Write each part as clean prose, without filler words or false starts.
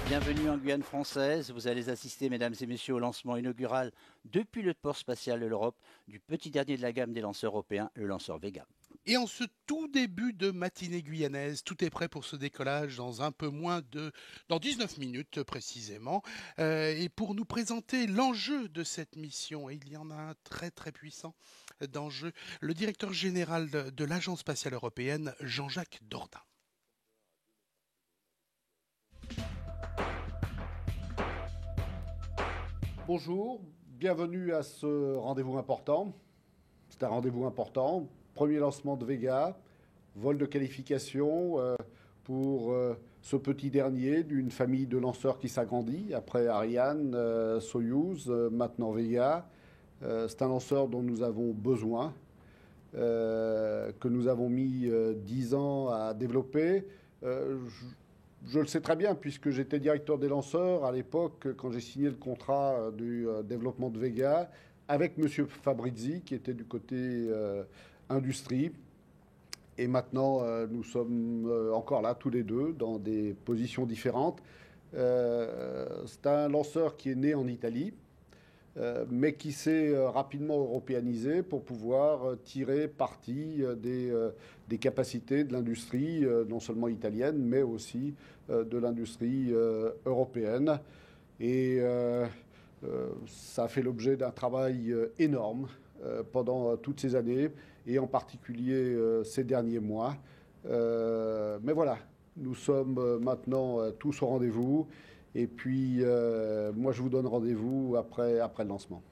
Bienvenue en Guyane française. Vous allez assister, mesdames et messieurs, au lancement inaugural depuis le port spatial de l'Europe du petit dernier de la gamme des lanceurs européens, le lanceur Vega. Et en ce tout début de matinée guyanaise, tout est prêt pour ce décollage dans 19 minutes précisément. Et pour nous présenter l'enjeu de cette mission, et il y en a un très très puissant d'enjeu, le directeur général de l'Agence spatiale européenne, Jean-Jacques Dordain. Bonjour, bienvenue à ce rendez-vous important. C'est un rendez-vous important. Premier lancement de Vega, vol de qualification pour ce petit dernier d'une famille de lanceurs qui s'agrandit. Après Ariane, Soyouz, maintenant Vega. C'est un lanceur dont nous avons besoin, que nous avons mis 10 ans à développer. Je le sais très bien puisque j'étais directeur des lanceurs à l'époque quand j'ai signé le contrat du développement de Vega avec M. Fabrizi qui était du côté industrie. Et maintenant, nous sommes encore là tous les deux dans des positions différentes. C'est un lanceur qui est né en Italie, mais qui s'est rapidement européanisé pour pouvoir tirer parti des capacités de l'industrie, non seulement italienne, mais aussi de l'industrie européenne. Et ça a fait l'objet d'un travail énorme pendant toutes ces années, et en particulier ces derniers mois. Mais voilà, nous sommes maintenant tous au rendez-vous. Et puis, moi, je vous donne rendez-vous après le lancement.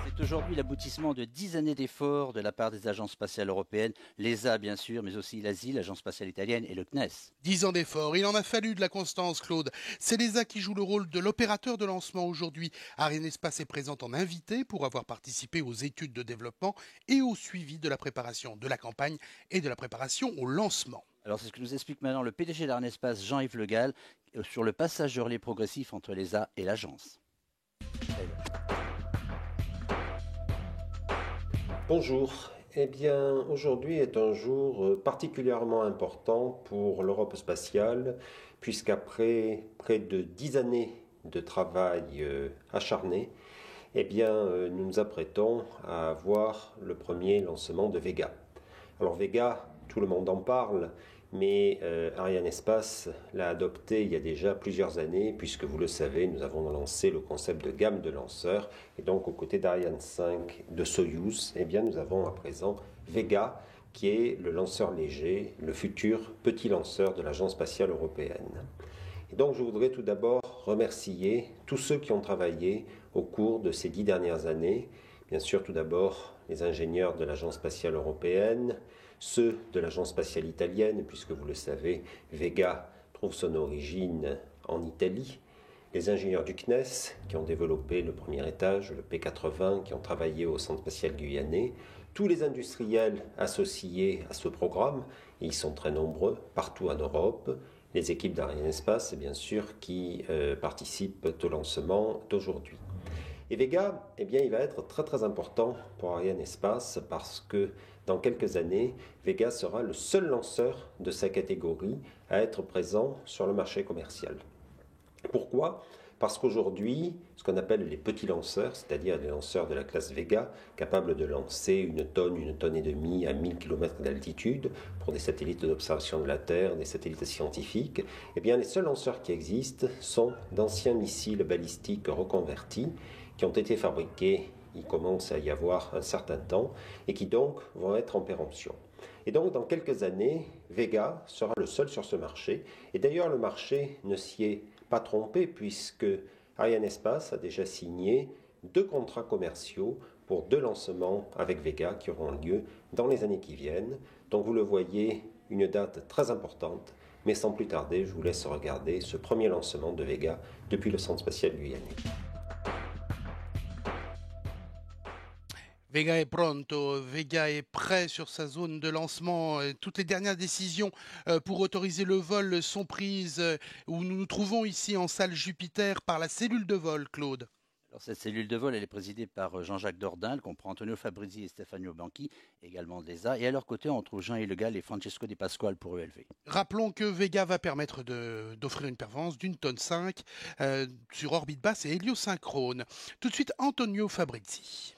C'est aujourd'hui l'aboutissement de 10 années d'efforts de la part des agences spatiales européennes, l'ESA bien sûr, mais aussi l'ASI, l'Agence spatiale italienne, et le CNES. 10 ans d'efforts, il en a fallu de la constance, Claude. C'est l'ESA qui joue le rôle de l'opérateur de lancement aujourd'hui. Arianespace est présente en invité pour avoir participé aux études de développement et au suivi de la préparation de la campagne et de la préparation au lancement. Alors c'est ce que nous explique maintenant le PDG d'Arianespace, Jean-Yves Le Gall, sur le passage de relais progressif entre l'ESA et l'agence. Bonjour. Eh bien, aujourd'hui est un jour particulièrement important pour l'Europe spatiale, puisqu'après près de 10 années de travail acharné, eh bien, nous nous apprêtons à avoir le premier lancement de Vega. Alors Vega, tout le monde en parle, mais Arianespace l'a adopté il y a déjà plusieurs années, puisque vous le savez, nous avons lancé le concept de gamme de lanceurs, et donc aux côtés d'Ariane 5 de Soyouz, eh bien, nous avons à présent Vega, qui est le lanceur léger, le futur petit lanceur de l'Agence spatiale européenne. Et donc je voudrais tout d'abord remercier tous ceux qui ont travaillé au cours de ces 10 dernières années. Bien sûr, tout d'abord, les ingénieurs de l'Agence spatiale européenne, ceux de l'Agence spatiale italienne, puisque vous le savez, Vega trouve son origine en Italie, les ingénieurs du CNES qui ont développé le premier étage, le P80, qui ont travaillé au Centre spatial guyanais, tous les industriels associés à ce programme, et ils sont très nombreux partout en Europe, les équipes d'Arianespace, bien sûr, qui participent au lancement d'aujourd'hui. Et Vega, eh bien, il va être très très important pour Arianespace parce que dans quelques années, Vega sera le seul lanceur de sa catégorie à être présent sur le marché commercial. Pourquoi ? Parce qu'aujourd'hui, ce qu'on appelle les petits lanceurs, c'est-à-dire les lanceurs de la classe Vega, capables de lancer une tonne et demie à 1000 km d'altitude pour des satellites d'observation de la Terre, des satellites scientifiques, eh bien, les seuls lanceurs qui existent sont d'anciens missiles balistiques reconvertis qui ont été fabriqués, il commence à y avoir un certain temps, et qui donc vont être en péremption. Et donc dans quelques années, Vega sera le seul sur ce marché, et d'ailleurs le marché ne s'y est pas trompé, puisque Arianespace a déjà signé 2 contrats commerciaux pour 2 lancements avec Vega qui auront lieu dans les années qui viennent. Donc vous le voyez, une date très importante, mais sans plus tarder, je vous laisse regarder ce premier lancement de Vega depuis le Centre spatial guyanais. Vega est pronto, Vega est prêt sur sa zone de lancement. Toutes les dernières décisions pour autoriser le vol sont prises où nous nous trouvons ici en salle Jupiter par la cellule de vol, Claude. Alors, cette cellule de vol, elle est présidée par Jean-Jacques Dordain, elle comprend Antonio Fabrizi et Stefano Banchi, également de l'ESA. Et à leur côté, on trouve Jean Hillegal et Francesco Di Pasquale pour ELV. Rappelons que Vega va permettre d'offrir une performance d'1,5 tonne sur orbite basse et héliosynchrone. Tout de suite, Antonio Fabrizi.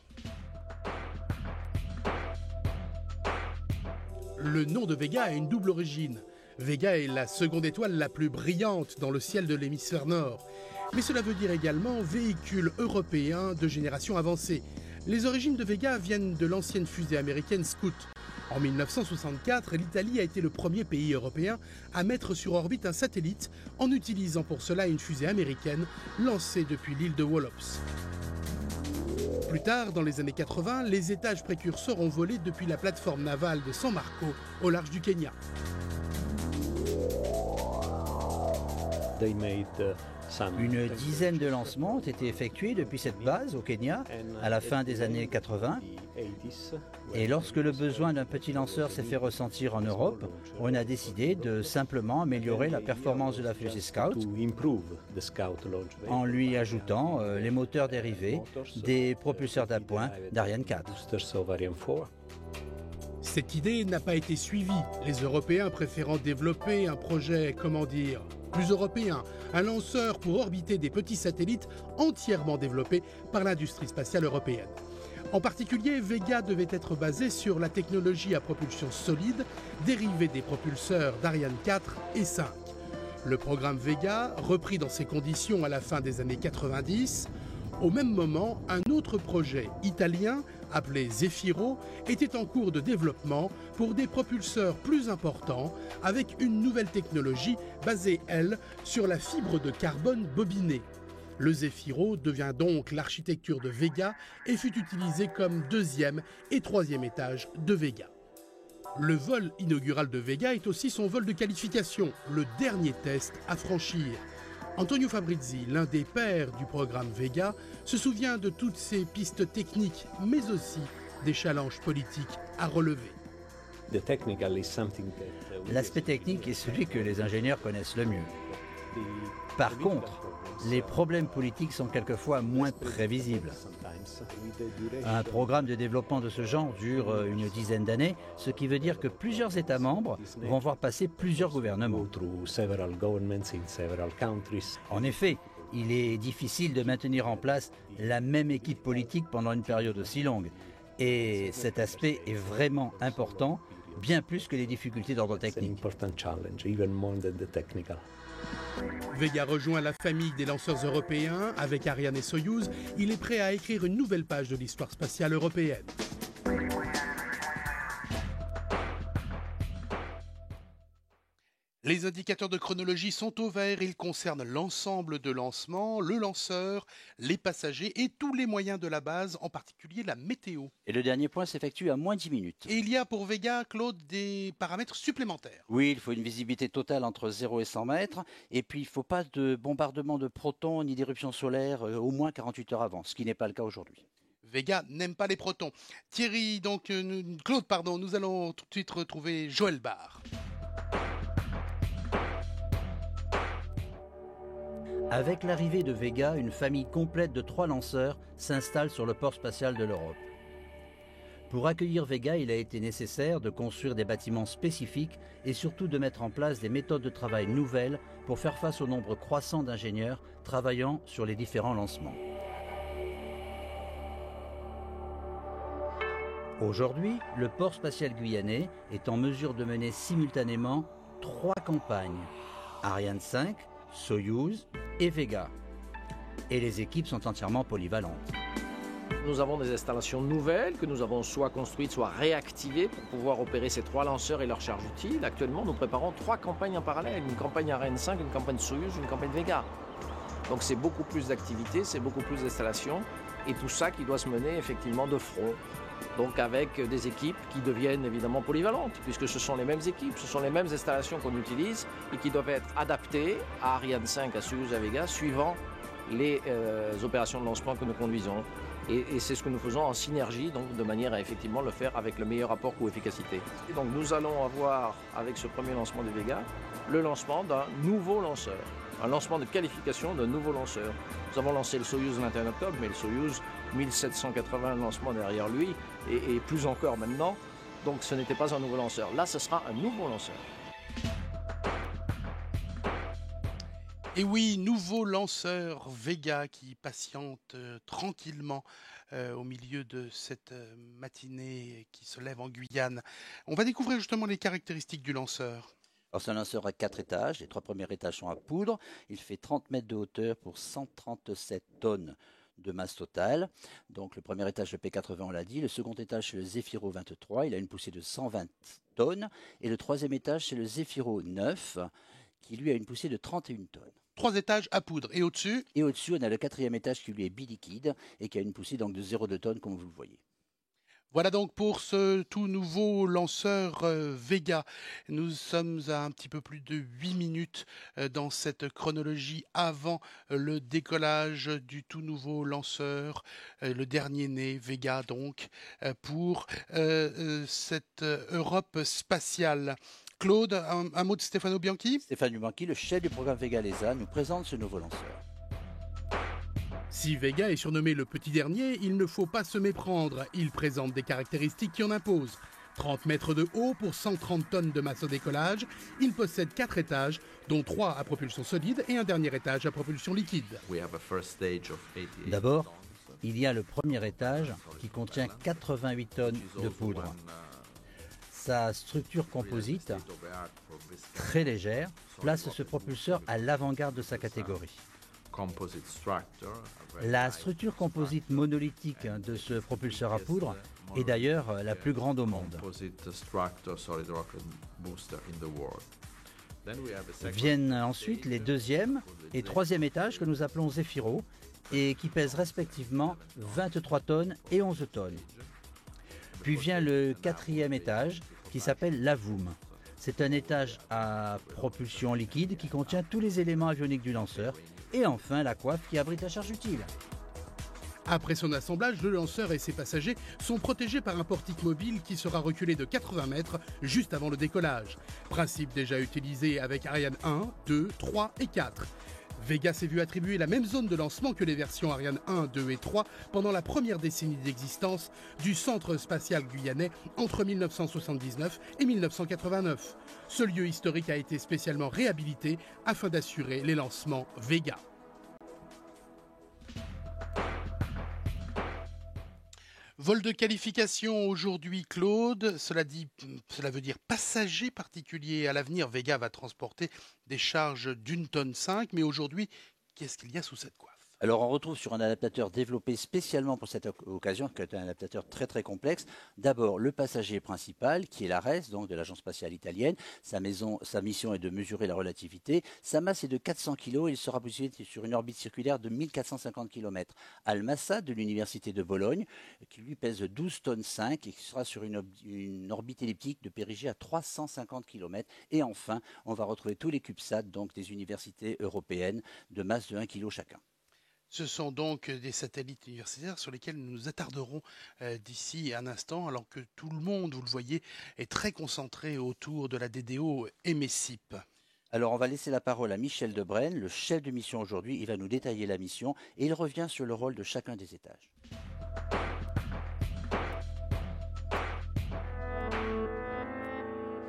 Le nom de Vega a une double origine. Vega est la seconde étoile la plus brillante dans le ciel de l'hémisphère nord. Mais cela veut dire également véhicule européen de génération avancée. Les origines de Vega viennent de l'ancienne fusée américaine Scout. En 1964, l'Italie a été le premier pays européen à mettre sur orbite un satellite en utilisant pour cela une fusée américaine lancée depuis l'île de Wallops. Plus tard, dans les années 80, les étages précurseurs ont volé depuis la plateforme navale de San Marco au large du Kenya. Une dizaine de lancements ont été effectués depuis cette base au Kenya à la fin des années 80. Et lorsque le besoin d'un petit lanceur s'est fait ressentir en Europe, on a décidé de simplement améliorer la performance de la fusée Scout en lui ajoutant les moteurs dérivés des propulseurs d'appoint d'Ariane 4. Cette idée n'a pas été suivie, les Européens préférant développer un projet, plus européen, un lanceur pour orbiter des petits satellites entièrement développés par l'industrie spatiale européenne. En particulier, Vega devait être basé sur la technologie à propulsion solide dérivée des propulseurs d'Ariane 4 et 5. Le programme Vega, repris dans ces conditions à la fin des années 90, au même moment, un autre projet italien, appelé Zefiro, était en cours de développement pour des propulseurs plus importants avec une nouvelle technologie basée, elle, sur la fibre de carbone bobinée. Le Zefiro devient donc l'architecture de Vega et fut utilisé comme deuxième et troisième étage de Vega. Le vol inaugural de Vega est aussi son vol de qualification, le dernier test à franchir. Antonio Fabrizi, l'un des pères du programme Vega, se souvient de toutes ces pistes techniques, mais aussi des challenges politiques à relever. L'aspect technique est celui que les ingénieurs connaissent le mieux. Par contre, les problèmes politiques sont quelquefois moins prévisibles. Un programme de développement de ce genre dure une dizaine d'années, ce qui veut dire que plusieurs États membres vont voir passer plusieurs gouvernements. En effet, il est difficile de maintenir en place la même équipe politique pendant une période aussi longue. Et cet aspect est vraiment important, bien plus que les difficultés d'ordre technique. Vega rejoint la famille des lanceurs européens. Avec Ariane et Soyouz, il est prêt à écrire une nouvelle page de l'histoire spatiale européenne. Les indicateurs de chronologie sont au vert. Ils concernent l'ensemble de lancements, le lanceur, les passagers et tous les moyens de la base, en particulier la météo. Et le dernier point s'effectue à moins 10 minutes. Et il y a pour Vega, Claude, des paramètres supplémentaires. Oui, il faut une visibilité totale entre 0 et 100 mètres. Et puis, il ne faut pas de bombardement de protons ni d'éruption solaire au moins 48 heures avant, ce qui n'est pas le cas aujourd'hui. Vega n'aime pas les protons. Claude, nous allons tout de suite retrouver Joël Barre. Avec l'arrivée de Vega, une famille complète de 3 lanceurs s'installe sur le port spatial de l'Europe. Pour accueillir Vega, il a été nécessaire de construire des bâtiments spécifiques et surtout de mettre en place des méthodes de travail nouvelles pour faire face au nombre croissant d'ingénieurs travaillant sur les différents lancements. Aujourd'hui, le port spatial guyanais est en mesure de mener simultanément 3 campagnes, Ariane 5, Soyouz et Vega. Et les équipes sont entièrement polyvalentes. Nous avons des installations nouvelles que nous avons soit construites, soit réactivées pour pouvoir opérer ces 3 lanceurs et leurs charges utiles. Actuellement, nous préparons 3 campagnes en parallèle. Une campagne Ariane 5, une campagne Soyouz, une campagne Vega. Donc c'est beaucoup plus d'activités, c'est beaucoup plus d'installations. Et tout ça qui doit se mener effectivement de front. Donc avec des équipes qui deviennent évidemment polyvalentes, puisque ce sont les mêmes équipes, ce sont les mêmes installations qu'on utilise et qui doivent être adaptées à Ariane 5, à Soyouz, à Vega, suivant les opérations de lancement que nous conduisons. Et c'est ce que nous faisons en synergie, donc de manière à effectivement le faire avec le meilleur rapport coût-efficacité. Et donc nous allons avoir, avec ce premier lancement de Vega, le lancement d'un nouveau lanceur. un lancement de qualification d'un nouveau lanceur. Nous avons lancé le Soyouz le 21 octobre, mais le Soyouz, 1780 lancements derrière lui, et plus encore maintenant. Donc ce n'était pas un nouveau lanceur. Là, ce sera un nouveau lanceur. Et oui, nouveau lanceur Vega qui patiente tranquillement au milieu de cette matinée qui se lève en Guyane. On va découvrir justement les caractéristiques du lanceur. Alors c'est un lanceur à 4 étages. Les 3 premiers étages sont à poudre. Il fait 30 mètres de hauteur pour 137 tonnes de masse totale. Donc le premier étage, le P80, on l'a dit. Le second étage, c'est le Zefiro 23. Il a une poussée de 120 tonnes. Et le troisième étage, c'est le Zefiro 9, qui lui a une poussée de 31 tonnes. 3 étages à poudre. Et au-dessus? Et au-dessus, on a le quatrième étage qui lui est biliquide et qui a une poussée donc de 0,2 tonnes, comme vous le voyez. Voilà donc pour ce tout nouveau lanceur Vega. Nous sommes à un petit peu plus de 8 minutes dans cette chronologie avant le décollage du tout nouveau lanceur, le dernier né Vega donc, pour cette Europe spatiale. Claude, un mot de Stefano Bianchi? Stefano Bianchi, le chef du programme Vega LESA, nous présente ce nouveau lanceur. Si Vega est surnommé le petit dernier, il ne faut pas se méprendre. Il présente des caractéristiques qui en imposent. 30 mètres de haut pour 130 tonnes de masse au décollage. Il possède 4 étages, dont 3 à propulsion solide et un dernier étage à propulsion liquide. D'abord, il y a le premier étage qui contient 88 tonnes de poudre. Sa structure composite, très légère, place ce propulseur à l'avant-garde de sa catégorie. La structure composite monolithique de ce propulseur à poudre est d'ailleurs la plus grande au monde. Viennent ensuite les deuxième et troisième étages que nous appelons Zefiro et qui pèsent respectivement 23 tonnes et 11 tonnes. Puis vient le quatrième étage qui s'appelle l'Avoum. C'est un étage à propulsion liquide qui contient tous les éléments avioniques du lanceur. Et enfin la coiffe qui abrite la charge utile. Après son assemblage, le lanceur et ses passagers sont protégés par un portique mobile qui sera reculé de 80 mètres juste avant le décollage. Principe déjà utilisé avec Ariane 1, 2, 3 et 4. Vega s'est vu attribuer la même zone de lancement que les versions Ariane 1, 2 et 3 pendant la première décennie d'existence du centre spatial guyanais entre 1979 et 1989. Ce lieu historique a été spécialement réhabilité afin d'assurer les lancements Vega. Vol de qualification aujourd'hui, Claude. Cela veut dire passager particulier. À l'avenir, Vega va transporter des charges d'1,5 tonne, mais aujourd'hui, qu'est-ce qu'il y a sous cette coiffe? Alors on retrouve sur un adaptateur développé spécialement pour cette occasion, qui est un adaptateur très très complexe, d'abord le passager principal, qui est l'ARES, donc de l'Agence spatiale italienne. Sa mission est de mesurer la relativité. Sa masse est de 400 kg et il sera positionné sur une orbite circulaire de 1450 km. Almassa, de l'Université de Bologne, qui lui pèse 12 tonnes 5 et qui sera sur une orbite elliptique de périgée à 350 km. Et enfin, on va retrouver tous les CubeSats, donc des universités européennes, de masse de 1 kg chacun. Ce sont donc des satellites universitaires sur lesquels nous nous attarderons d'ici un instant, alors que tout le monde, vous le voyez, est très concentré autour de la DDO MESIP. Alors on va laisser la parole à Michel Debrenne, le chef de mission aujourd'hui. Il va nous détailler la mission et il revient sur le rôle de chacun des étages.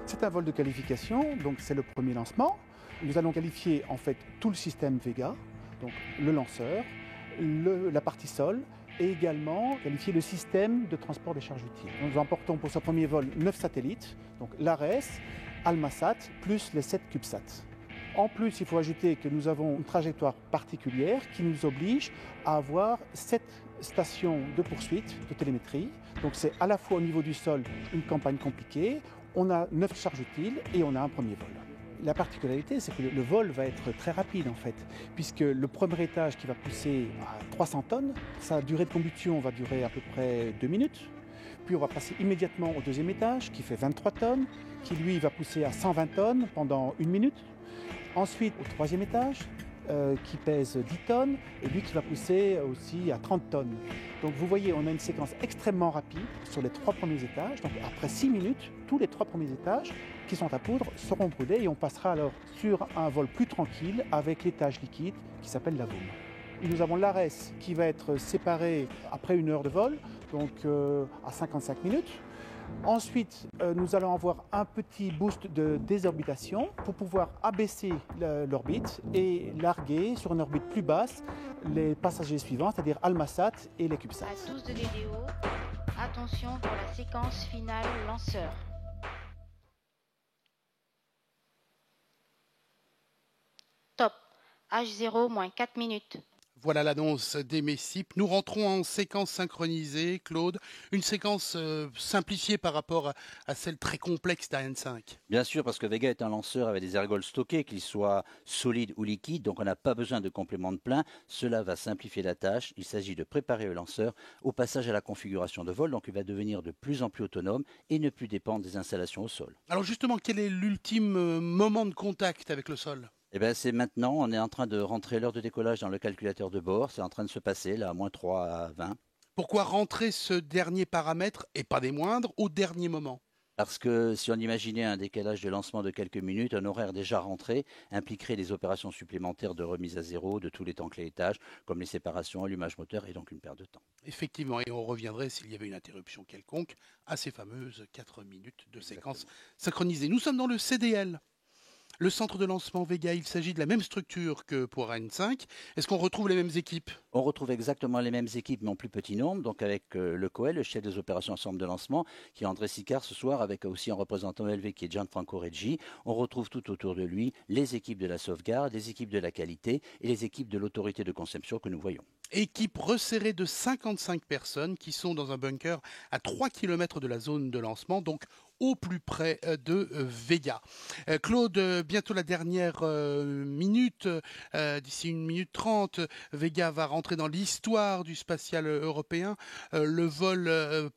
C'est un vol de qualification, donc c'est le premier lancement. Nous allons qualifier en fait tout le système Vega, donc le lanceur, la partie sol et également qualifier le système de transport des charges utiles. Nous emportons pour ce premier vol 9 satellites, donc l'ARES, Almasat, plus les 7 CubeSats. En plus, il faut ajouter que nous avons une trajectoire particulière qui nous oblige à avoir 7 stations de poursuite de télémétrie. Donc c'est à la fois au niveau du sol une campagne compliquée, on a 9 charges utiles et on a un premier vol. La particularité, c'est que le vol va être très rapide en fait, puisque le premier étage qui va pousser à 300 tonnes, sa durée de combustion va durer à peu près 2 minutes. Puis on va passer immédiatement au deuxième étage qui fait 23 tonnes, qui lui va pousser à 120 tonnes pendant 1 minute. Ensuite au troisième étage qui pèse 10 tonnes et lui qui va pousser aussi à 30 tonnes. Donc vous voyez, on a une séquence extrêmement rapide sur les 3 premiers étages. Donc après 6 minutes, tous les 3 premiers étages qui sont à poudre seront brûlés et on passera alors sur un vol plus tranquille avec l'étage liquide qui s'appelle la Voum. Nous avons l'Ares qui va être séparé après 1 heure de vol, donc à 55 minutes. Ensuite, nous allons avoir un petit boost de désorbitation pour pouvoir abaisser l'orbite et larguer sur une orbite plus basse les passagers suivants, c'est-à-dire Almasat et les CubeSats. À 12 de DDO, attention pour la séquence finale lanceur. Top, H0 moins 4 minutes. Voilà l'annonce des MESIP. Nous rentrons en séquence synchronisée, Claude. Une séquence simplifiée par rapport à celle très complexe d'Ariane 5. Bien sûr, parce que Vega est un lanceur avec des ergols stockés, qu'ils soient solides ou liquides, donc on n'a pas besoin de complément de plein. Cela va simplifier la tâche. Il s'agit de préparer le lanceur au passage à la configuration de vol, donc il va devenir de plus en plus autonome et ne plus dépendre des installations au sol. Alors justement, quel est l'ultime moment de contact avec le sol ? Eh bien, c'est maintenant, on est en train de rentrer l'heure de décollage dans le calculateur de bord. C'est en train de se passer, là, à moins 3 à 20. Pourquoi rentrer ce dernier paramètre, et pas des moindres, au dernier moment ? Parce que si on imaginait un décalage de lancement de quelques minutes, un horaire déjà rentré impliquerait des opérations supplémentaires de remise à zéro de tous les temps clés étages, comme les séparations, allumage moteur et donc une perte de temps. Effectivement, et on reviendrait s'il y avait une interruption quelconque à ces fameuses 4 minutes de séquence synchronisée. Nous sommes dans le CDL. Le centre de lancement Vega, il s'agit de la même structure que pour Ariane 5. Est-ce qu'on retrouve les mêmes équipes ? On retrouve exactement les mêmes équipes, mais en plus petit nombre, donc avec le COEL, le chef des opérations ensemble de lancement, qui est André Sicard ce soir, avec aussi un représentant élevé qui est Gianfranco Reggi. On retrouve tout autour de lui les équipes de la sauvegarde, les équipes de la qualité et les équipes de l'autorité de conception que nous voyons. Équipe resserrée de 55 personnes qui sont dans un bunker à 3 km de la zone de lancement, donc au plus près de Vega. Claude, bientôt la dernière minute, d'ici 1 minute 30, Vega va rentrer dans l'histoire du spatial européen. Le vol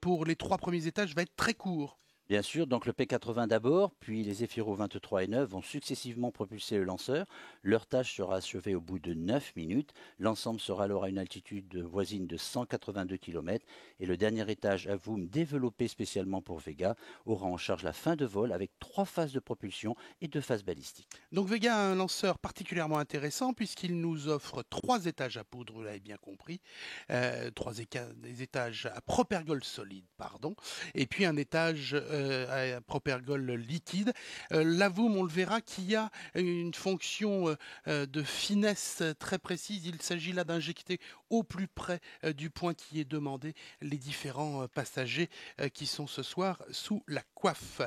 pour les 3 premiers étages va être très court. Bien sûr, donc le P80 d'abord, puis les Zefiro 23 et 9 vont successivement propulser le lanceur. Leur tâche sera achevée au bout de 9 minutes. L'ensemble sera alors à une altitude voisine de 182 km. Et le dernier étage à Voum, développé spécialement pour Vega, aura en charge la fin de vol avec 3 phases de propulsion et 2 phases balistiques. Donc Vega a un lanceur particulièrement intéressant puisqu'il nous offre 3 étages à poudre, vous l'avez bien compris, 3 étages à propergol solide, pardon, et puis un étage à propergol liquide. La Voum, on le verra, qui a une fonction de finesse très précise. Il s'agit là d'injecter au plus près du point qui est demandé les différents passagers qui sont ce soir sous la coiffe.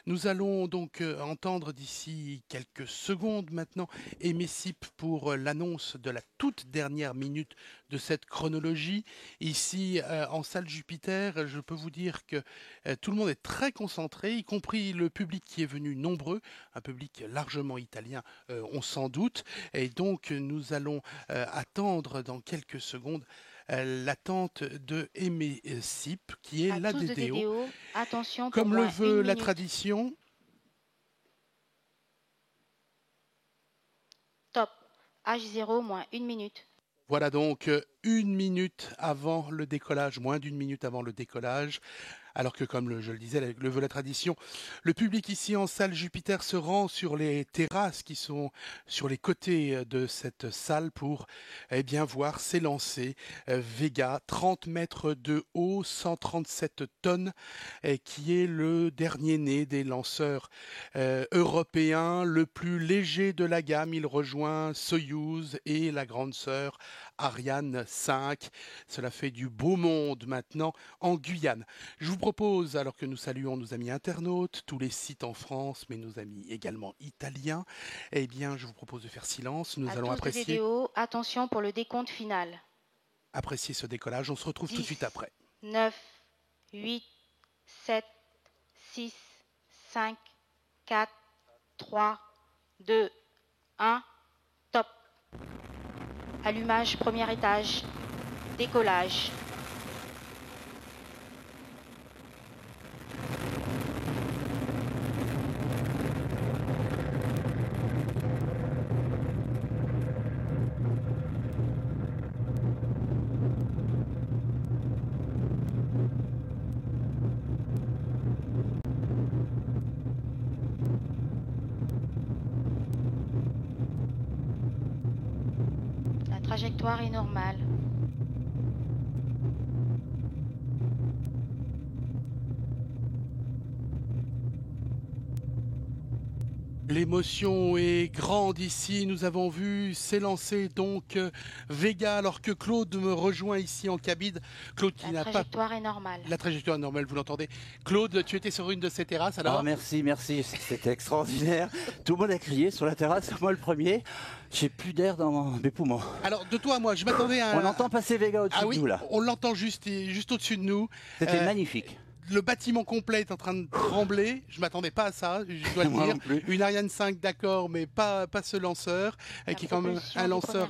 Nous allons donc entendre d'ici quelques secondes maintenant MESIP pour l'annonce de la toute dernière minute de cette chronologie. Ici, en salle Jupiter, je peux vous dire que tout le monde est très concentré, y compris le public qui est venu nombreux, un public largement italien, on s'en doute. Et donc, nous allons attendre dans quelques secondes l'attente de MESIP, qui est la DDO. Attention, comme le veut la tradition. Top, H0 moins 1 minute. Voilà donc 1 minute avant le décollage, moins d'1 minute avant le décollage. Alors que, comme je le disais, le veut la tradition, le public ici en salle Jupiter se rend sur les terrasses qui sont sur les côtés de cette salle pour voir s'élancer Vega, 30 mètres de haut, 137 tonnes, qui est le dernier né des lanceurs européens, le plus léger de la gamme. Il rejoint Soyouz et la grande sœur Ariane 5. Cela fait du beau monde maintenant en Guyane. Je vous propose, alors que nous saluons nos amis internautes, tous les sites en France, mais nos amis également italiens, je vous propose de faire silence. Nous allons apprécier. DDO, attention pour le décompte final. Apprécier ce décollage. On se retrouve 10, tout de suite après. 9, 8, 7, 6, 5, 4, 3, 2, 1, top. Allumage premier étage. Décollage. trajectoire est normale. L'émotion est grande ici. Nous avons vu s'élancer donc Vega alors que Claude me rejoint ici en cabine. Claude qui n'a pas... La trajectoire est normale. La trajectoire est normale, vous l'entendez. Claude, tu étais sur une de ces terrasses alors? Oh, merci, c'était extraordinaire. Tout le monde a crié sur la terrasse, moi le premier. J'ai plus d'air dans mes poumons. Alors de toi à moi, je m'attendais à... On entend passer Vega au-dessus de nous là. On l'entend juste au-dessus de nous. C'était magnifique. Le bâtiment complet est en train de trembler. Je m'attendais pas à ça, je dois le dire. Une Ariane 5, d'accord, mais pas ce lanceur, qui est quand même un lanceur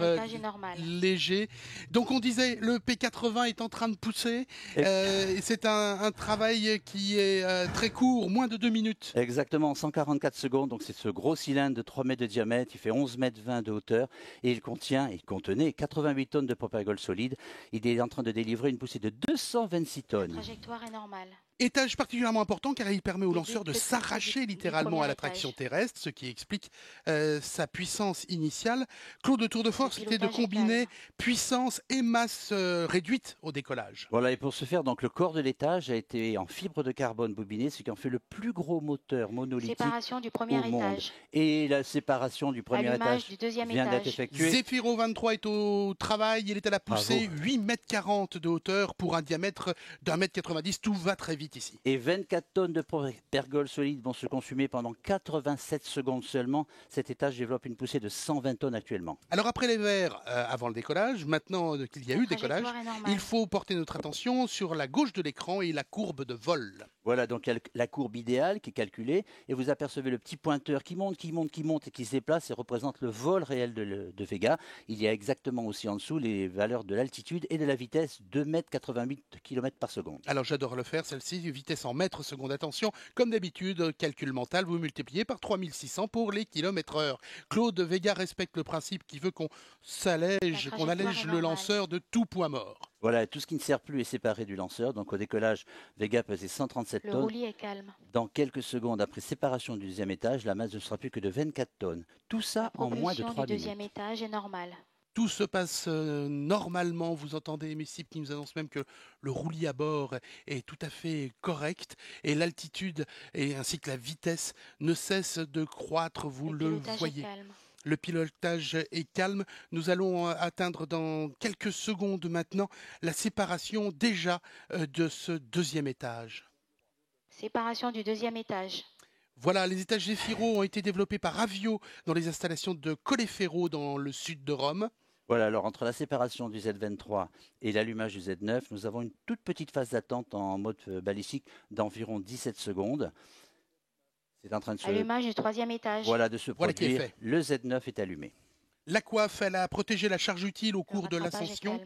léger. Donc on disait, le P80 est en train de pousser. C'est un travail qui est très court, moins de 2 minutes. Exactement, 144 secondes. Donc c'est ce gros cylindre de 3 mètres de diamètre. Il fait 11,20 mètres de hauteur. Et il contenait 88 tonnes de propagole solide. Il est en train de délivrer une poussée de 226 tonnes. La trajectoire est normale. Étage particulièrement important car il permet au lanceur de s'arracher littéralement à l'attraction terrestre, ce qui explique sa puissance initiale. Claude, le tour de force, c'était de combiner puissance et masse réduite au décollage. Voilà, et pour ce faire, donc, le corps de l'étage a été en fibre de carbone bobiné, ce qui en fait le plus gros moteur monolithique séparation du premier au monde. étage. Et la séparation du premier étage du deuxième vient d'être étage. effectuée. Zefiro 23 est au travail, il est à la poussée, 8,40 m de hauteur pour un diamètre d'1,90 m. Tout va très vite ici. Et 24 tonnes de pergole solide vont se consumer pendant 87 secondes seulement. Cet étage développe une poussée de 120 tonnes actuellement. Alors après les verres avant le décollage, maintenant qu'il y a eu décollage, il faut porter notre attention sur la gauche de l'écran et la courbe de vol. Voilà, donc il y a la courbe idéale qui est calculée et vous apercevez le petit pointeur qui monte et qui se déplace et représente le vol réel de Vega. Il y a exactement aussi en dessous les valeurs de l'altitude et de la vitesse, 2,88 km par seconde. Alors j'adore le faire, celle-ci, vitesse en mètres secondes. Attention, comme d'habitude, calcul mental, vous multipliez par 3600 pour les kilomètres/heure. Claude, Vega respecte le principe qui veut qu'on s'allège, qu'on allège le lanceur de tout point mort. Voilà, tout ce qui ne sert plus est séparé du lanceur. Donc au décollage, Vega pesait 137 tonnes. Le roulis est calme. Dans quelques secondes après séparation du deuxième étage, la masse ne sera plus que de 24 tonnes. Tout ça en moins de 3 minutes. La propulsion du deuxième étage est normale. Tout se passe normalement. Vous entendez Messip qui nous annonce même que le roulis à bord est tout à fait correct et l'altitude et ainsi que la vitesse ne cessent de croître. Vous le voyez. Le pilotage est calme. Nous allons atteindre dans quelques secondes maintenant la séparation déjà de ce deuxième étage. Séparation du deuxième étage. Voilà, les étages Zefiro ont été développés par Avio dans les installations de Colleferro dans le sud de Rome. Voilà, alors entre la séparation du Z23 et l'allumage du Z9, nous avons une toute petite phase d'attente en mode balistique d'environ 17 secondes. C'est en train de se... Allumage du troisième étage. Voilà, de se produire. Le Z9 est allumé. La coiffe, elle a protégé la charge utile au cours de l'ascension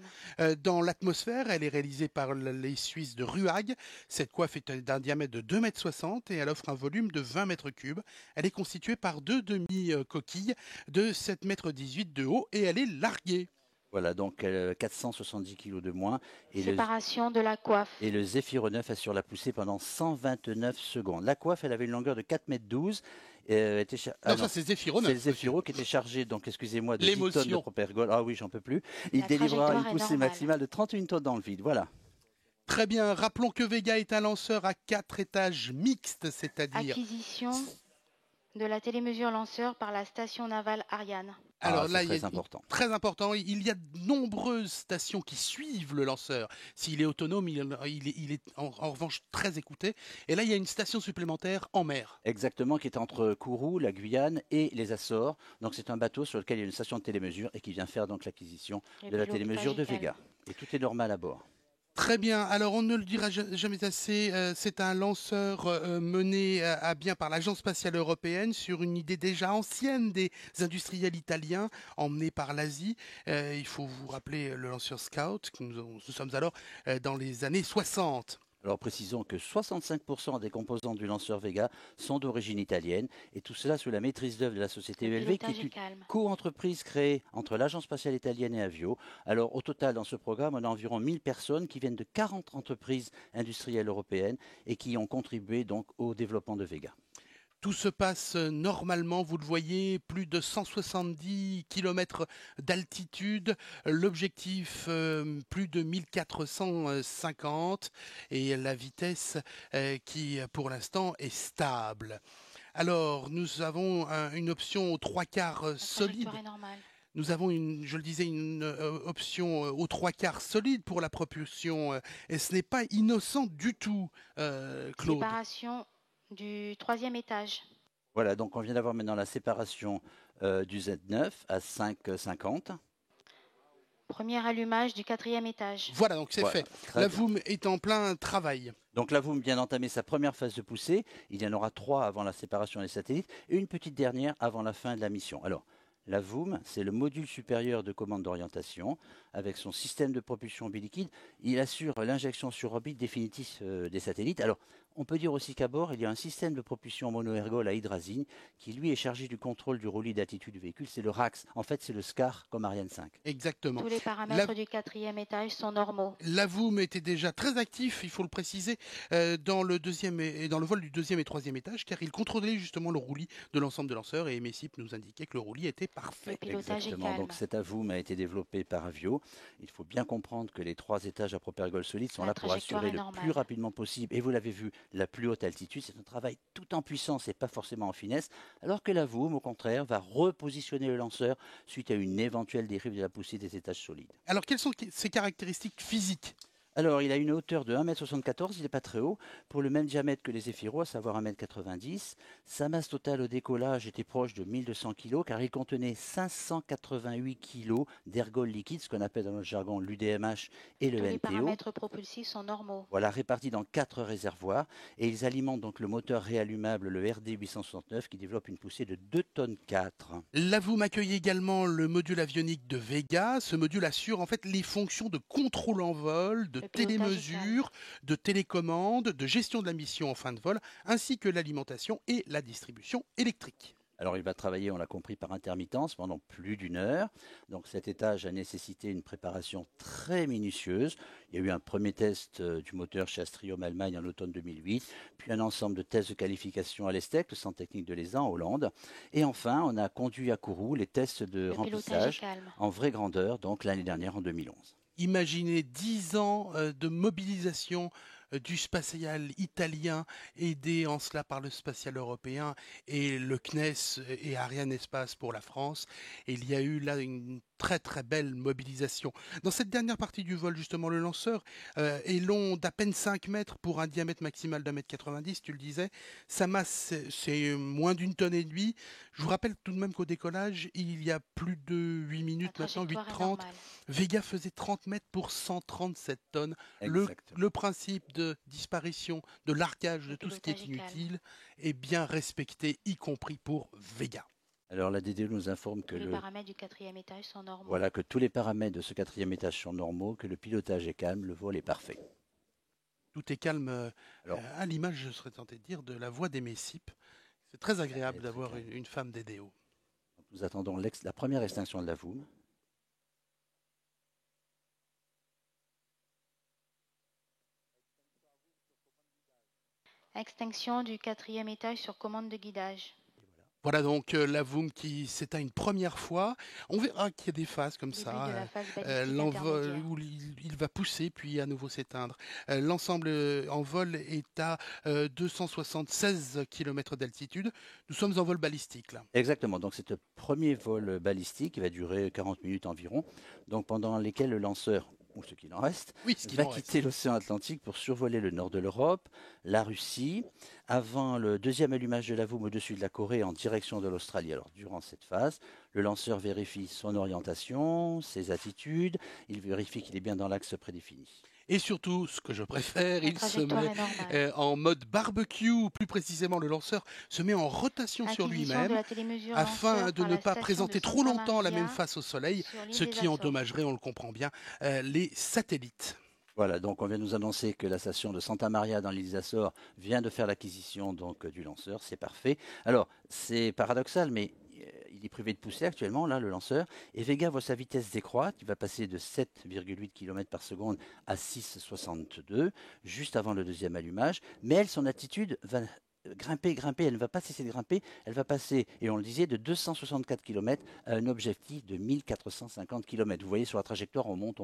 dans l'atmosphère. Elle est réalisée par les Suisses de Ruag. Cette coiffe est d'un diamètre de 2,60 m et elle offre un volume de 20 m3. Elle est constituée par 2 demi-coquilles de 7,18 m de haut et elle est larguée. Voilà, donc 470 kg de moins. Et séparation de la coiffe. Et le Zefiro 9 assure la poussée pendant 129 secondes. La coiffe, elle avait une longueur de 4,12 m. Ça c'est Zefiro 9. C'est le Zefiro qui était chargé, donc excusez-moi, de 10 tonnes de propergol. Ah oui, j'en peux plus. Il délivrera une poussée maximale de 31 tonnes dans le vide. Voilà. Très bien. Rappelons que Vega est un lanceur à 4 étages mixtes, c'est-à-dire... Acquisition de la télémesure lanceur par la station navale Ariane. Alors là, très important. Très important. Il y a de nombreuses stations qui suivent le lanceur. S'il est autonome, il est en revanche très écouté. Et là, il y a une station supplémentaire en mer. Exactement, qui est entre Kourou, la Guyane et les Açores. Donc c'est un bateau sur lequel il y a une station de télémesure et qui vient faire donc l'acquisition de la télémesure de Vega. Et tout est normal à bord. Très bien. Alors, on ne le dira jamais assez, c'est un lanceur mené à bien par l'Agence spatiale européenne sur une idée déjà ancienne des industriels italiens emmenés par l'Asie. Il faut vous rappeler le lanceur Scout, que nous sommes alors dans les années 60. Alors précisons que 65% des composants du lanceur Vega sont d'origine italienne et tout cela sous la maîtrise d'œuvre de la société ELV qui est une co-entreprise créée entre l'Agence spatiale italienne et Avio. Alors au total dans ce programme on a environ 1000 personnes qui viennent de 40 entreprises industrielles européennes et qui ont contribué donc au développement de Vega. Tout se passe normalement, vous le voyez, plus de 170 km d'altitude, l'objectif plus de 1450 et la vitesse qui pour l'instant est stable. Alors nous avons une option aux 3/4 solide. Nous avons, je le disais, une option aux 3/4 solide pour la propulsion et ce n'est pas innocent du tout, Claude. Séparation du 3e étage. Voilà, donc on vient d'avoir maintenant la séparation du Z9 à 5,50. Premier allumage du 4e étage. Voilà, donc c'est fait. La VOOM est en plein travail. Donc la VOOM vient d'entamer sa première phase de poussée. Il y en aura 3 avant la séparation des satellites et une petite dernière avant la fin de la mission. Alors, la VOOM, c'est le module supérieur de commande d'orientation. Avec son système de propulsion biliquide, il assure l'injection sur orbite définitive des satellites. Alors, on peut dire aussi qu'à bord, il y a un système de propulsion mono-ergol à hydrazine qui, lui, est chargé du contrôle du roulis d'attitude du véhicule. C'est le RAX. En fait, c'est le SCAR comme Ariane 5. Exactement. Tous les paramètres du 4e étage sont normaux. La VOOM était déjà très actif, il faut le préciser, dans le vol du 2e et 3e étage, car il contrôlait justement le roulis de l'ensemble de lanceurs et MESIP nous indiquait que le roulis était parfait. Le pilotage Exactement. est calme. Donc cette VOOM a été développée par Avio. Il faut bien comprendre que les 3 étages à propère-ergol solide sont là pour assurer le plus rapidement possible. Et vous l'avez vu, la plus haute altitude, c'est un travail tout en puissance et pas forcément en finesse. Alors que la VOOM, au contraire, va repositionner le lanceur suite à une éventuelle dérive de la poussée des étages solides. Alors quelles sont ses caractéristiques physiques ? Alors, il a une hauteur de 1,74 m, il n'est pas très haut, pour le même diamètre que les Zéphiro, à savoir 1,90 m. Sa masse totale au décollage était proche de 1200 kg, car il contenait 588 kg d'ergol liquide, ce qu'on appelle dans notre jargon l'UDMH et le NTO. Les paramètres propulsifs sont normaux. Voilà, répartis dans 4 réservoirs, et ils alimentent donc le moteur réallumable, le RD869, qui développe une poussée de 2,4 tonnes. La VOOM accueille également le module avionique de Vega. Ce module assure en fait les fonctions de contrôle en vol, de télémesure, de télécommande, de gestion de la mission en fin de vol, ainsi que l'alimentation et la distribution électrique. Alors il va travailler, on l'a compris, par intermittence pendant plus d'1 heure. Donc cet étage a nécessité une préparation très minutieuse. Il y a eu un premier test du moteur chez Astrium Allemagne en automne 2008, puis un ensemble de tests de qualification à l'ESTEC, le centre technique de l'ESA en Hollande. Et enfin, on a conduit à Kourou les tests de remplissage en vraie grandeur, donc l'année dernière en 2011. Imaginez 10 ans de mobilisation du spatial italien, aidé en cela par le spatial européen et le CNES et Ariane Espace pour la France. Et il y a eu là une très très belle mobilisation. Dans cette dernière partie du vol, justement, le lanceur est long d'à peine 5 mètres pour un diamètre maximal d'1,90 m, tu le disais. Sa masse, c'est moins d'1,5 tonnes. Je vous rappelle tout de même qu'au décollage, il y a plus de 8 minutes maintenant, 8,30. Vega faisait 30 mètres pour 137 tonnes. Le principe de disparition, de largage de tout ce qui est inutile est bien respecté, y compris pour Vega. Alors la DDE nous informe que les paramètres du 4e étage sont normaux. Voilà, que tous les paramètres de ce 4e étage sont normaux, que le pilotage est calme, le vol est parfait. Tout est calme. À l'image, je serais tenté de dire, de la voix des MESIP. C'est très agréable d'avoir une femme DDO. Nous attendons la première extinction de la VOOM. Extinction du 4e étage sur commande de guidage. Voilà donc la VOOM qui s'éteint une première fois. On verra qu'il y a des phases comme ça. L'envol où il va pousser puis à nouveau s'éteindre. L'ensemble en vol est à 276 km d'altitude. Nous sommes en vol balistique là. Exactement. Donc c'est le premier vol balistique qui va durer 40 minutes environ. Donc pendant lesquels le lanceur, ou ce qu'il en reste, va quitter l'océan Atlantique pour survoler le nord de l'Europe, la Russie, avant le deuxième allumage de la VOOM au-dessus de la Corée en direction de l'Australie. Alors durant cette phase, le lanceur vérifie son orientation, ses attitudes, il vérifie qu'il est bien dans l'axe prédéfini. Et surtout, ce que je préfère, il se met en mode barbecue, plus précisément le lanceur se met en rotation sur lui-même afin de ne pas présenter trop longtemps la même face au soleil, ce qui endommagerait, on le comprend bien, les satellites. Voilà, donc on vient de nous annoncer que la station de Santa Maria dans l'île des Açores vient de faire l'acquisition du lanceur, c'est parfait. Alors, c'est paradoxal, mais il est privé de poussée actuellement, là, le lanceur, et Vega voit sa vitesse décroître, il va passer de 7,8 km par seconde à 6,62, juste avant le deuxième allumage, mais elle, son attitude va grimper, elle ne va pas cesser de grimper, elle va passer, et on le disait, de 264 km à un objectif de 1450 km. Vous voyez, sur la trajectoire, on monte.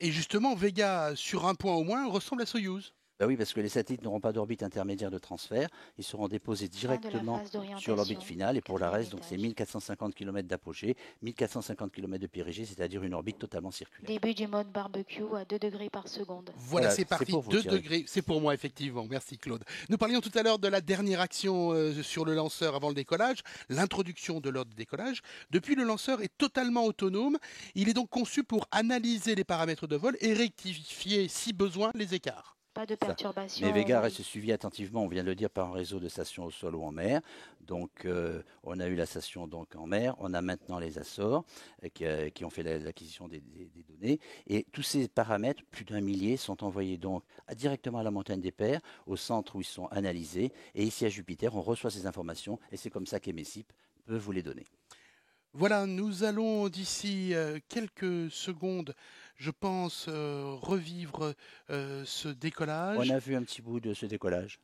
Et justement, Vega, sur un point au moins, ressemble à Soyouz. Ben oui, parce que les satellites n'auront pas d'orbite intermédiaire de transfert, ils seront déposés directement sur l'orbite finale, et pour la reste, donc c'est 1450 km d'apogée, 1450 km de périgée, c'est-à-dire une orbite totalement circulaire. Début du mode barbecue à 2 degrés par seconde. Voilà, c'est parti, 2 degrés, c'est pour moi effectivement, merci Claude. Nous parlions tout à l'heure de la dernière action sur le lanceur avant le décollage, l'introduction de l'ordre de décollage. Depuis, le lanceur est totalement autonome, il est donc conçu pour analyser les paramètres de vol et rectifier, si besoin, les écarts. Pas de perturbation. Mais Vega reste suivi attentivement, on vient de le dire, par un réseau de stations au sol ou en mer. Donc on a eu la station donc, en mer, on a maintenant les Açores qui ont fait l'acquisition des données. Et tous ces paramètres, plus d'1 millier, sont envoyés donc directement à la montagne des Pères, au centre où ils sont analysés. Et ici à Jupiter, on reçoit ces informations et c'est comme ça qu'EMESIP peut vous les donner. Voilà, nous allons d'ici quelques secondes, je pense, revivre ce décollage. On a vu un petit bout de ce décollage.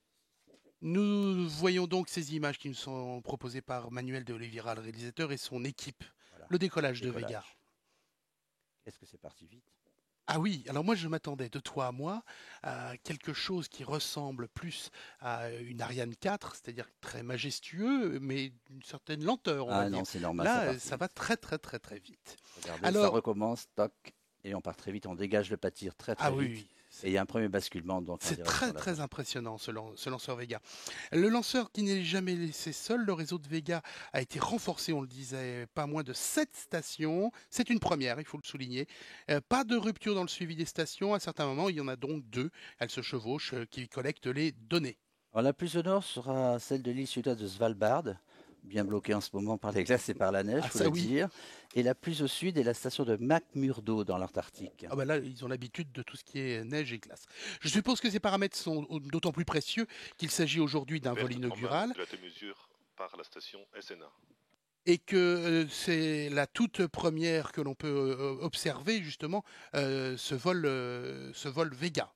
Nous voyons donc ces images qui nous sont proposées par Manuel de Oliveira, le réalisateur, et son équipe. Voilà. Le décollage de Vega. Est-ce que c'est parti vite? Ah oui, alors moi je m'attendais de toi à moi à quelque chose qui ressemble plus à une Ariane 4, c'est-à-dire très majestueux, mais d'une certaine lenteur. Ah non, c'est normal. Là, ça va très vite. Regardez, alors, ça recommence, toc, et on part très vite, on dégage le pâtir très vite. Oui. Et il y a un premier basculement. C'est très impressionnant ce lanceur Vega. Le lanceur qui n'est jamais laissé seul, le réseau de Vega a été renforcé, on le disait, pas moins de 7 stations. C'est une première, il faut le souligner. Pas de rupture dans le suivi des stations. À certains moments, il y en a donc 2. Elles se chevauchent, qui collectent les données. Alors, la plus au nord sera celle de l'île suédoise de Svalbard, bien bloquée en ce moment par les glaces et par la neige, faut le dire. Et la plus au sud est la station de McMurdo dans l'Antarctique. Ah ben là, ils ont l'habitude de tout ce qui est neige et glace. Je suppose que ces paramètres sont d'autant plus précieux qu'il s'agit aujourd'hui d'un vol inaugural. Mesure par la station SNA. Et que c'est la toute première que l'on peut observer justement ce vol Vega.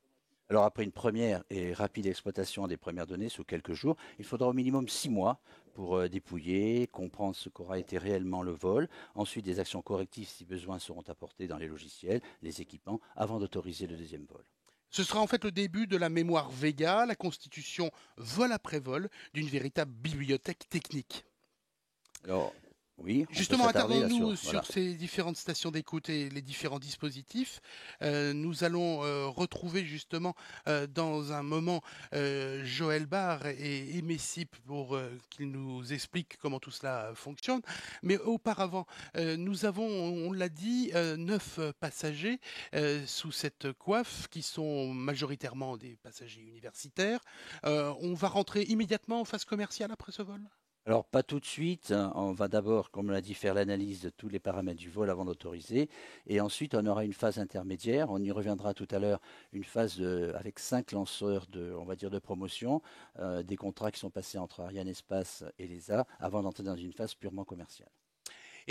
Alors après une première et rapide exploitation des premières données sous quelques jours, il faudra au minimum 6 mois pour dépouiller, comprendre ce qu'aura été réellement le vol. Ensuite, des actions correctives si besoin seront apportées dans les logiciels, les équipements, avant d'autoriser le deuxième vol. Ce sera en fait le début de la mémoire Vega, la constitution vol après vol d'une véritable bibliothèque technique. Alors, oui, justement, attardons-nous sur ces différentes stations d'écoute et les différents dispositifs. Nous allons retrouver justement dans un moment Joël Barre et EMESIP pour qu'ils nous expliquent comment tout cela fonctionne. Mais auparavant, nous avons, on l'a dit, 9 passagers sous cette coiffe qui sont majoritairement des passagers universitaires. On va rentrer immédiatement en phase commerciale après ce vol ? Alors, pas tout de suite. On va d'abord, comme on l'a dit, faire l'analyse de tous les paramètres du vol avant d'autoriser. Et ensuite, on aura une phase intermédiaire. On y reviendra tout à l'heure, une phase avec 5 lanceurs on va dire de promotion, des contrats qui sont passés entre Arianespace et l'ESA, avant d'entrer dans une phase purement commerciale.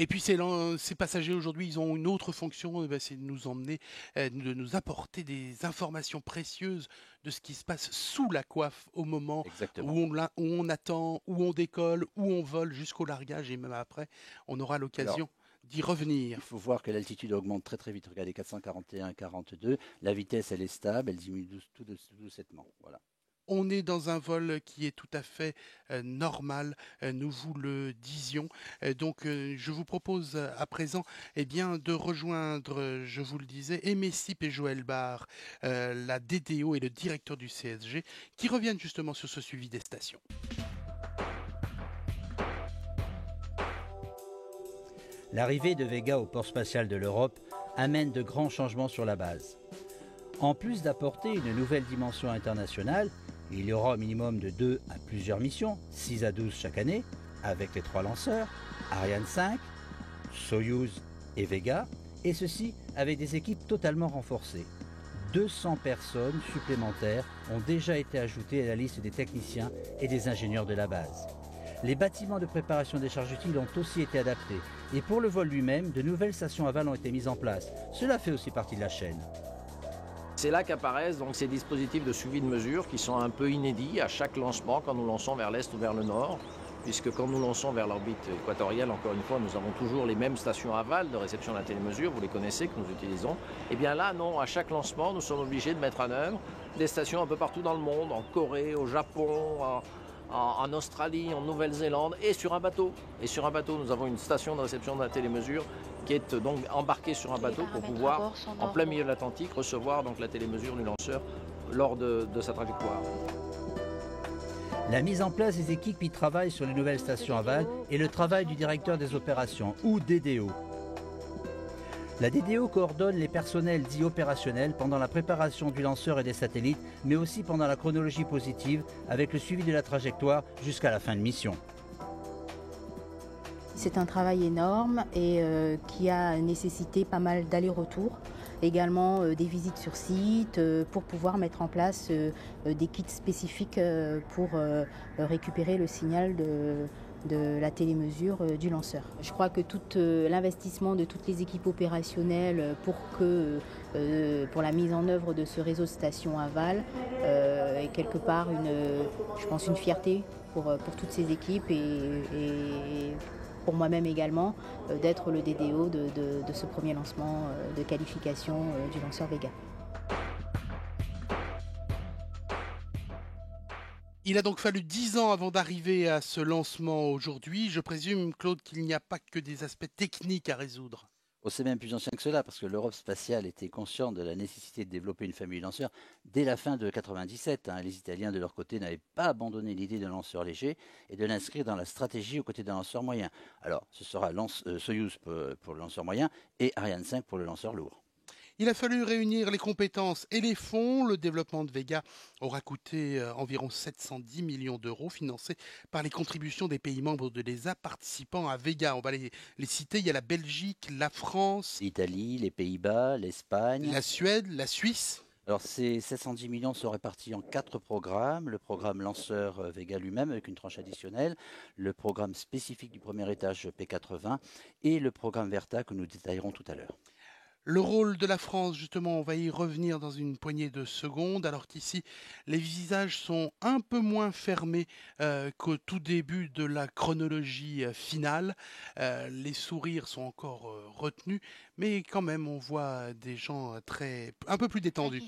Et puis ces passagers aujourd'hui, ils ont une autre fonction, c'est de nous emmener, de nous apporter des informations précieuses de ce qui se passe sous la coiffe au moment où on attend, où on décolle, où on vole jusqu'au largage et même après, on aura l'occasion d'y revenir. Il faut voir que l'altitude augmente très vite. Regardez, 441, 42. La vitesse, elle est stable, elle diminue tout doucettement. Voilà. On est dans un vol qui est tout à fait normal, nous vous le disions. Donc je vous propose à présent de rejoindre, je vous le disais, EMESIP et Joël Barre, la DDO et le directeur du CSG, qui reviennent justement sur ce suivi des stations. L'arrivée de Vega au port spatial de l'Europe amène de grands changements sur la base. En plus d'apporter une nouvelle dimension internationale, il y aura au minimum de 2 à plusieurs missions, 6 à 12 chaque année, avec les 3 lanceurs, Ariane 5, Soyouz et Vega, et ceci avec des équipes totalement renforcées. 200 personnes supplémentaires ont déjà été ajoutées à la liste des techniciens et des ingénieurs de la base. Les bâtiments de préparation des charges utiles ont aussi été adaptés, et pour le vol lui-même, de nouvelles stations aval ont été mises en place. Cela fait aussi partie de la chaîne. C'est là qu'apparaissent donc ces dispositifs de suivi de mesure qui sont un peu inédits à chaque lancement quand nous lançons vers l'est ou vers le nord, puisque quand nous lançons vers l'orbite équatoriale, encore une fois, nous avons toujours les mêmes stations aval de réception de la télémesure, vous les connaissez, que nous utilisons. Et bien là, non, à chaque lancement, nous sommes obligés de mettre en œuvre des stations un peu partout dans le monde, en Corée, au Japon, en Australie, en Nouvelle-Zélande et sur un bateau. Et sur un bateau, nous avons une station de réception de la télémesure qui est donc embarquée sur un bateau pour pouvoir, en plein milieu de l'Atlantique, recevoir donc la télémesure du lanceur lors de sa trajectoire. La mise en place des équipes qui travaillent sur les nouvelles stations aval et le travail du directeur des opérations, ou DDO. La DDO coordonne les personnels dits opérationnels pendant la préparation du lanceur et des satellites, mais aussi pendant la chronologie positive avec le suivi de la trajectoire jusqu'à la fin de mission. C'est un travail énorme et qui a nécessité pas mal d'allers-retours, également des visites sur site pour pouvoir mettre en place des kits spécifiques pour récupérer le signal de la télémesure du lanceur. Je crois que tout l'investissement de toutes les équipes opérationnelles pour la mise en œuvre de ce réseau de stations aval est quelque part je pense une fierté pour toutes ces équipes et pour moi-même également, d'être le DDO de ce premier lancement de qualification du lanceur Vega. Il a donc fallu 10 ans avant d'arriver à ce lancement aujourd'hui. Je présume, Claude, qu'il n'y a pas que des aspects techniques à résoudre. C'est même plus ancien que cela, parce que l'Europe spatiale était consciente de la nécessité de développer une famille de lanceurs dès la fin de 1997. Les Italiens, de leur côté, n'avaient pas abandonné l'idée d'un lanceur léger et de l'inscrire dans la stratégie aux côtés d'un lanceur moyen. Alors, ce sera Soyuz pour le lanceur moyen et Ariane 5 pour le lanceur lourd. Il a fallu réunir les compétences et les fonds. Le développement de Vega aura coûté environ 710 millions d'euros, financés par les contributions des pays membres de l'ESA participant à Vega. On va les citer. Il y a la Belgique, la France, l'Italie, les Pays-Bas, l'Espagne, la Suède, la Suisse. Alors ces 710 millions sont répartis en 4 programmes. Le programme lanceur Vega lui-même avec une tranche additionnelle, le programme spécifique du premier étage P80 et le programme Verta que nous détaillerons tout à l'heure. Le rôle de la France, justement, on va y revenir dans une poignée de secondes, alors qu'ici, les visages sont un peu moins fermés qu'au tout début de la chronologie finale. Les sourires sont encore retenus, mais quand même, on voit des gens un peu plus détendus.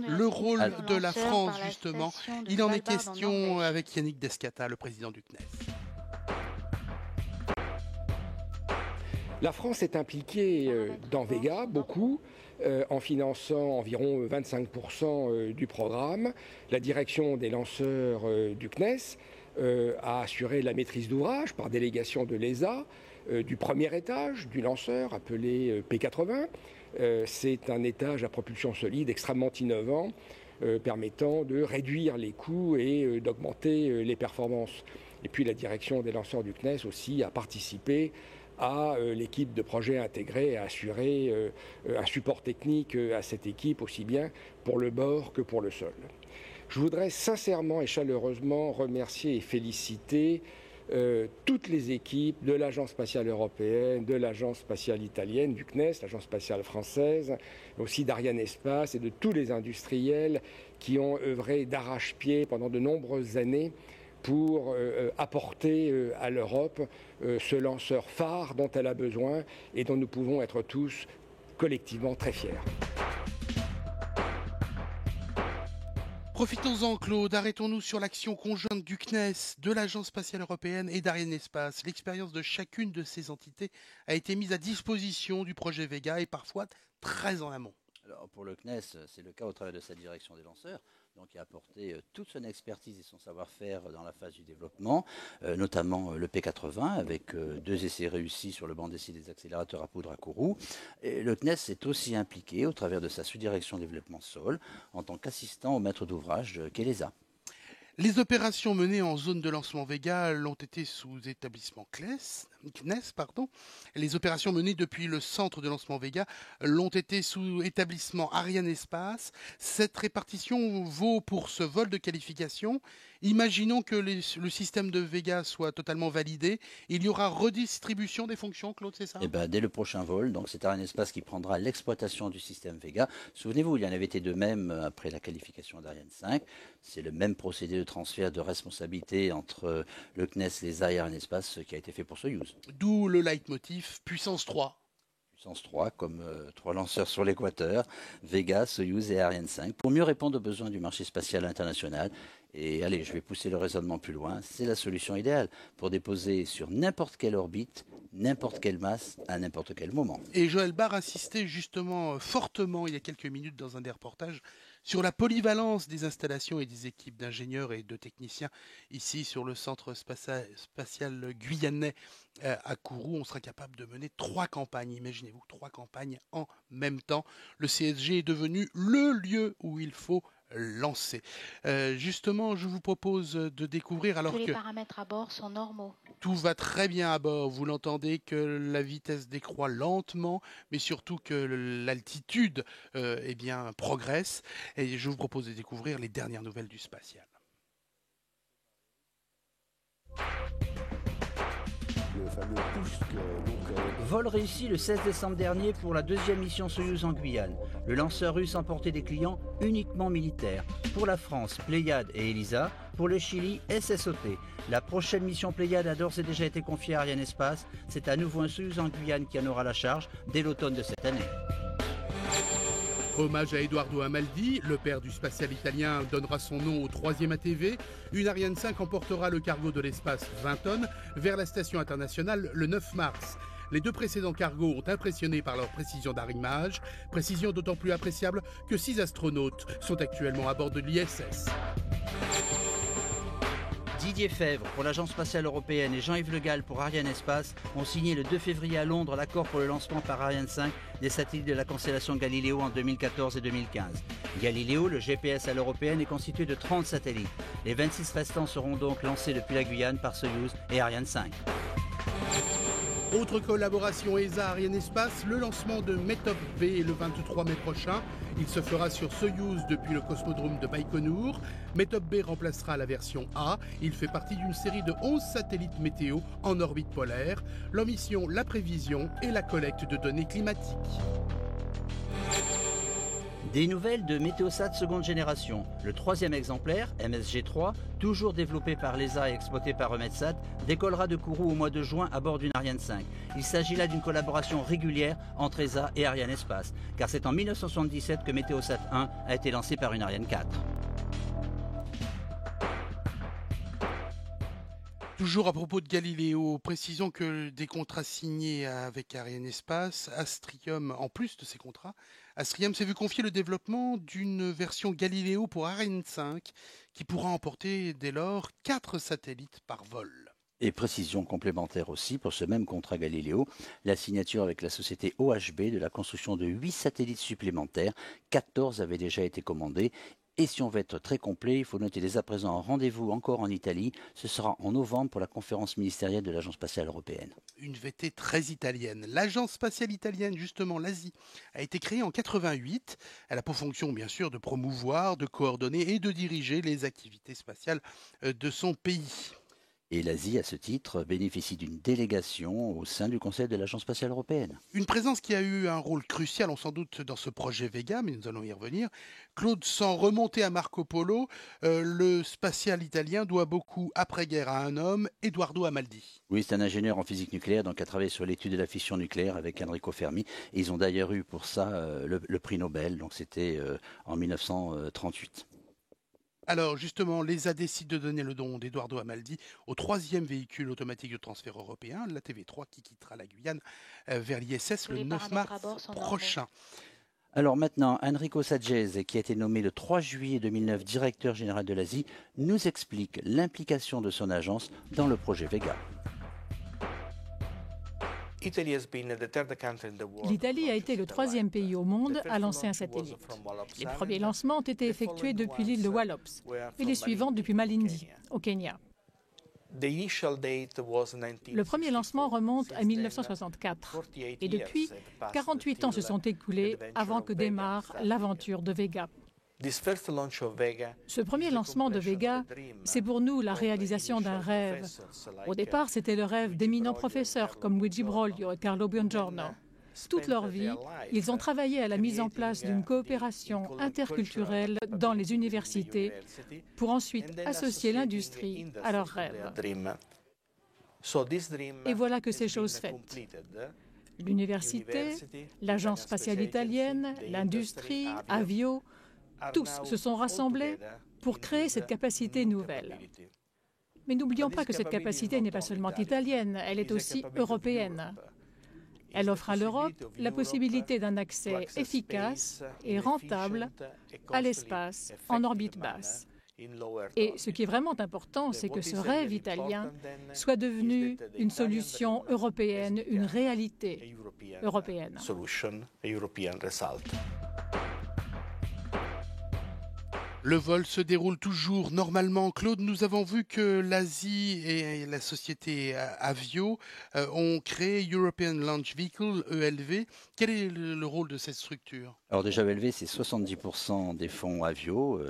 Le rôle de la France, justement, il en est question avec Yannick Descata, le président du CNES. La France est impliquée dans Vega, beaucoup, en finançant environ 25% du programme. La direction des lanceurs du CNES a assuré la maîtrise d'ouvrage par délégation de l'ESA du premier étage du lanceur, appelé P80. C'est un étage à propulsion solide extrêmement innovant, permettant de réduire les coûts et d'augmenter les performances. Et puis la direction des lanceurs du CNES aussi a participé à l'équipe de projet intégrée à assurer un support technique à cette équipe, aussi bien pour le bord que pour le sol. Je voudrais sincèrement et chaleureusement remercier et féliciter toutes les équipes de l'Agence spatiale européenne, de l'Agence spatiale italienne, du CNES, l'Agence spatiale française, aussi d'Ariane Espace et de tous les industriels qui ont œuvré d'arrache-pied pendant de nombreuses années pour apporter à l'Europe ce lanceur phare dont elle a besoin et dont nous pouvons être tous collectivement très fiers. Profitons-en, Claude, arrêtons-nous sur l'action conjointe du CNES, de l'Agence spatiale européenne et d'Ariane Espace. L'expérience de chacune de ces entités a été mise à disposition du projet Vega et parfois très en amont. Alors pour le CNES, c'est le cas au travers de sa direction des lanceurs, donc il a apporté toute son expertise et son savoir-faire dans la phase du développement, notamment le P80 avec 2 essais réussis sur le banc d'essai des accélérateurs à poudre à Kourou. Et le CNES est aussi impliqué au travers de sa sous-direction développement sol en tant qu'assistant au maître d'ouvrage qu'est l'ESA. Les opérations menées en zone de lancement Vega l'ont été sous établissement CLES, Les opérations menées depuis le centre de lancement Vega l'ont été sous établissement Arianespace. Cette répartition vaut pour ce vol de qualification. Imaginons que le système de Vega soit totalement validé. Il y aura redistribution des fonctions, Claude, c'est ça? Dès le prochain vol, donc c'est Arianespace qui prendra l'exploitation du système Vega. Souvenez-vous, il y en avait été de même après la qualification d'Ariane 5. C'est le même procédé de transfert de responsabilité entre le CNES, l'ESA et Arianespace qui a été fait pour Soyouz. D'où le leitmotiv puissance 3. Puissance 3, comme 3 lanceurs sur l'équateur, Vega, Soyouz et Ariane 5, pour mieux répondre aux besoins du marché spatial international. Et allez, je vais pousser le raisonnement plus loin, c'est la solution idéale pour déposer sur n'importe quelle orbite, n'importe quelle masse, à n'importe quel moment. Et Joël Barre insistait justement fortement il y a quelques minutes dans un des reportages sur la polyvalence des installations et des équipes d'ingénieurs et de techniciens ici sur le centre spatial guyanais à Kourou. On sera capable de mener 3 campagnes. Imaginez-vous, 3 campagnes en même temps. Le CSG est devenu le lieu où il faut lancer. Justement, je vous propose de découvrir alors que que les paramètres à bord sont normaux. Tout va très bien à bord. Vous l'entendez que la vitesse décroît lentement, mais surtout que l'altitude progresse. Et je vous propose de découvrir les dernières nouvelles du spatial. Vol réussi le 16 décembre dernier pour la 2e mission Soyouz en Guyane. Le lanceur russe emportait des clients uniquement militaires. Pour la France, Pléiade et ELISA. Pour le Chili, SSOT. La prochaine mission Pléiade a d'ores et déjà été confiée à Arianespace. C'est à nouveau un Soyouz en Guyane qui en aura la charge dès l'automne de cette année. Hommage à Edoardo Amaldi, le père du spatial italien donnera son nom au 3e ATV. Une Ariane 5 emportera le cargo de l'espace 20 tonnes vers la station internationale le 9 mars. Les 2 précédents cargos ont impressionné par leur précision d'arrimage, précision d'autant plus appréciable que 6 astronautes sont actuellement à bord de l'ISS. Didier Fèvre pour l'Agence spatiale européenne et Jean-Yves Le Gall pour Arianespace ont signé le 2 février à Londres l'accord pour le lancement par Ariane 5 des satellites de la constellation Galileo en 2014 et 2015. Galileo, le GPS à l'européenne, est constitué de 30 satellites. Les 26 restants seront donc lancés depuis la Guyane par Soyouz et Ariane 5. Autre collaboration ESA-Arianespace, le lancement de METOP B le 23 mai prochain. Il se fera sur Soyouz depuis le cosmodrome de Baïkonour. METOP B remplacera la version A. Il fait partie d'une série de 11 satellites météo en orbite polaire. Leur mission, la prévision et la collecte de données climatiques. Des nouvelles de Météosat seconde génération. Le 3e exemplaire, MSG3, toujours développé par l'ESA et exploité par EUMETSAT, décollera de Kourou au mois de juin à bord d'une Ariane 5. Il s'agit là d'une collaboration régulière entre ESA et Arianespace, car c'est en 1977 que Météosat 1 a été lancé par une Ariane 4. Toujours à propos de Galileo, précisons que des contrats signés avec Arianespace, Astrium, en plus de ces contrats, Astrium s'est vu confier le développement d'une version Galileo pour Ariane 5 qui pourra emporter dès lors 4 satellites par vol. Et précision complémentaire aussi pour ce même contrat Galileo, la signature avec la société OHB de la construction de 8 satellites supplémentaires, 14 avaient déjà été commandés. Et si on veut être très complet, il faut noter dès à présent un rendez-vous encore en Italie. Ce sera en novembre pour la conférence ministérielle de l'Agence spatiale européenne. Une VT très italienne. L'Agence spatiale italienne, justement l'Asie, a été créée en 88. Elle a pour fonction, bien sûr, de promouvoir, de coordonner et de diriger les activités spatiales de son pays. Et l'Asie, à ce titre, bénéficie d'une délégation au sein du Conseil de l'Agence spatiale européenne. Une présence qui a eu un rôle crucial, on sans doute, dans ce projet Vega, mais nous allons y revenir. Claude, sans remonter à Marco Polo, le spatial italien doit beaucoup après-guerre à un homme, Edoardo Amaldi. Oui, c'est un ingénieur en physique nucléaire, donc a travaillé sur l'étude de la fission nucléaire avec Enrico Fermi. Et ils ont d'ailleurs eu pour ça le prix Nobel, donc c'était en 1938. Alors justement, l'ESA décide de donner le don d'Edoardo Amaldi au 3e véhicule automatique de transfert européen, l'ATV3, qui quittera la Guyane vers l'ISS le 9 mars prochain. Alors maintenant, Enrico Saggese, qui a été nommé le 3 juillet 2009 directeur général de l'Asie, nous explique l'implication de son agence dans le projet Vega. L'Italie a été le 3e pays au monde à lancer un satellite. Les premiers lancements ont été effectués depuis l'île de Wallops et les suivants depuis Malindi, au Kenya. Le premier lancement remonte à 1964 et depuis, 48 ans se sont écoulés avant que démarre l'aventure de Vega. Ce premier lancement de Vega, c'est pour nous la réalisation d'un rêve. Au départ, c'était le rêve d'éminents professeurs comme Luigi Broglio et Carlo Buongiorno. Toute leur vie, ils ont travaillé à la mise en place d'une coopération interculturelle dans les universités pour ensuite associer l'industrie à leurs rêves. Et voilà que c'est chose faite. L'université, l'Agence spatiale italienne, l'industrie, Avio, tous se sont rassemblés pour créer cette capacité nouvelle. Mais n'oublions pas que cette capacité n'est pas seulement italienne, elle est aussi européenne. Elle offre à l'Europe la possibilité d'un accès efficace et rentable à l'espace en orbite basse. Et ce qui est vraiment important, c'est que ce rêve italien soit devenu une solution européenne, une réalité européenne. Le vol se déroule toujours normalement. Claude, nous avons vu que l'Asie et la société Avio ont créé European Launch Vehicle, ELV. Quel est le rôle de cette structure? Alors déjà, ELV, c'est 70% des fonds Avio,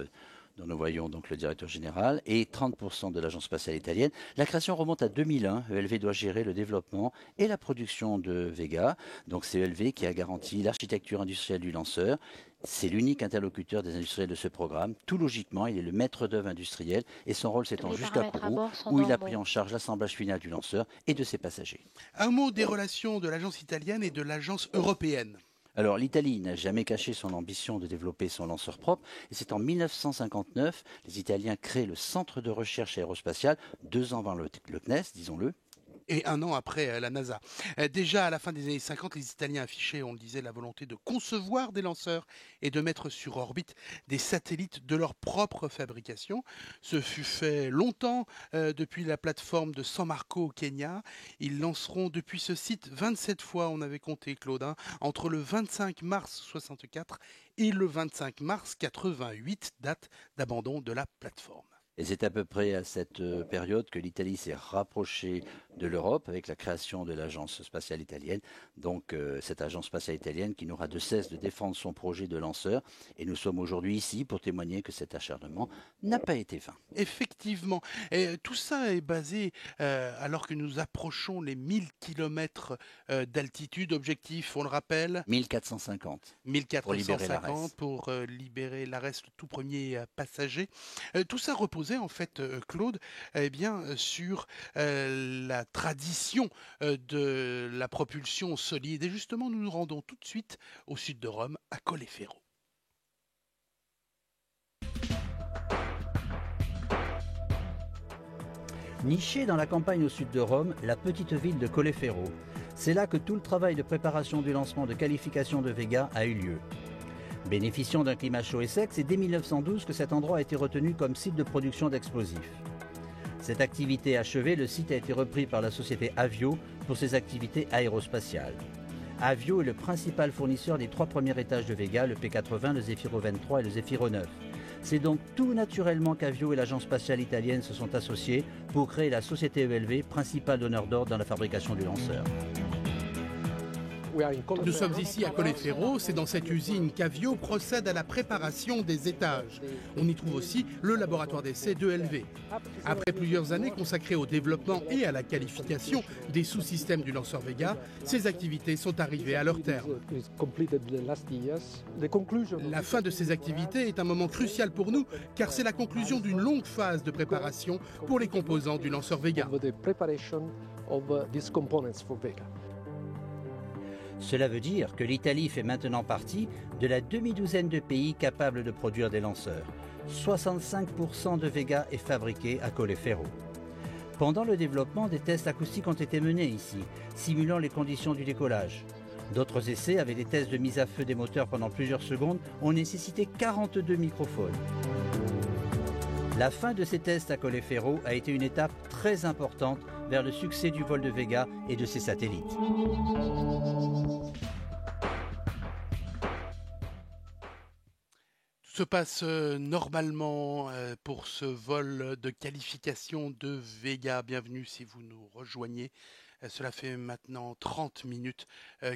dont nous voyons donc le directeur général, et 30% de l'Agence spatiale italienne. La création remonte à 2001. ELV doit gérer le développement et la production de Vega. Donc c'est ELV qui a garanti l'architecture industrielle du lanceur. C'est l'unique interlocuteur des industriels de ce programme. Tout logiquement, il est le maître d'œuvre industriel et son rôle s'étend jusqu'à Kourou, où il a pris en charge l'assemblage final du lanceur et de ses passagers. Un mot des relations de l'agence italienne et de l'agence européenne. Alors l'Italie n'a jamais caché son ambition de développer son lanceur propre et c'est en 1959, les Italiens créent le Centre de recherche aérospatiale, 2 ans avant le CNES, disons-le. Et 1 an après la NASA. Déjà à la fin des années 50, les Italiens affichaient, on le disait, la volonté de concevoir des lanceurs et de mettre sur orbite des satellites de leur propre fabrication. Ce fut fait longtemps depuis la plateforme de San Marco au Kenya. Ils lanceront depuis ce site 27 fois, on avait compté Claude, entre le 25 mars 64 et le 25 mars 88, date d'abandon de la plateforme. Et c'est à peu près à cette période que l'Italie s'est rapprochée de l'Europe avec la création de l'Agence spatiale italienne. Donc cette Agence spatiale italienne qui n'aura de cesse de défendre son projet de lanceur. Et nous sommes aujourd'hui ici pour témoigner que cet acharnement n'a pas été vain. Effectivement. Et tout ça est basé alors que nous approchons les 1000 km d'altitude. Objectif, on le rappelle 1450. 1450 pour libérer l'Ares, le tout premier passager. Tout ça repose en fait, Claude, sur la tradition de la propulsion solide. Et justement, nous nous rendons tout de suite au sud de Rome, à Colleferro. Nichée dans la campagne au sud de Rome, la petite ville de Colleferro. C'est là que tout le travail de préparation du lancement de qualification de Vega a eu lieu. Bénéficiant d'un climat chaud et sec, c'est dès 1912 que cet endroit a été retenu comme site de production d'explosifs. Cette activité achevée, le site a été repris par la société Avio pour ses activités aérospatiales. Avio est le principal fournisseur des 3 premiers étages de Vega, le P80, le Zefiro 23 et le Zefiro 9. C'est donc tout naturellement qu'Avio et l'Agence spatiale italienne se sont associés pour créer la société ELV, principale donneur d'ordre dans la fabrication du lanceur. Nous sommes ici à Colleferro, c'est dans cette usine qu'Avio procède à la préparation des étages. On y trouve aussi le laboratoire d'essai d'ELV. Après plusieurs années consacrées au développement et à la qualification des sous-systèmes du lanceur Vega, ces activités sont arrivées à leur terme. La fin de ces activités est un moment crucial pour nous, car c'est la conclusion d'une longue phase de préparation pour les composants du lanceur Vega. Cela veut dire que l'Italie fait maintenant partie de la demi-douzaine de pays capables de produire des lanceurs. 65% de Vega est fabriqué à Colleferro. Pendant le développement, des tests acoustiques ont été menés ici, simulant les conditions du décollage. D'autres essais, avec des tests de mise à feu des moteurs pendant plusieurs secondes, ont nécessité 42 microphones. La fin de ces tests à Colleferro a été une étape très importante vers le succès du vol de Vega et de ses satellites. Tout se passe normalement pour ce vol de qualification de Vega. Bienvenue si vous nous rejoignez. Cela fait maintenant 30 minutes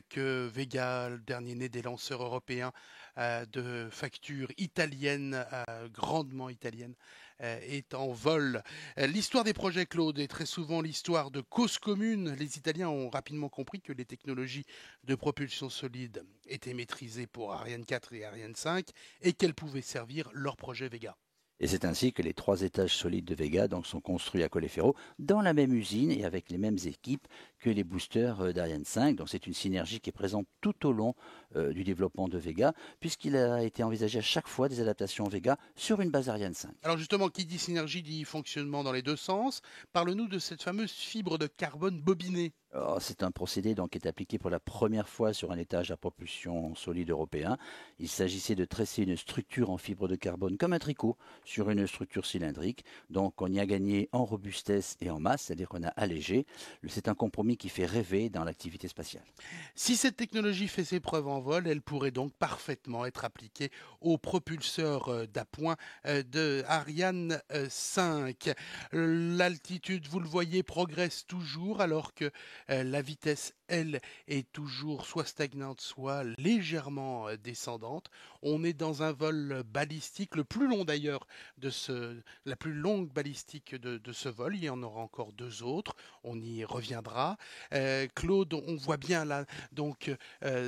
que Vega, le dernier né des lanceurs européens de facture italienne, grandement italienne, est en vol. L'histoire des projets, Claude, est très souvent l'histoire de causes communes. Les Italiens ont rapidement compris que les technologies de propulsion solide étaient maîtrisées pour Ariane 4 et Ariane 5 et qu'elles pouvaient servir leur projet Vega. Et c'est ainsi que les 3 étages solides de Vega donc, sont construits à Colleferro dans la même usine et avec les mêmes équipes que les boosters d'Ariane 5. Donc c'est une synergie qui est présente tout au long du développement de Vega, puisqu'il a été envisagé à chaque fois des adaptations Vega sur une base Ariane 5. Alors justement, qui dit synergie dit fonctionnement dans les deux sens. Parle-nous de cette fameuse fibre de carbone bobinée. Oh, c'est un procédé donc, qui est appliqué pour la première fois sur un étage à propulsion solide européen. Il s'agissait de tresser une structure en fibre de carbone comme un tricot sur une structure cylindrique. Donc on y a gagné en robustesse et en masse, c'est-à-dire qu'on a allégé. C'est un compromis qui fait rêver dans l'activité spatiale. Si cette technologie fait ses preuves en vol, elle pourrait donc parfaitement être appliquée aux propulseurs d'appoint de Ariane 5. L'altitude, vous le voyez, progresse toujours alors que la vitesse, elle, est toujours soit stagnante, soit légèrement descendante. On est dans un vol balistique, le plus long d'ailleurs, la plus longue balistique de ce vol. Il y en aura encore 2 autres. On y reviendra. Claude, on voit bien là donc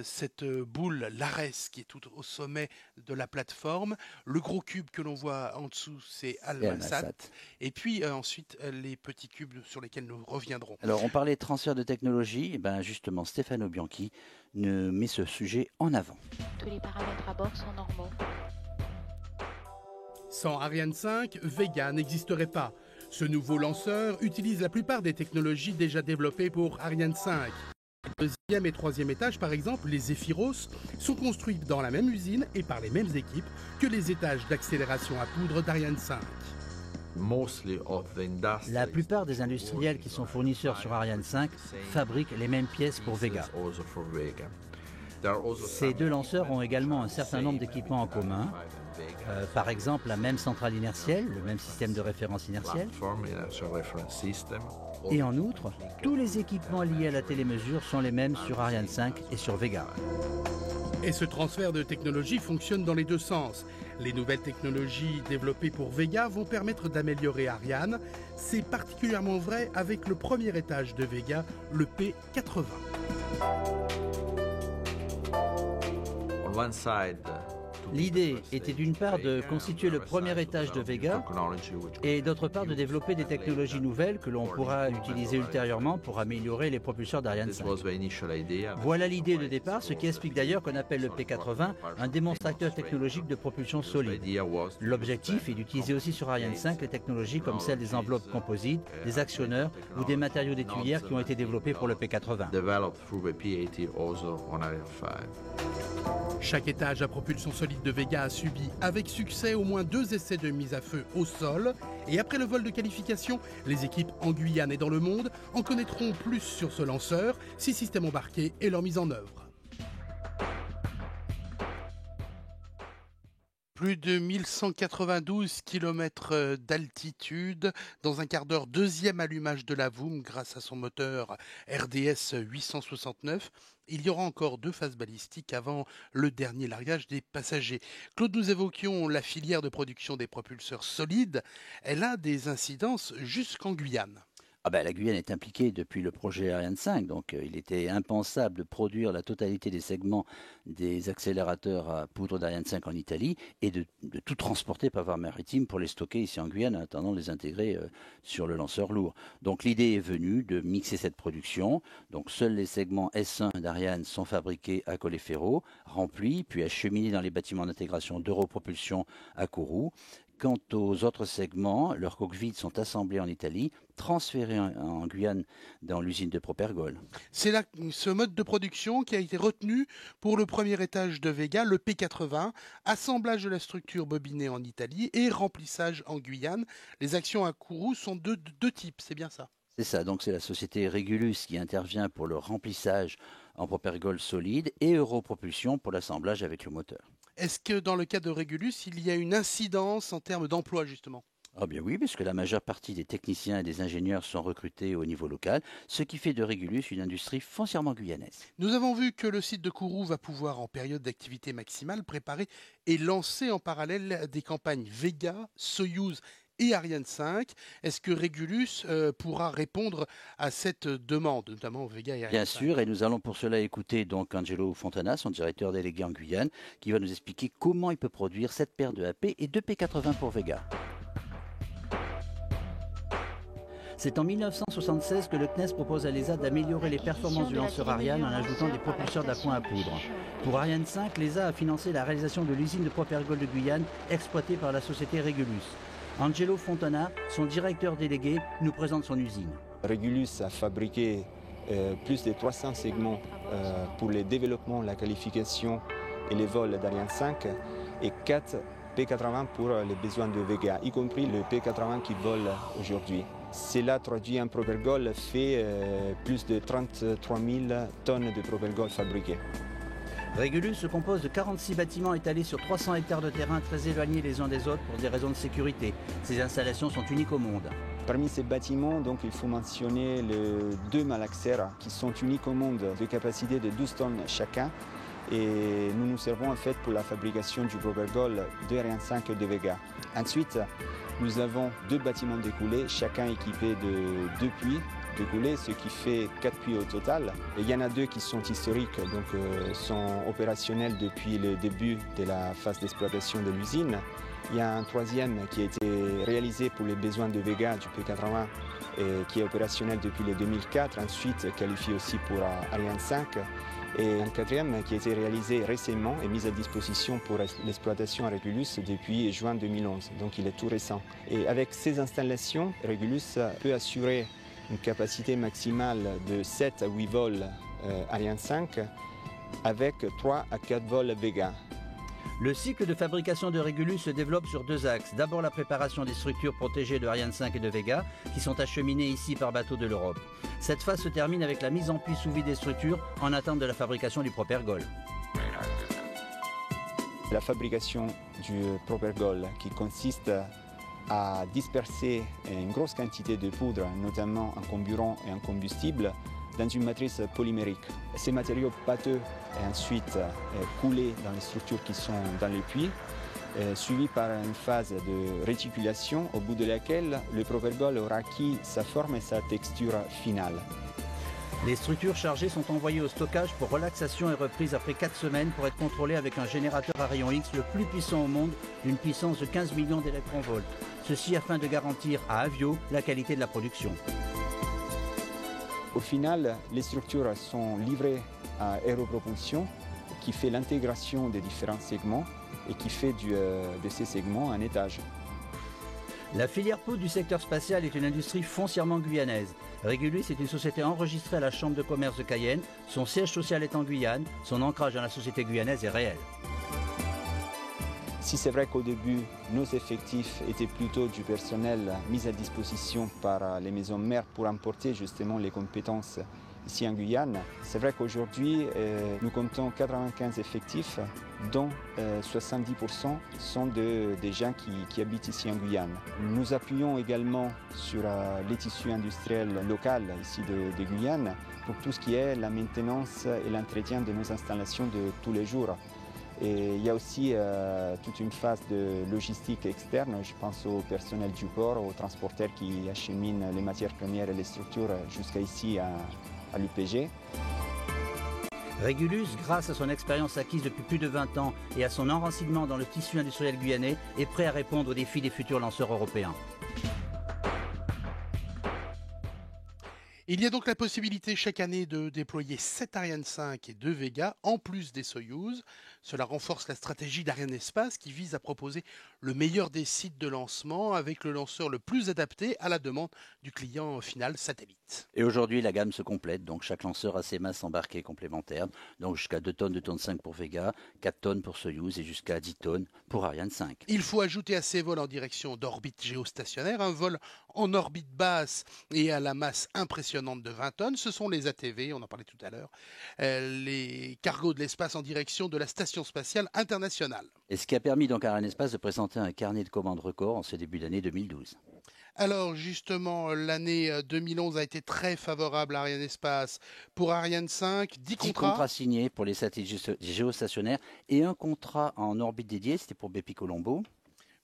cette boule, l'Ares, qui est tout au sommet de la plateforme. Le gros cube que l'on voit en dessous, c'est Almasat. Et puis ensuite, les petits cubes sur lesquels nous reviendrons. Alors, on parlait de transfert de technologie. Et ben, justement, Stefano Bianchi met ce sujet en avant. Tous les paramètres à bord sont normaux. Sans Ariane 5, Vega n'existerait pas. Ce nouveau lanceur utilise la plupart des technologies déjà développées pour Ariane 5. Le 2e et 3e étage, par exemple, les Zephyros, sont construits dans la même usine et par les mêmes équipes que les étages d'accélération à poudre d'Ariane 5. La plupart des industriels qui sont fournisseurs sur Ariane 5 fabriquent les mêmes pièces pour Vega. Ces 2 lanceurs ont également un certain nombre d'équipements en commun. Par exemple, la même centrale inertielle, le même système de référence inertielle. Et en outre, tous les équipements liés à la télémesure sont les mêmes sur Ariane 5 et sur Vega. Et ce transfert de technologie fonctionne dans les 2 sens. Les nouvelles technologies développées pour Vega vont permettre d'améliorer Ariane. C'est particulièrement vrai avec le premier étage de Vega, le P80. L'idée était d'une part de constituer le premier étage de Vega et d'autre part de développer des technologies nouvelles que l'on pourra utiliser ultérieurement pour améliorer les propulseurs d'Ariane 5. Voilà l'idée de départ, ce qui explique d'ailleurs qu'on appelle le P80 un démonstrateur technologique de propulsion solide. L'objectif est d'utiliser aussi sur Ariane 5 les technologies comme celles des enveloppes composites, des actionneurs ou des matériaux des tuyères qui ont été développés pour le P80. Chaque étage à propulsion solide de Vega a subi avec succès au moins 2 essais de mise à feu au sol. Et après le vol de qualification, les équipes en Guyane et dans le monde en connaîtront plus sur ce lanceur, ses systèmes embarqués et leur mise en œuvre. Plus de 1192 km d'altitude, dans un quart d'heure, 2e allumage de la VOOM grâce à son moteur RDS 869. Il y aura encore 2 phases balistiques avant le dernier largage des passagers. Claude, nous évoquions la filière de production des propulseurs solides. Elle a des incidences jusqu'en Guyane. La Guyane est impliquée depuis le projet Ariane 5, donc il était impensable de produire la totalité des segments des accélérateurs à poudre d'Ariane 5 en Italie et de tout transporter par voie maritime pour les stocker ici en Guyane en attendant de les intégrer sur le lanceur lourd. Donc l'idée est venue de mixer cette production. Donc seuls les segments S1 d'Ariane sont fabriqués à Colleferro, remplis, puis acheminés dans les bâtiments d'intégration d'Europropulsion à Kourou. Quant aux autres segments, leurs coques vides sont assemblées en Italie, transférées en Guyane dans l'usine de Propergol. C'est là ce mode de production qui a été retenu pour le premier étage de Vega, le P80, assemblage de la structure bobinée en Italie et remplissage en Guyane. Les actions à Kourou sont de 2 types, c'est bien ça? C'est ça, donc c'est la société Regulus qui intervient pour le remplissage en Propergol solide et Europropulsion pour l'assemblage avec le moteur. Est-ce que dans le cas de Régulus, il y a une incidence en termes d'emploi justement ? Ah bien oui, puisque la majeure partie des techniciens et des ingénieurs sont recrutés au niveau local, ce qui fait de Régulus une industrie foncièrement guyanaise. Nous avons vu que le site de Kourou va pouvoir, en période d'activité maximale, préparer et lancer en parallèle des campagnes Vega, Soyouz et Ariane 5. Est-ce que Régulus pourra répondre à cette demande, notamment Vega et Ariane 5 ? Bien sûr, et nous allons pour cela écouter donc Angelo Fontana, son directeur délégué en Guyane, qui va nous expliquer comment il peut produire cette paire de AP et 2 P80 pour Vega. C'est en 1976 que le CNES propose à l'ESA d'améliorer les performances du lanceur Ariane en ajoutant des propulseurs d'appoint à poudre. Pour Ariane 5, l'ESA a financé la réalisation de l'usine de Propergol de Guyane, exploitée par la société Régulus. Angelo Fontana, son directeur délégué, nous présente son usine. Régulus a fabriqué plus de 300 segments pour le développement, la qualification et les vols d'Ariane 5 et 4 P80 pour les besoins de Vega, y compris le P80 qui vole aujourd'hui. Cela traduit un Propergol fait plus de 33 000 tonnes de Propergol fabriquées. Régulus se compose de 46 bâtiments étalés sur 300 hectares de terrain très éloignés les uns des autres pour des raisons de sécurité. Ces installations sont uniques au monde. Parmi ces bâtiments, donc, il faut mentionner les 2 Malaxer qui sont uniques au monde, de capacité de 12 tonnes chacun. Et nous nous servons en fait pour la fabrication du Propergol de Ariane 5 et de Vega. Ensuite, nous avons 2 bâtiments découlés, chacun équipé de 2 puits découlés, ce qui fait 4 puits au total. Et il y en a 2 qui sont historiques, donc sont opérationnels depuis le début de la phase d'exploitation de l'usine. Il y a un 3e qui a été réalisé pour les besoins de Vega du P80 et qui est opérationnel depuis le 2004, ensuite qualifié aussi pour Ariane 5. Et un 4e qui a été réalisé récemment et mis à disposition pour l'exploitation à Régulus depuis juin 2011, donc il est tout récent. Et avec ces installations, Régulus peut assurer une capacité maximale de 7 à 8 vols Ariane 5 avec 3 à 4 vols Vega. Le cycle de fabrication de Régulus se développe sur 2 axes. D'abord la préparation des structures protégées de Ariane 5 et de Vega, qui sont acheminées ici par bateau de l'Europe. Cette phase se termine avec la mise en puits sous vide des structures en attente de la fabrication du Propergol. La fabrication du Propergol qui consiste à disperser une grosse quantité de poudre, notamment en comburant et en combustible, dans une matrice polymérique. Ces matériaux pâteux et ensuite coulés dans les structures qui sont dans les puits, suivis par une phase de réticulation au bout de laquelle le Propergol aura acquis sa forme et sa texture finale. Les structures chargées sont envoyées au stockage pour relaxation et reprise après 4 semaines pour être contrôlées avec un générateur à rayon X le plus puissant au monde, d'une puissance de 15 millions d'électronvolts. Ceci afin de garantir à Avio la qualité de la production. Au final, les structures sont livrées à Aéropropulsion qui fait l'intégration des différents segments et qui fait de ces segments un étage. La filière poudre du secteur spatial est une industrie foncièrement guyanaise. Régulus est une société enregistrée à la Chambre de commerce de Cayenne. Son siège social est en Guyane. Son ancrage dans la société guyanaise est réel. Si c'est vrai qu'au début, nos effectifs étaient plutôt du personnel mis à disposition par les maisons mères pour emporter justement les compétences ici en Guyane, c'est vrai qu'aujourd'hui, nous comptons 95 effectifs, dont 70% sont des gens qui habitent ici en Guyane. Nous appuyons également sur les tissus industriels locaux ici de Guyane pour tout ce qui est la maintenance et l'entretien de nos installations de tous les jours. Et il y a aussi toute une phase de logistique externe, je pense au personnel du port, aux transporteurs qui acheminent les matières premières et les structures jusqu'à ici à l'UPG. Régulus, grâce à son expérience acquise depuis plus de 20 ans et à son enracinement dans le tissu industriel guyanais, est prêt à répondre aux défis des futurs lanceurs européens. Il y a donc la possibilité chaque année de déployer 7 Ariane 5 et 2 Vega, en plus des Soyouz. Cela renforce la stratégie d'Ariane Espace qui vise à proposer le meilleur des sites de lancement avec le lanceur le plus adapté à la demande du client final satellite. Et aujourd'hui, la gamme se complète, donc chaque lanceur a ses masses embarquées complémentaires, donc jusqu'à 2 tonnes, 2 tonnes 5 pour Vega, 4 tonnes pour Soyouz et jusqu'à 10 tonnes pour Ariane 5. Il faut ajouter à ces vols en direction d'orbite géostationnaire un vol en orbite basse et à la masse impressionnante impressionnante de 20 tonnes. Ce sont les ATV, on en parlait tout à l'heure, les cargos de l'espace en direction de la Station spatiale internationale. Et ce qui a permis donc à Arianespace de présenter un carnet de commandes record en ce début d'année 2012. Alors justement, l'année 2011 a été très favorable à Arianespace. Pour Ariane 5, 10 contrats signés pour les satellites géostationnaires et un contrat en orbite dédiée, c'était pour Bepi Colombo.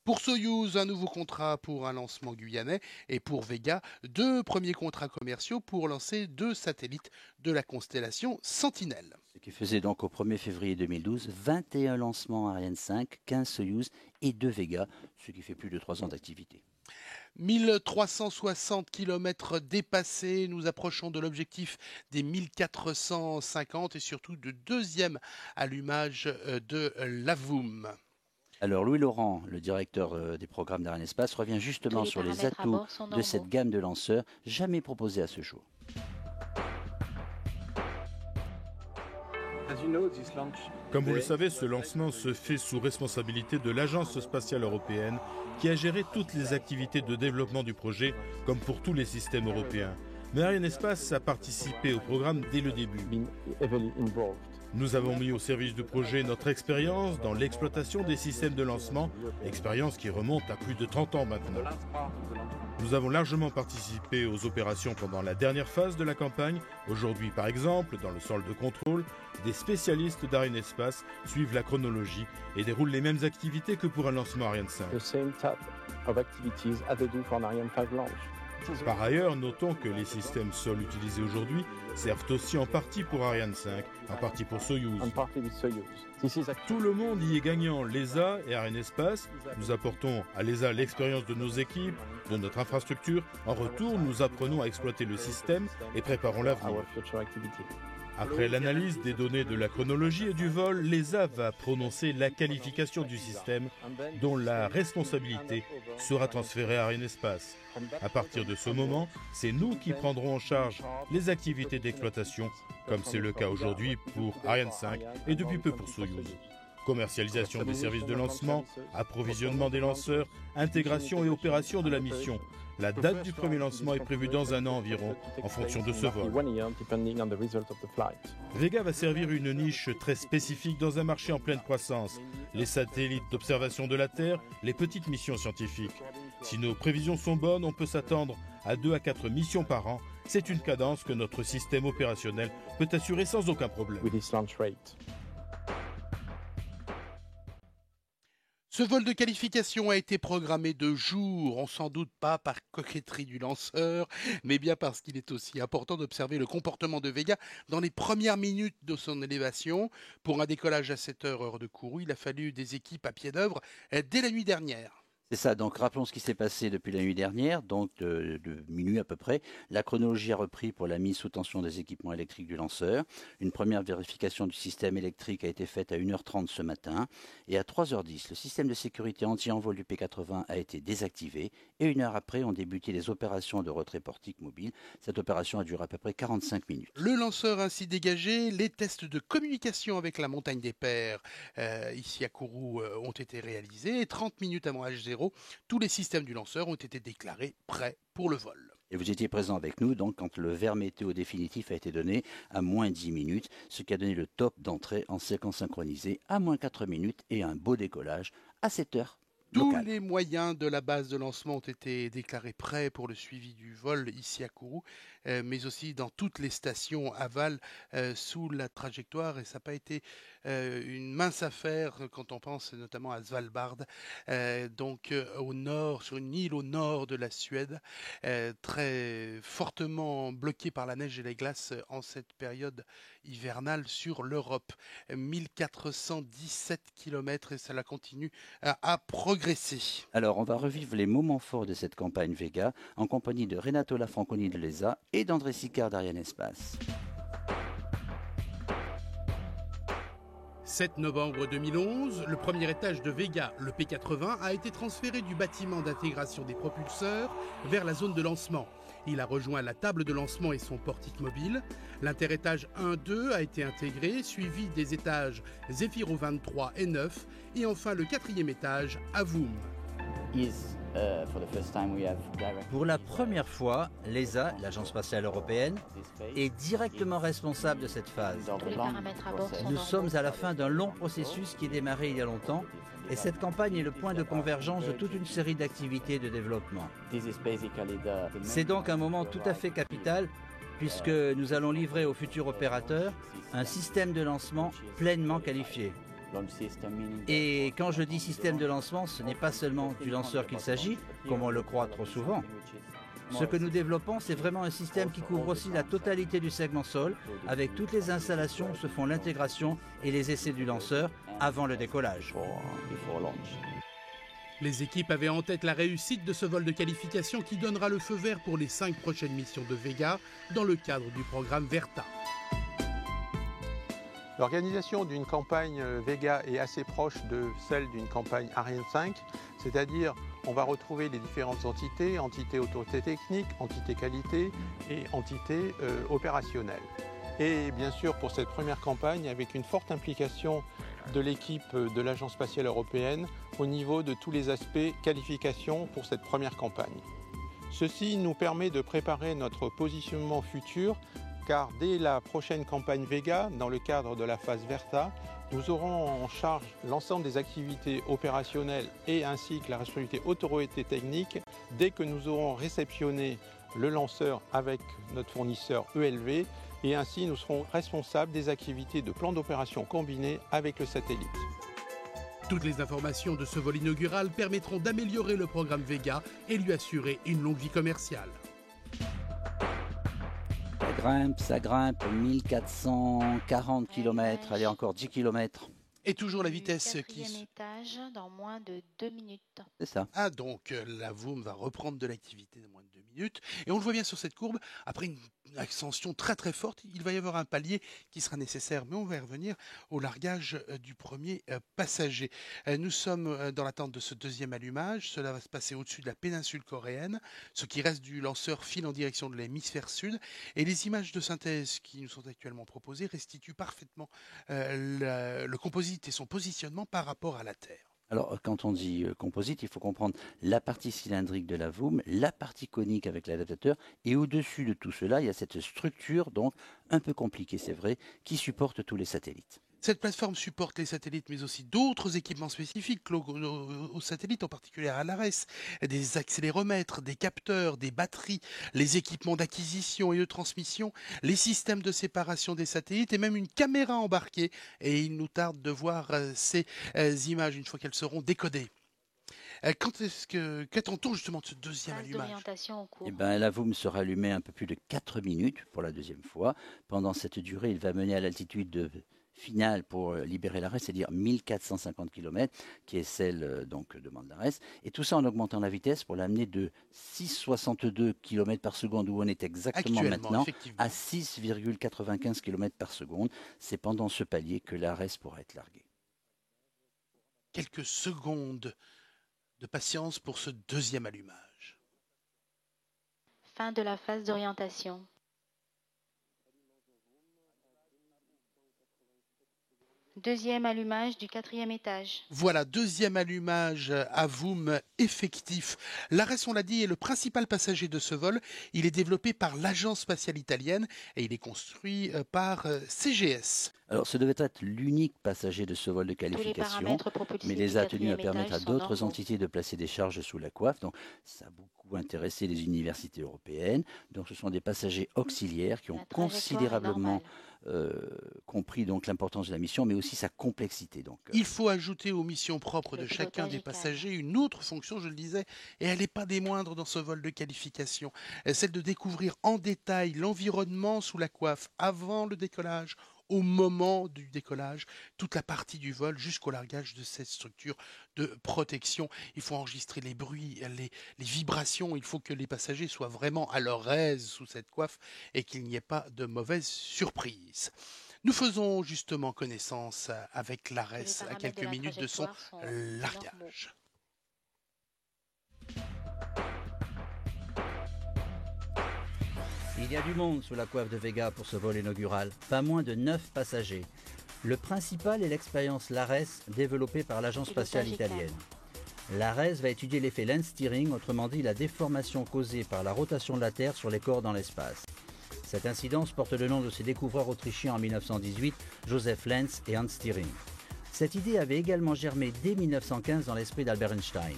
Pour Soyouz, un nouveau contrat pour un lancement guyanais. Et pour Vega, 2 premiers contrats commerciaux pour lancer 2 satellites de la constellation Sentinelle. Ce qui faisait donc au 1er février 2012 21 lancements Ariane 5, 15 Soyouz et 2 Vega, ce qui fait plus de 3 ans d'activité. 1360 km dépassés, nous approchons de l'objectif des 1450 et surtout du 2e allumage de l'Avoum. Alors Louis Laurent, le directeur des programmes d'Arianespace, revient justement sur les atouts de cette gamme de lanceurs jamais proposée à ce jour. Comme vous le savez, ce lancement se fait sous responsabilité de l'Agence spatiale européenne qui a géré toutes les activités de développement du projet, comme pour tous les systèmes européens. Mais Arianespace a participé au programme dès le début. Nous avons mis au service du projet notre expérience dans l'exploitation des systèmes de lancement, expérience qui remonte à plus de 30 ans maintenant. Nous avons largement participé aux opérations pendant la dernière phase de la campagne. Aujourd'hui, par exemple, dans le sol de contrôle, des spécialistes d'Arianespace suivent la chronologie et déroulent les mêmes activités que pour un lancement Ariane 5. Par ailleurs, notons que les systèmes sol utilisés aujourd'hui servent aussi en partie pour Ariane 5, en partie pour Soyouz. Tout le monde y est gagnant, l'ESA et Arianespace. Nous apportons à l'ESA l'expérience de nos équipes, de notre infrastructure. En retour, nous apprenons à exploiter le système et préparons l'avenir. Après l'analyse des données de la chronologie et du vol, l'ESA va prononcer la qualification du système dont la responsabilité sera transférée à Arianespace. À partir de ce moment, c'est nous qui prendrons en charge les activités d'exploitation, comme c'est le cas aujourd'hui pour Ariane 5 et depuis peu pour Soyouz. Commercialisation des services de lancement, approvisionnement des lanceurs, intégration et opération de la mission. La date du premier lancement est prévue dans un an environ, en fonction de ce vol. Vega va servir une niche très spécifique dans un marché en pleine croissance. Les satellites d'observation de la Terre, les petites missions scientifiques. Si nos prévisions sont bonnes, on peut s'attendre à 2 à 4 missions par an. C'est une cadence que notre système opérationnel peut assurer sans aucun problème. Ce vol de qualification a été programmé de jour, on s'en doute pas par coquetterie du lanceur, mais bien parce qu'il est aussi important d'observer le comportement de Vega dans les premières minutes de son élévation. Pour un décollage à 7 heures, heure de Kourou, il a fallu des équipes à pied d'œuvre dès la nuit dernière. C'est ça, donc rappelons ce qui s'est passé depuis la nuit dernière, donc de minuit à peu près. La chronologie a repris pour la mise sous tension des équipements électriques du lanceur. Une première vérification du système électrique a été faite à 1h30 ce matin. Et à 3h10, le système de sécurité anti-envol du P-80 a été désactivé. Et 1 heure après, ont débuté les opérations de retrait portique mobile. Cette opération a duré à peu près 45 minutes. Le lanceur ainsi dégagé, les tests de communication avec la montagne des Pères, ici à Kourou, ont été réalisés. Et 30 minutes avant H0, tous les systèmes du lanceur ont été déclarés prêts pour le vol. Et vous étiez présent avec nous donc quand le vert météo définitif a été donné à moins 10 minutes, ce qui a donné le top d'entrée en séquence synchronisée à moins 4 minutes et un beau décollage à 7 heures. Tous les moyens de la base de lancement ont été déclarés prêts pour le suivi du vol ici à Kourou, mais aussi dans toutes les stations aval sous la trajectoire. Et ça n'a pas été une mince affaire quand on pense notamment à Svalbard, donc au nord, sur une île au nord de la Suède, très fortement bloquée par la neige et les glaces en cette période hivernale sur l'Europe. 1417 km et cela continue à progresser. Alors, on va revivre les moments forts de cette campagne Vega en compagnie de Renato Lafranconi de l'ESA et d'André Sicard d'Arianespace. 7 novembre 2011, le premier étage de Vega, le P-80, a été transféré du bâtiment d'intégration des propulseurs vers la zone de lancement. Il a rejoint la table de lancement et son portique mobile. L'interétage 1-2 a été intégré, suivi des étages Zefiro 23 et 9, et enfin le 4e étage, Avoum. Pour la première fois, l'ESA, l'Agence spatiale européenne, est directement responsable de cette phase. Nous sommes à la fin d'un long processus qui est démarré il y a longtemps, et cette campagne est le point de convergence de toute une série d'activités de développement. C'est donc un moment tout à fait capital, puisque nous allons livrer aux futurs opérateurs un système de lancement pleinement qualifié. Et quand je dis système de lancement, ce n'est pas seulement du lanceur qu'il s'agit, comme on le croit trop souvent. Ce que nous développons, c'est vraiment un système qui couvre aussi la totalité du segment sol, avec toutes les installations où se font l'intégration et les essais du lanceur avant le décollage. Les équipes avaient en tête la réussite de ce vol de qualification qui donnera le feu vert pour les 5 prochaines missions de Vega dans le cadre du programme VERTA. L'organisation d'une campagne Vega est assez proche de celle d'une campagne Ariane 5, c'est-à-dire on va retrouver les différentes entités, entités autorité technique, entités qualité et entités opérationnelles. Et bien sûr pour cette première campagne avec une forte implication de l'équipe de l'Agence spatiale européenne au niveau de tous les aspects qualification pour cette première campagne. Ceci nous permet de préparer notre positionnement futur car dès la prochaine campagne Vega, dans le cadre de la phase VERTA, nous aurons en charge l'ensemble des activités opérationnelles et ainsi que la responsabilité autorité technique dès que nous aurons réceptionné le lanceur avec notre fournisseur ELV et ainsi nous serons responsables des activités de plan d'opération combiné avec le satellite. Toutes les informations de ce vol inaugural permettront d'améliorer le programme Vega et lui assurer une longue vie commerciale. Ça grimpe, 1440 km, allez encore 10 km. Et toujours la vitesse qui... étage dans moins de 2 minutes. C'est ça. Ah donc la VOOM va reprendre de l'activité dans moins de 2 minutes. Et on le voit bien sur cette courbe, après une ascension très très forte, il va y avoir un palier qui sera nécessaire. Mais on va y revenir au largage du premier passager. Nous sommes dans l'attente de ce deuxième allumage. Cela va se passer au-dessus de la péninsule coréenne. Ce qui reste du lanceur file en direction de l'hémisphère sud. Et les images de synthèse qui nous sont actuellement proposées restituent parfaitement le composite et son positionnement par rapport à la Terre. Alors, quand on dit composite, il faut comprendre la partie cylindrique de la VOOM, la partie conique avec l'adaptateur, et au-dessus de tout cela, il y a cette structure, donc un peu compliquée, c'est vrai, qui supporte tous les satellites. Cette plateforme supporte les satellites, mais aussi d'autres équipements spécifiques aux satellites, en particulier à l'ARES, des accéléromètres, des capteurs, des batteries, les équipements d'acquisition et de transmission, les systèmes de séparation des satellites et même une caméra embarquée. Et il nous tarde de voir ces images une fois qu'elles seront décodées. Qu'attend-on justement de ce deuxième allumage? Eh ben, la VOOM sera allumée un peu plus de 4 minutes pour la deuxième fois. Pendant cette durée, il va mener à l'altitude finale pour libérer l'ARES, c'est-à-dire 1450 km, qui est celle donc demande l'ARES, et tout ça en augmentant la vitesse pour l'amener de 6,62 km par seconde, où on est exactement maintenant, à 6,95 km par seconde. C'est pendant ce palier que l'ARES pourra être larguée. Quelques secondes de patience pour ce deuxième allumage. Fin de la phase d'orientation. Deuxième allumage du 4e étage. Voilà, deuxième allumage à VOOM effectif. L'ARES, on l'a dit, est le principal passager de ce vol. Il est développé par l'Agence spatiale italienne et il est construit par CGS. Alors, ce devait être l'unique passager de ce vol de qualification, mais l'ESA a tenu à permettre à d'autres entités de placer des charges sous la coiffe. Donc, ça a beaucoup intéressé les universités européennes. Donc, ce sont des passagers auxiliaires qui ont considérablement compris donc l'importance de la mission, mais aussi sa complexité. Donc, il faut ajouter aux missions propres de chacun des passagers une autre fonction, je le disais, et elle n'est pas des moindres dans ce vol de qualification, celle de découvrir en détail l'environnement sous la coiffe avant le décollage, au moment du décollage, toute la partie du vol jusqu'au largage de cette structure de protection. Il faut enregistrer les bruits, les vibrations. Il faut que les passagers soient vraiment à leur aise sous cette coiffe et qu'il n'y ait pas de mauvaises surprises. Nous faisons justement connaissance avec l'ARES à quelques minutes de son largage. Il y a du monde sous la coiffe de Vega pour ce vol inaugural, pas moins de 9 passagers. Le principal est l'expérience LARES développée par l'Agence spatiale italienne. L'ARES va étudier l'effet land steering, autrement dit la déformation causée par la rotation de la Terre sur les corps dans l'espace. Cette incidence porte le nom de ses découvreurs autrichiens en 1918, Joseph Lenz et Hans Stiering. Cette idée avait également germé dès 1915 dans l'esprit d'Albert Einstein.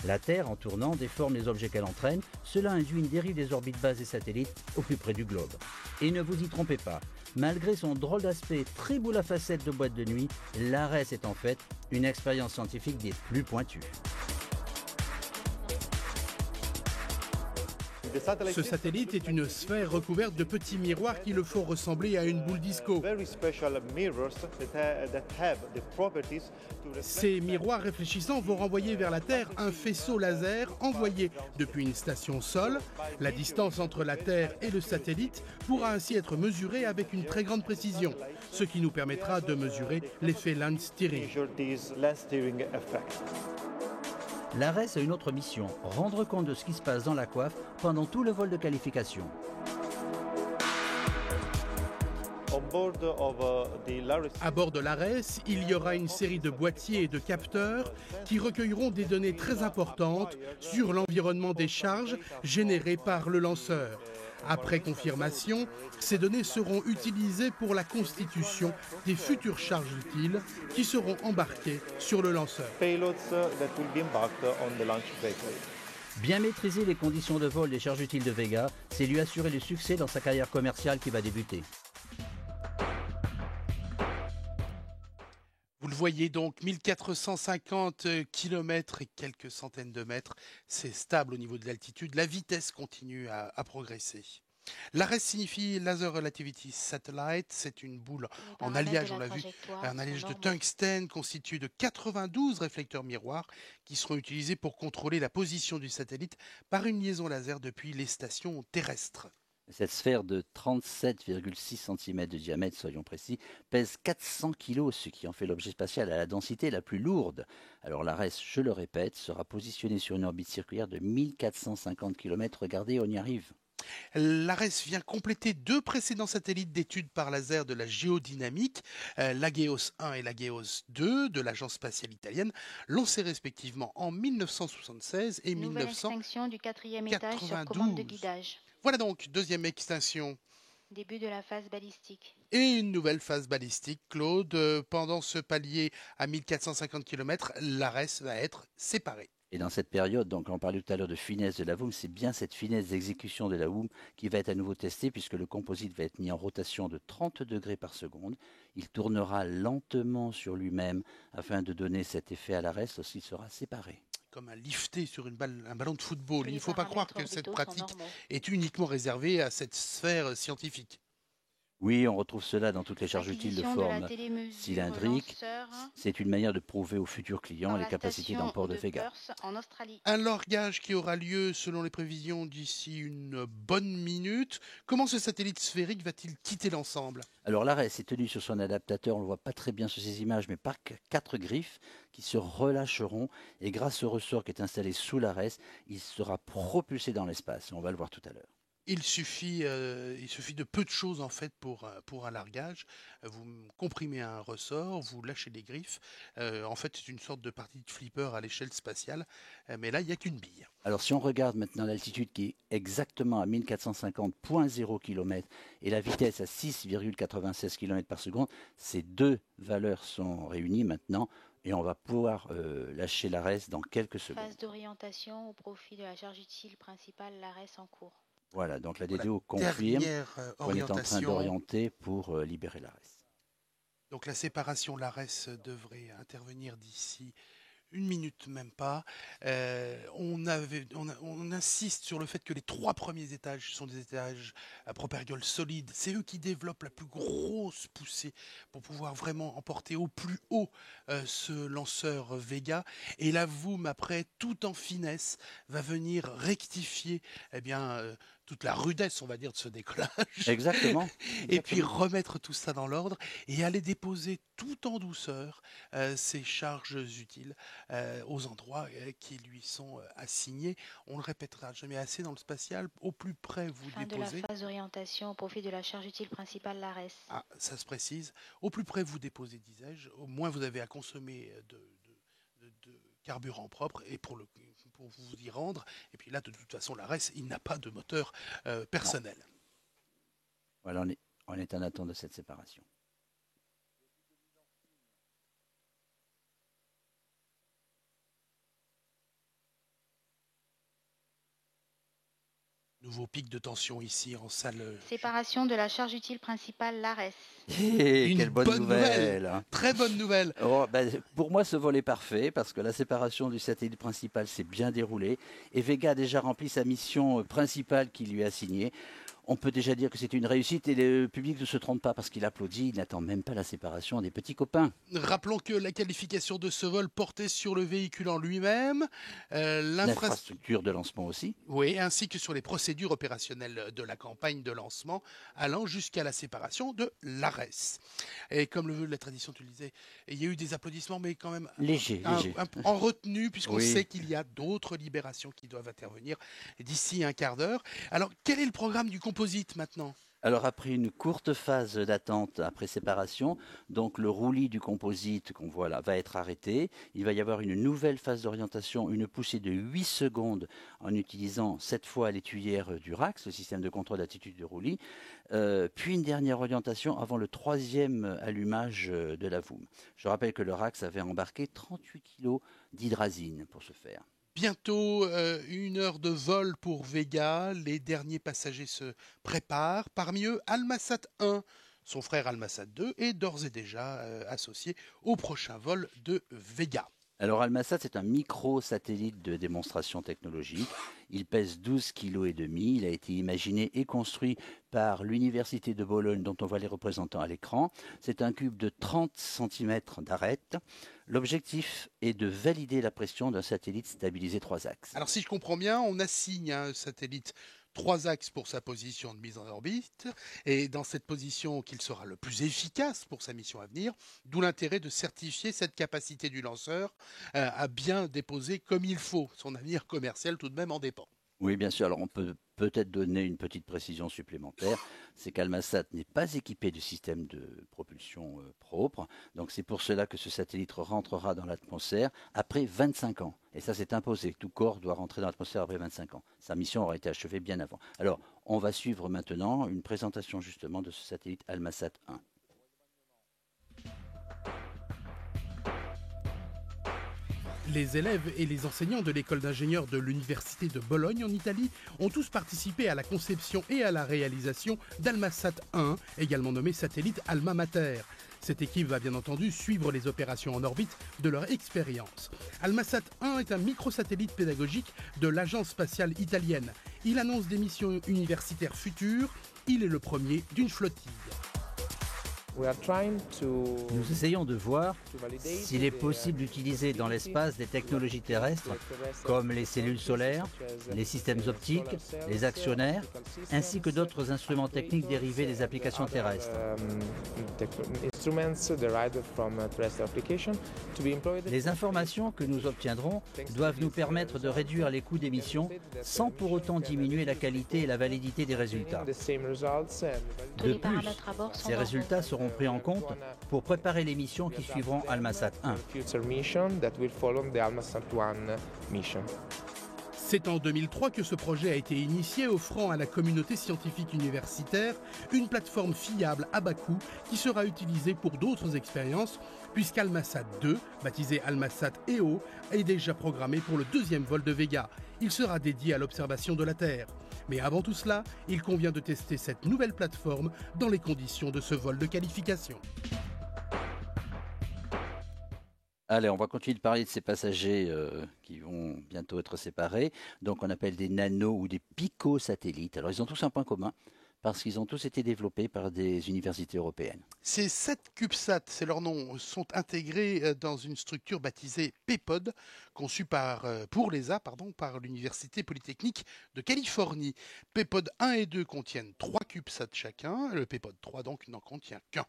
La Terre, en tournant, déforme les objets qu'elle entraîne. Cela induit une dérive des orbites basses des satellites au plus près du globe. Et ne vous y trompez pas, malgré son drôle d'aspect très boule à facettes de boîte de nuit, l'ARES est en fait une expérience scientifique des plus pointues. Ce satellite est une sphère recouverte de petits miroirs qui le font ressembler à une boule disco. Ces miroirs réfléchissants vont renvoyer vers la Terre un faisceau laser envoyé depuis une station sol. La distance entre la Terre et le satellite pourra ainsi être mesurée avec une très grande précision, ce qui nous permettra de mesurer l'effet land steering. L'ARES a une autre mission, rendre compte de ce qui se passe dans la coiffe pendant tout le vol de qualification. À bord de l'ARES, il y aura une série de boîtiers et de capteurs qui recueilleront des données très importantes sur l'environnement des charges générées par le lanceur. Après confirmation, ces données seront utilisées pour la constitution des futures charges utiles qui seront embarquées sur le lanceur. Bien maîtriser les conditions de vol des charges utiles de Vega, c'est lui assurer le succès dans sa carrière commerciale qui va débuter. Vous le voyez donc, 1450 km et quelques centaines de mètres, c'est stable au niveau de l'altitude, la vitesse continue à progresser. L'ARES signifie Laser Relativity Satellite, c'est une boule en alliage, on l'a vu, un alliage de tungstène constitué de 92 réflecteurs miroirs qui seront utilisés pour contrôler la position du satellite par une liaison laser depuis les stations terrestres. Cette sphère de 37,6 cm de diamètre, soyons précis, pèse 400 kg, ce qui en fait l'objet spatial à la densité la plus lourde. Alors l'ARES, je le répète, sera positionné sur une orbite circulaire de 1450 km. Regardez, on y arrive. L'ARES vient compléter deux précédents satellites d'études par laser de la géodynamique, l'Ageos 1 et l'Ageos 2 de l'Agence spatiale italienne, lancés respectivement en 1976 et 1992. Nouvelle extinction du 4e étage sur commande de guidage. Voilà donc, deuxième extinction. Début de la phase balistique. Et une nouvelle phase balistique, Claude. Pendant ce palier à 1450 km, l'ARES va être séparée. Et dans cette période, donc on parlait tout à l'heure de finesse de la WUM, c'est bien cette finesse d'exécution de la WUM qui va être à nouveau testée puisque le composite va être mis en rotation de 30 degrés par seconde. Il tournera lentement sur lui-même afin de donner cet effet à l'ARES lorsqu'il sera séparé. Comme un lifté sur un ballon de football. Il ne faut pas croire que cette pratique est uniquement réservée à cette sphère scientifique. Oui, on retrouve cela dans toutes les charges utiles de forme cylindrique. C'est une manière de prouver aux futurs clients les capacités d'emport de Vega. Un largage qui aura lieu, selon les prévisions, d'ici une bonne minute. Comment ce satellite sphérique va-t-il quitter l'ensemble? Alors l'ARES est tenu sur son adaptateur, on ne le voit pas très bien sur ces images, mais par 4 griffes qui se relâcheront. Et grâce au ressort qui est installé sous l'ARES, il sera propulsé dans l'espace. On va le voir tout à l'heure. Il suffit de peu de choses en fait pour un largage. Vous comprimez un ressort, vous lâchez les griffes. En fait, c'est une sorte de partie de flipper à l'échelle spatiale. Mais là, il n'y a qu'une bille. Alors, si on regarde maintenant l'altitude qui est exactement à 1450,0 km et la vitesse à 6,96 km par seconde, ces deux valeurs sont réunies maintenant. Et on va pouvoir lâcher l'ARES dans quelques secondes. Phase d'orientation au profit de la charge utile principale, l'ARES en cours. Voilà, donc la DDO confirme qu'on est en train d'orienter pour libérer l'ARES. Donc la séparation de l'ARES devrait intervenir d'ici une minute, même pas. On insiste sur le fait que les 3 premiers étages sont des étages à propergol solides. C'est eux qui développent la plus grosse poussée pour pouvoir vraiment emporter au plus haut ce lanceur Vega. Et la WUM, après, tout en finesse, va venir rectifier toute la rudesse, on va dire, de ce décollage. Exactement. Et puis remettre tout ça dans l'ordre et aller déposer tout en douceur ces charges utiles aux endroits qui lui sont assignés. On le répétera jamais assez dans le spatial. Au plus près vous fin déposez. De la phase d'orientation au profit de la charge utile principale, l'ARES. Ah, ça se précise. Au plus près vous déposez, disais-je, au moins vous avez à consommer de carburant propre et pour vous y rendre. Et puis là, de toute façon, l'ARES, il n'a pas de moteur personnel. Non. Voilà, on est en attente de cette séparation. Nouveau pic de tension ici en salle. Séparation de la charge utile principale, l'ARES. Quelle bonne nouvelle. Très bonne nouvelle. Oh, pour moi, ce vol est parfait parce que la séparation du satellite principal s'est bien déroulée et Vega a déjà rempli sa mission principale qui lui est assignée. On peut déjà dire que c'est une réussite et le public ne se trompe pas parce qu'il applaudit, il n'attend même pas la séparation des petits copains. Rappelons que la qualification de ce vol portait sur le véhicule en lui-même, l'infrastructure de lancement aussi. Oui, ainsi que sur les procédures opérationnelles de la campagne de lancement, allant jusqu'à la séparation de l'ARES. Et comme le veut la tradition, tu le disais, il y a eu des applaudissements, mais quand même léger. En retenue, puisqu'on oui. sait qu'il y a d'autres libérations qui doivent intervenir d'ici un quart d'heure. Alors, quel est le programme du composite maintenant ? Alors après une courte phase d'attente après séparation, donc le roulis du composite qu'on voit là va être arrêté. Il va y avoir une nouvelle phase d'orientation, une poussée de 8 secondes en utilisant cette fois l'étuyère du RAX, le système de contrôle d'attitude de roulis, puis une dernière orientation avant le 3e allumage de la VOOM. Je rappelle que le RAX avait embarqué 38 kg d'hydrazine pour ce faire. Bientôt 1 heure de vol pour Vega. Les derniers passagers se préparent. Parmi eux, Almasat 1. Son frère Almasat 2 est d'ores et déjà associé au prochain vol de Vega. Alors Almasat, c'est un micro-satellite de démonstration technologique. Il pèse 12,5 kg. Il a été imaginé et construit par l'Université de Bologne, dont on voit les représentants à l'écran. C'est un cube de 30 cm d'arête. L'objectif est de valider la pression d'un satellite stabilisé 3 axes. Alors si je comprends bien, on assigne à un satellite 3 axes pour sa position de mise en orbite, et dans cette position qu'il sera le plus efficace pour sa mission à venir, d'où l'intérêt de certifier cette capacité du lanceur à bien déposer comme il faut. Son avenir commercial tout de même en dépend. Oui, bien sûr. Alors, on peut peut-être donner une petite précision supplémentaire. C'est qu'Almasat n'est pas équipé de système de propulsion propre. Donc, c'est pour cela que ce satellite rentrera dans l'atmosphère après 25 ans. Et ça, c'est imposé. Tout corps doit rentrer dans l'atmosphère après 25 ans. Sa mission aura été achevée bien avant. Alors, on va suivre maintenant une présentation justement de ce satellite Almasat 1. Les élèves et les enseignants de l'école d'ingénieurs de l'Université de Bologne en Italie ont tous participé à la conception et à la réalisation d'Almasat 1, également nommé satellite Alma Mater. Cette équipe va bien entendu suivre les opérations en orbite de leur expérience. Almasat 1 est un microsatellite pédagogique de l'agence spatiale italienne. Il annonce des missions universitaires futures. Il est le premier d'une flottille. Nous essayons de voir s'il est possible d'utiliser dans l'espace des technologies terrestres comme les cellules solaires, les systèmes optiques, les actionnaires, ainsi que d'autres instruments techniques dérivés des applications terrestres. Les informations que nous obtiendrons doivent nous permettre de réduire les coûts d'émission sans pour autant diminuer la qualité et la validité des résultats. De plus, ces résultats seront pris en compte pour préparer les missions qui suivront Almasat 1. C'est en 2003 que ce projet a été initié, offrant à la communauté scientifique universitaire une plateforme fiable à bas coût qui sera utilisée pour d'autres expériences, puisqu'Almasat 2, baptisé Almasat EO, est déjà programmé pour le 2e vol de Vega. Il sera dédié à l'observation de la Terre. Mais avant tout cela, il convient de tester cette nouvelle plateforme dans les conditions de ce vol de qualification. Allez, on va continuer de parler de ces passagers qui vont bientôt être séparés. Donc, on appelle des nano ou des picosatellites. Alors, ils ont tous un point commun, parce qu'ils ont tous été développés par des universités européennes. Ces 7 CubeSat, c'est leur nom, sont intégrés dans une structure baptisée PEPOD, conçue par l'Université Polytechnique de Californie. PEPOD 1 et 2 contiennent 3 CubeSat chacun, le PEPOD 3 donc n'en contient qu'un.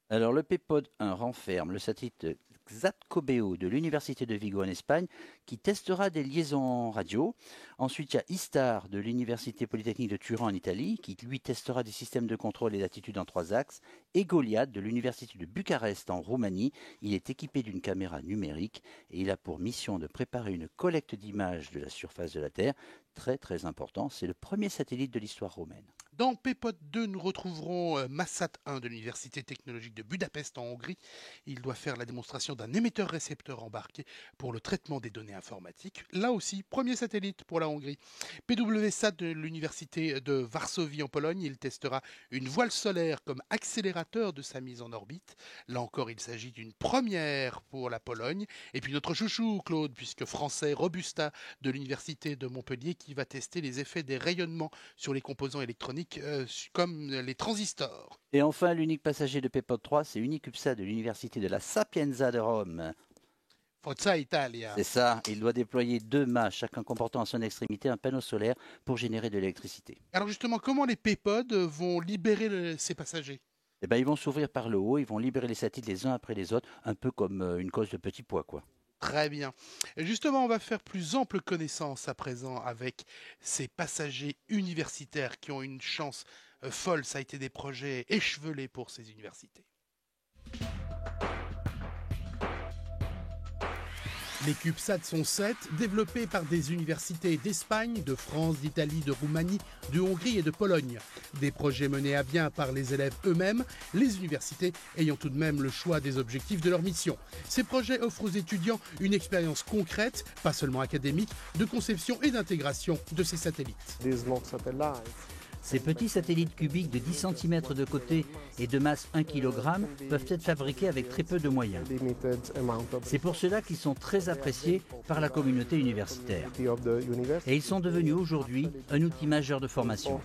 Alors, le PEPOD 1 renferme le satellite Xatcobeo de l'Université de Vigo en Espagne qui testera des liaisons radio. Ensuite, il y a Istar de l'Université Polytechnique de Turin en Italie qui lui testera des systèmes de contrôle et d'attitude en 3 axes. Et Goliath de l'Université de Bucarest en Roumanie. Il est équipé d'une caméra numérique et il a pour mission de préparer une collecte d'images de la surface de la Terre. Très très important, c'est le premier satellite de l'histoire romaine. Dans Pépode 2, nous retrouverons Massat 1 de l'Université technologique de Budapest en Hongrie. Il doit faire la démonstration d'un émetteur-récepteur embarqué pour le traitement des données informatiques. Là aussi, premier satellite pour la Hongrie. PWSat de l'Université de Varsovie en Pologne. Il testera une voile solaire comme accélérateur de sa mise en orbite. Là encore, il s'agit d'une première pour la Pologne. Et puis notre chouchou, Claude, puisque français, Robusta de l'Université de Montpellier qui va tester les effets des rayonnements sur les composants électroniques comme les transistors. Et enfin, l'unique passager de Pépode 3, c'est Unicubesat de l'Université de la Sapienza de Rome. Forza Italia. C'est ça, il doit déployer 2 mâts, chacun comportant à son extrémité un panneau solaire pour générer de l'électricité. Alors justement, comment les Pépodes vont libérer ces passagers ? Eh ben, ils vont s'ouvrir par le haut, ils vont libérer les satellites les uns après les autres, un peu comme une course de petits pois, quoi. Très bien. Et justement, on va faire plus ample connaissance à présent avec ces passagers universitaires qui ont une chance folle. Ça a été des projets échevelés pour ces universités. Les CubeSats sont 7, développés par des universités d'Espagne, de France, d'Italie, de Roumanie, de Hongrie et de Pologne. Des projets menés à bien par les élèves eux-mêmes, les universités ayant tout de même le choix des objectifs de leur mission. Ces projets offrent aux étudiants une expérience concrète, pas seulement académique, de conception et d'intégration de ces satellites. Ces petits satellites cubiques de 10 cm de côté et de masse 1 kg peuvent être fabriqués avec très peu de moyens. C'est pour cela qu'ils sont très appréciés par la communauté universitaire. Et ils sont devenus aujourd'hui un outil majeur de formation.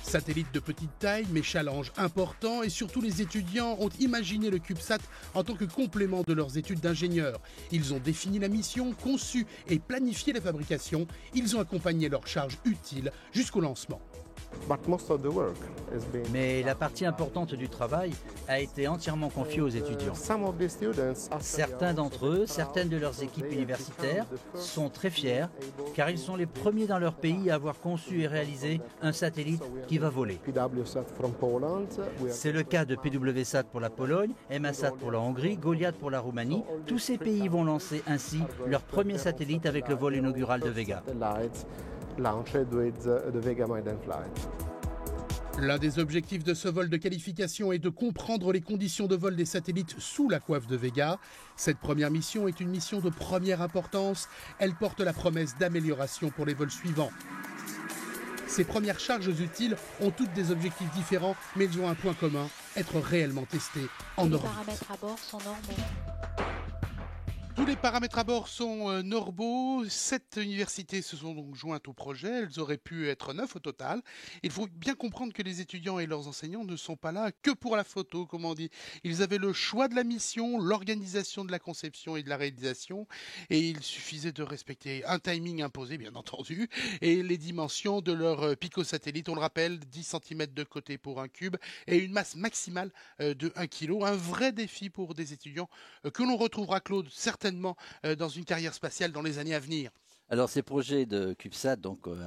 Satellite de petite taille, mais challenge important, et surtout les étudiants ont imaginé le CubeSat en tant que complément de leurs études d'ingénieur. Ils ont défini la mission, conçu et planifié la fabrication. Ils ont accompagné leur charge utile jusqu'au lancement. Mais la partie importante du travail a été entièrement confiée aux étudiants. Certains d'entre eux, certaines de leurs équipes universitaires sont très fiers car ils sont les premiers dans leur pays à avoir conçu et réalisé un satellite qui va voler. C'est le cas de PWSat pour la Pologne, MASat pour la Hongrie, Goliath pour la Roumanie. Tous ces pays vont lancer ainsi leur premier satellite avec le vol inaugural de Vega. L'un des objectifs de ce vol de qualification est de comprendre les conditions de vol des satellites sous la coiffe de Vega. Cette première mission est une mission de première importance. Elle porte la promesse d'amélioration pour les vols suivants. Ces premières charges utiles ont toutes des objectifs différents, mais elles ont un point commun, être réellement testées en orbite. Les paramètres à bord sont normaux. Tous les paramètres à bord sont normaux. 7 universités se sont donc jointes au projet. Elles auraient pu être 9 au total. Il faut bien comprendre que les étudiants et leurs enseignants ne sont pas là que pour la photo, comme on dit. Ils avaient le choix de la mission, l'organisation de la conception et de la réalisation. Et il suffisait de respecter un timing imposé, bien entendu, et les dimensions de leur picosatellite. On le rappelle, 10 cm de côté pour un cube et une masse maximale de 1 kg. Un vrai défi pour des étudiants que l'on retrouvera, Claude, certainement dans une carrière spatiale dans les années à venir. Alors ces projets de CubeSat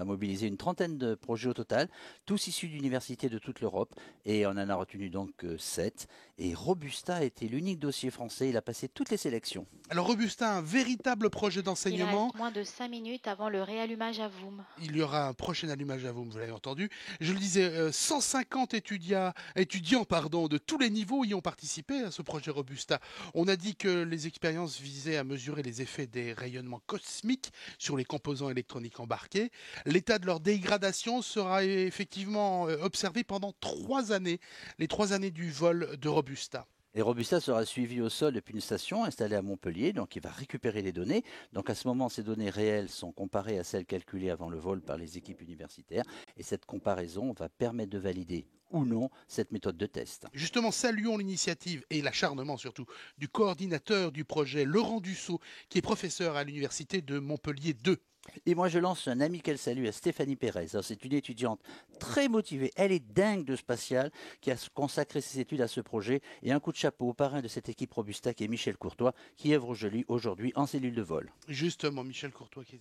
a mobilisé une trentaine de projets au total, tous issus d'universités de toute l'Europe, et on en a retenu donc 7. Et Robusta a été l'unique dossier français, il a passé toutes les sélections. Alors Robusta, un véritable projet d'enseignement. Il reste moins de 5 minutes avant le réallumage à Voom. Il y aura un prochain allumage à Voom, vous l'avez entendu. Je le disais, 150 étudiants de tous les niveaux y ont participé à ce projet Robusta. On a dit que les expériences visaient à mesurer les effets des rayonnements cosmiques sur les composants électroniques embarqués. L'état de leur dégradation sera effectivement observé pendant 3 années, les 3 années du vol de Robusta. Et Robusta sera suivi au sol depuis une station installée à Montpellier, donc il va récupérer les données. Donc à ce moment, ces données réelles sont comparées à celles calculées avant le vol par les équipes universitaires. Et cette comparaison va permettre de valider ou non cette méthode de test. Justement, saluons l'initiative et l'acharnement surtout du coordinateur du projet, Laurent Dussault, qui est professeur à l'université de Montpellier 2. Et moi, je lance un amical salut à Stéphanie Pérez. C'est une étudiante très motivée. Elle est dingue de spatial, qui a consacré ses études à ce projet. Et un coup de chapeau au parrain de cette équipe Robusta, qui est Michel Courtois, qui œuvre aujourd'hui en cellule de vol. Justement, Michel Courtois, qui est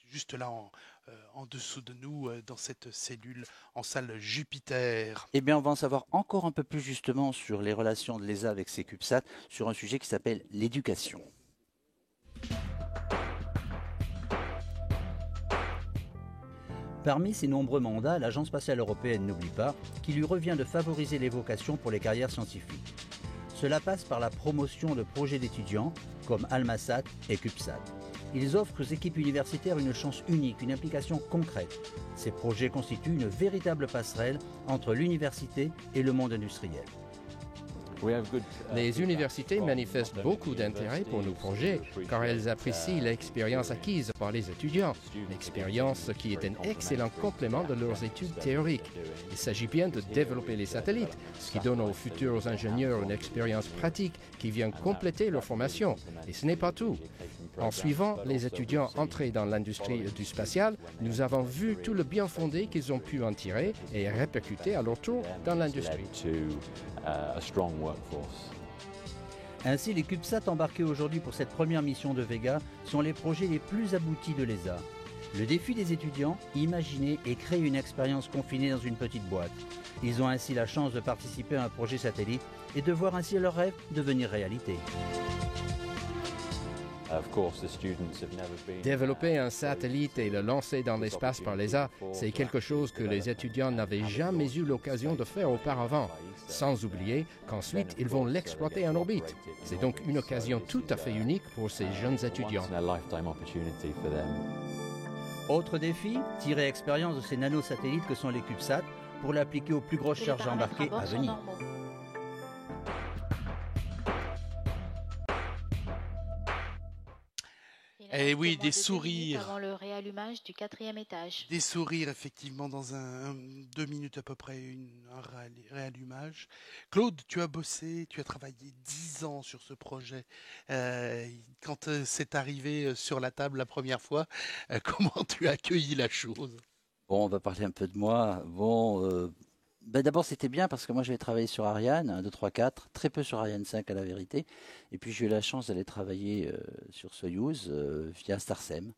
juste là en dessous de nous, dans cette cellule en salle Jupiter. Eh bien, on va en savoir encore un peu plus justement sur les relations de l'ESA avec ses CubeSats, sur un sujet qui s'appelle l'éducation. Parmi ses nombreux mandats, l'Agence spatiale européenne n'oublie pas qu'il lui revient de favoriser les vocations pour les carrières scientifiques. Cela passe par la promotion de projets d'étudiants comme Almasat et CubeSat. Ils offrent aux équipes universitaires une chance unique, une implication concrète. Ces projets constituent une véritable passerelle entre l'université et le monde industriel. Les universités manifestent beaucoup d'intérêt pour nos projets car elles apprécient l'expérience acquise par les étudiants, l'expérience qui est un excellent complément de leurs études théoriques. Il s'agit bien de développer les satellites, ce qui donne aux futurs ingénieurs une expérience pratique qui vient compléter leur formation. Et ce n'est pas tout. En suivant les étudiants entrer dans l'industrie du spatial, nous avons vu tout le bien fondé qu'ils ont pu en tirer et répercuter à leur tour dans l'industrie. Ainsi, les CubeSats embarqués aujourd'hui pour cette première mission de Vega sont les projets les plus aboutis de l'ESA. Le défi des étudiants, imaginer et créer une expérience confinée dans une petite boîte. Ils ont ainsi la chance de participer à un projet satellite et de voir ainsi leur rêve devenir réalité. Développer un satellite et le lancer dans l'espace par l'ESA, c'est quelque chose que les étudiants n'avaient jamais eu l'occasion de faire auparavant. Sans oublier qu'ensuite, ils vont l'exploiter en orbite. C'est donc une occasion tout à fait unique pour ces jeunes étudiants. Autre défi, tirer expérience de ces nanosatellites que sont les CubeSats pour l'appliquer aux plus grosses charges embarquées à venir. Eh oui, des sourires. Avant le réallumage du 4e étage. Des sourires, effectivement, dans 2 minutes à peu près, un réallumage. Claude, tu as bossé, tu as travaillé 10 ans sur ce projet. Quand c'est arrivé sur la table la première fois, comment tu as accueilli la chose? Bon, on va parler un peu de moi. D'abord, c'était bien parce que moi, j'avais travaillé sur Ariane 1, 2, 3, 4, très peu sur Ariane 5 à la vérité. Et puis, j'ai eu la chance d'aller travailler sur Soyouz via Starsem.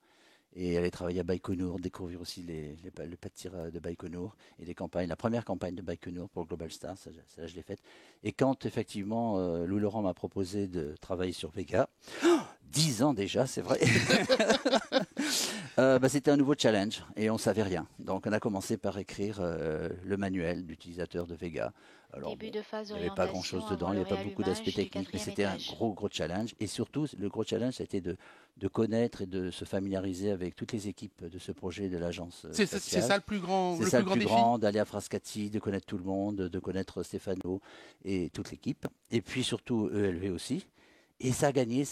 Et aller travailler à Baïkonour, découvrir aussi le pas de tir de Baïkonour et des campagnes. La première campagne de Baïkonour pour Global Star, ça je l'ai faite. Et quand, effectivement, Louis Laurent m'a proposé de travailler sur Vega, 10 ans déjà, c'est vrai. C'était un nouveau challenge et on ne savait rien. Donc on a commencé par écrire le manuel d'utilisateur de Vega. Alors, il n'y avait pas grand-chose dedans, il n'y avait pas beaucoup d'aspects techniques, mais c'était un gros challenge. Et surtout, le gros challenge, c'était de connaître et de se familiariser avec toutes les équipes de ce projet de l'agence spatiale. C'est ça le plus grand défi. C'est ça le plus grand, d'aller à Frascati, de connaître tout le monde, de connaître Stéphano et toute l'équipe. Et puis surtout ELV aussi. Et ça a gagné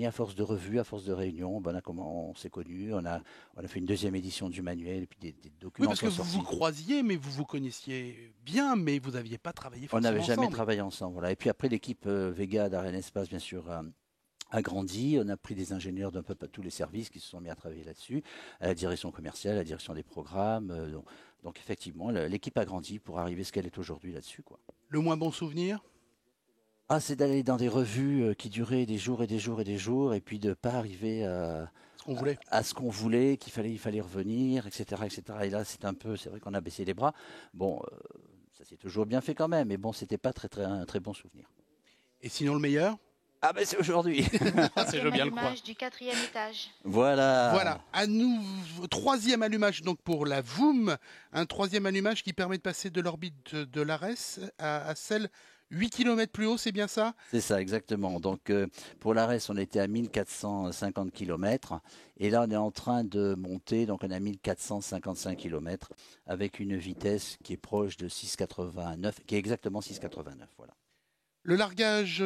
à force de revues, à force de réunions. On s'est connus, on a fait une 2e édition du manuel et puis des documents. Oui, parce que vous vous croisiez, mais vous vous connaissiez bien, mais vous n'aviez pas travaillé forcément ensemble. On n'avait jamais travaillé ensemble. Voilà. Et puis après, l'équipe Vega d'Ariane Espace, bien sûr, a grandi. On a pris des ingénieurs d'un peu tous les services qui se sont mis à travailler là-dessus, à la direction commerciale, à la direction des programmes. Donc effectivement, l'équipe a grandi pour arriver à ce qu'elle est aujourd'hui là-dessus, quoi. Le moins bon souvenir ? C'est d'aller dans des revues qui duraient des jours et des jours et des jours, et puis de ne pas arriver à ce qu'on voulait, il fallait revenir, etc., etc. Et là, c'est vrai qu'on a baissé les bras. Bon, ça s'est toujours bien fait quand même, mais bon, c'était pas un très bon souvenir. Et sinon, le meilleur ? C'est aujourd'hui. C'est bien le croire. Du 4e étage. Voilà. À nous, 3e allumage donc pour la VOOM, un 3e allumage qui permet de passer de l'orbite de l'ARES à celle 8 km plus haut, c'est bien ça? C'est ça, exactement. Donc, pour l'ARES, on était à 1450 km. Et là, on est en train de monter. Donc, on est à 1455 km avec une vitesse qui est proche de 6,89, qui est exactement 6,89. Voilà. Le largage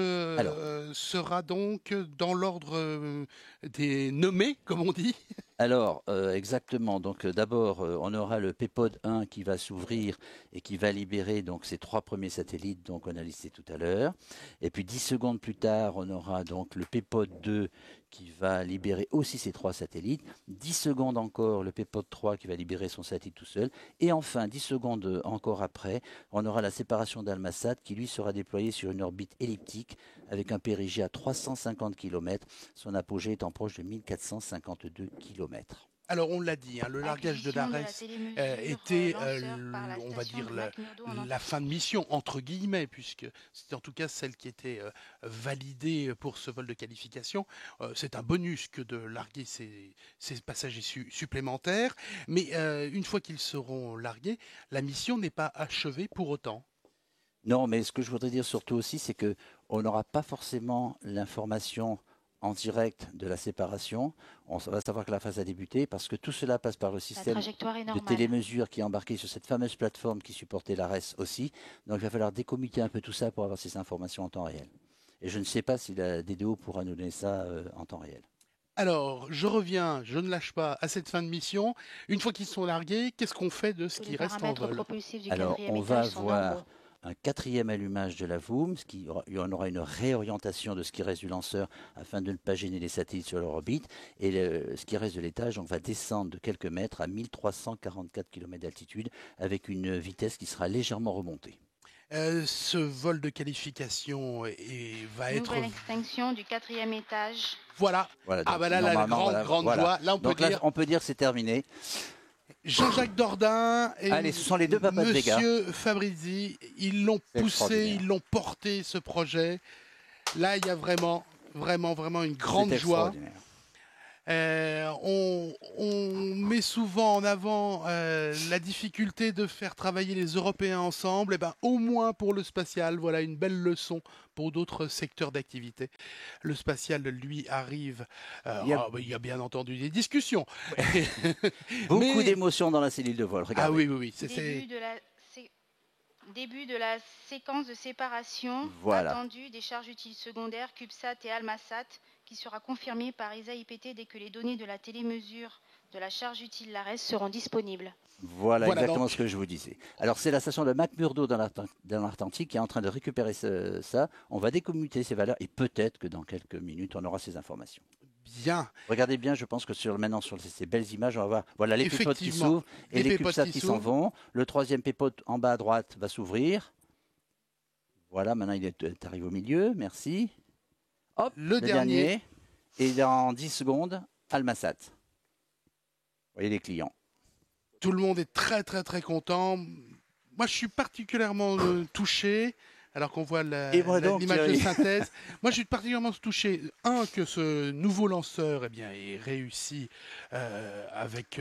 sera donc dans l'ordre des nommés, comme on dit. Alors, exactement. Donc, d'abord, on aura le Pépode 1 qui va s'ouvrir et qui va libérer donc ces 3 premiers satellites donc on a listé tout à l'heure. Et puis 10 secondes plus tard, on aura donc le Pépode 2 qui va libérer aussi ces 3 satellites. 10 secondes encore, le Pépode 3 qui va libérer son satellite tout seul. Et enfin, 10 secondes encore après, on aura la séparation d'Almasat qui lui sera déployé sur une orbite elliptique avec un périgée à 350 km. Son apogée étant proche de 1452 km. Alors on l'a dit, le largage de l'ARES était, on va dire, la fin de mission, entre guillemets, puisque c'était en tout cas celle qui était validée pour ce vol de qualification. C'est un bonus que de larguer ces passagers supplémentaires, mais une fois qu'ils seront largués, la mission n'est pas achevée pour autant. Non, mais ce que je voudrais dire surtout aussi, c'est qu'on n'aura pas forcément l'information en direct de la séparation. On va savoir que la phase a débuté parce que tout cela passe par le système de télémesure qui est embarqué sur cette fameuse plateforme qui supportait l'ARES aussi. Donc il va falloir décommuter un peu tout ça pour avoir ces informations en temps réel. Et je ne sais pas si la DDO pourra nous donner ça en temps réel. Alors, je reviens, je ne lâche pas à cette fin de mission. Une fois qu'ils sont largués, qu'est-ce qu'on fait de ce qui reste en vol? Alors, on va avoir un 4e allumage de la VOOM, on aura une réorientation de ce qui reste du lanceur afin de ne pas gêner les satellites sur leur orbite, et ce qui reste de l'étage va descendre de quelques mètres à 1344 km d'altitude avec une vitesse qui sera légèrement remontée. Ce vol de qualification va être... Nouvelle extinction du 4e étage. Voilà. Ah bah là, la grande joie. Là, on peut dire que c'est terminé. Jean-Jacques Dordain et Allez, ce sont les deux papas de Vega. Monsieur Fabrizi, ils l'ont poussé, ils l'ont porté ce projet. Là, il y a vraiment une grande joie. On met souvent en avant la difficulté de faire travailler les Européens ensemble. Et ben, au moins pour le spatial, voilà une belle leçon pour d'autres secteurs d'activité. Le spatial, lui, arrive. Il y a bien entendu des discussions. Beaucoup d'émotions dans la cellule de vol. Regardez. Ah oui. Début de la séquence de séparation attendue des charges utiles secondaires CubeSat et Almasat, qui sera confirmée par ESA-IPT dès que les données de la télémesure de la charge utile l'ARES seront disponibles. Voilà exactement ce que je vous disais. Alors c'est la station de McMurdo dans l'Atlantique qui est en train de récupérer ça. On va décommuter ces valeurs et peut-être que dans quelques minutes on aura ces informations. Bien. Regardez bien, je pense que maintenant sur ces belles images, on va voir les pépotes qui s'ouvrent et les CubeSats qui s'en vont. Le 3e pépote en bas à droite va s'ouvrir. Voilà, maintenant il est arrivé au milieu, merci. Hop, le dernier. Et dans 10 secondes, Almasat. Vous voyez les clients. Tout le monde est très content. Moi, je suis particulièrement touché, alors qu'on voit l'image de synthèse. Moi, je suis particulièrement touché, que ce nouveau lanceur ait réussi avec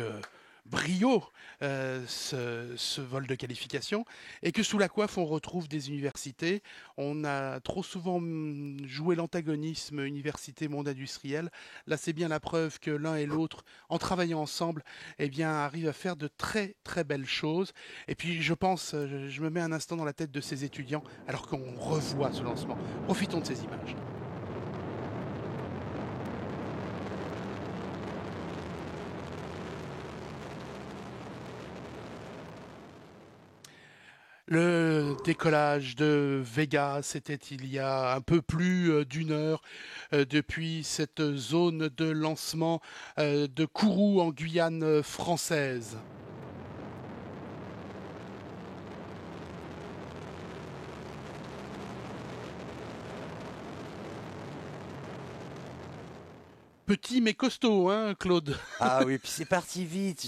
brio ce vol de qualification, et que sous la coiffe on retrouve des universités. On a trop souvent joué l'antagonisme université-monde industriel. Là, c'est bien la preuve que l'un et l'autre, en travaillant ensemble, arrivent à faire de très belles choses. Et puis je pense, je me mets un instant dans la tête de ces étudiants alors qu'on revoit ce lancement. Profitons de ces images. Le décollage de Vega, c'était il y a un peu plus d'1 heure depuis cette zone de lancement de Kourou en Guyane française. Petit mais costaud, hein, Claude? Ah oui, puis c'est parti vite,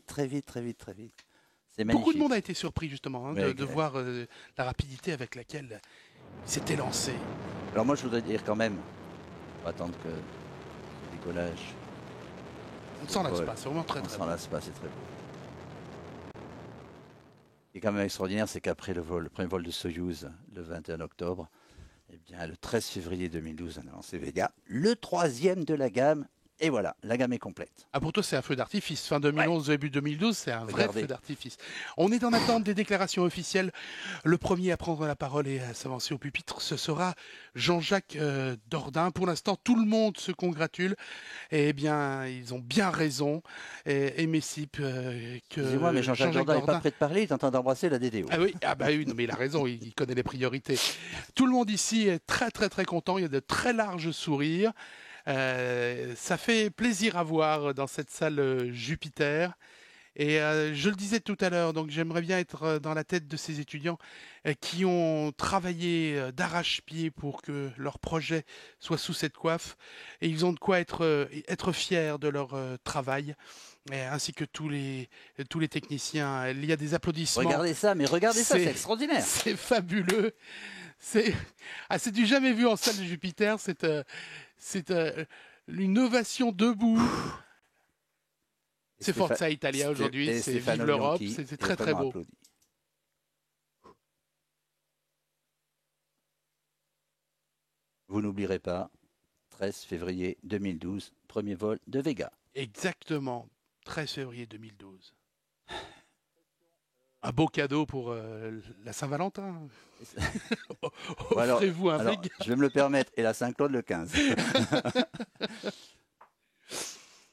très vite. Beaucoup de monde a été surpris justement de voir la rapidité avec laquelle il s'était lancé. Alors moi je voudrais dire quand même, on va attendre que le décollage... On ne s'en lasse pas, c'est vraiment très beau. On ne s'en lasse pas, c'est très beau. Ce qui est quand même extraordinaire, c'est qu'après le premier vol de Soyouz, le 21 octobre, le 13 février 2012, on a lancé Vega, le 3e de la gamme Et voilà, la gamme est complète. Ah, pour toi, c'est un feu d'artifice. Fin 2011, début 2012, c'est un vrai feu d'artifice. On est en attente des déclarations officielles. Le premier à prendre la parole et à s'avancer au pupitre, ce sera Jean-Jacques Dordain. Pour l'instant, tout le monde se congratule. Eh bien, ils ont bien raison. Et Messip, que... Excusez-moi, mais Jean-Jacques Dordain n'est pas prêt de parler, il est en train d'embrasser la DDO. Ah oui, non, mais il a raison, il connaît les priorités. Tout le monde ici est très, très, très content. Il y a de très larges sourires. Ça fait plaisir à voir dans cette salle Jupiter. Et je le disais tout à l'heure, donc j'aimerais bien être dans la tête de ces étudiants qui ont travaillé d'arrache-pied pour que leur projet soit sous cette coiffe. Et ils ont de quoi être fiers de leur travail, ainsi que tous les techniciens. Il y a des applaudissements. Regardez ça, c'est extraordinaire. C'est fabuleux. C'est du jamais vu en salle de Jupiter. C'est une ovation debout. C'est Forza Italia aujourd'hui, c'est Vive l'Europe, c'est très très beau. Applaudi. Vous n'oublierez pas, 13 février 2012, premier vol de Vega. Exactement, 13 février 2012. Un beau cadeau pour la Saint-Valentin. Offrez-vous un Vega. Je vais me le permettre, et la Saint-Claude le 15.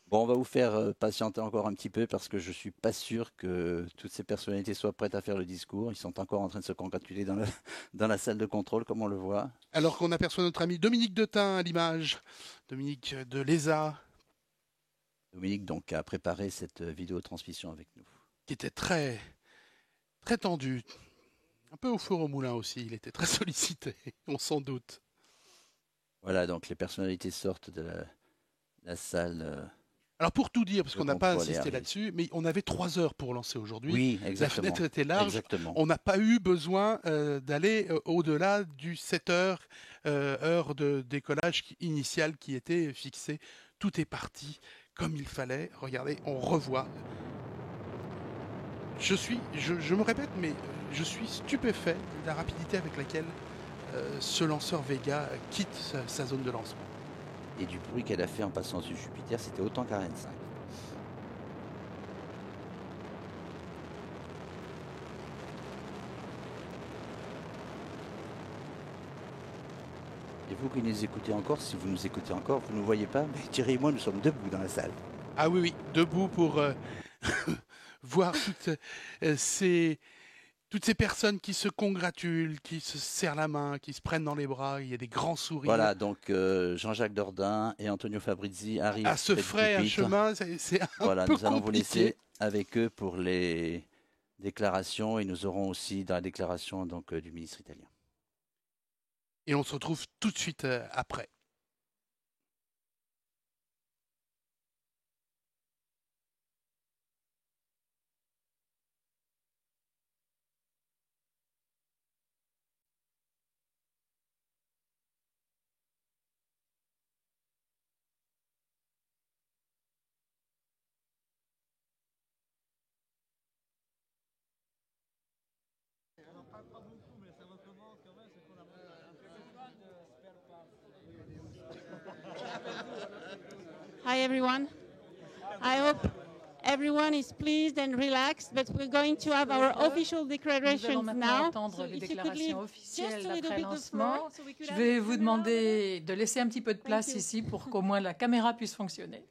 Bon, on va vous faire patienter encore un petit peu parce que je ne suis pas sûr que toutes ces personnalités soient prêtes à faire le discours. Ils sont encore en train de se congratuler dans la salle de contrôle, comme on le voit. Alors qu'on aperçoit notre ami Dominique Detain à l'image, Dominique de l'ESA. Dominique donc a préparé cette vidéo-transmission avec nous. Qui était très, très tendu. Un peu au four au moulin aussi, il était très sollicité, on s'en doute. Voilà, donc les personnalités sortent de la salle... Alors pour tout dire, parce qu'on n'a pas insisté là-dessus, mais on avait 3 heures pour lancer aujourd'hui. Oui, exactement. La fenêtre était large. Exactement. On n'a pas eu besoin d'aller au-delà du 7 heures, heure de décollage initial qui était fixé. Tout est parti comme il fallait. Regardez, on revoit. Je me répète, mais je suis stupéfait de la rapidité avec laquelle ce lanceur Vega quitte sa zone de lancement. Et du bruit qu'elle a fait en passant sur Jupiter, c'était autant qu'Ariane 5. Et vous qui nous écoutez encore, si vous nous écoutez encore, vous ne nous voyez pas, mais Thierry et moi, nous sommes debout dans la salle. Ah oui, debout pour voir toutes ces personnes qui se congratulent, qui se serrent la main, qui se prennent dans les bras, il y a des grands sourires. Voilà, donc Jean-Jacques Dordain et Antonio Fabrizi arrivent. À ce frais un chemin, c'est un peu compliqué. Nous allons vous laisser avec eux pour les déclarations et nous aurons aussi dans la déclaration donc, du ministre italien. Et on se retrouve tout de suite après. Hi everyone. I hope everyone is pleased and relaxed, but we're going to have our official declarations now. Entendre les déclarations officielles après lancement. Je vais vous demander de laisser un petit peu de place ici pour qu'au moins la caméra puisse fonctionner.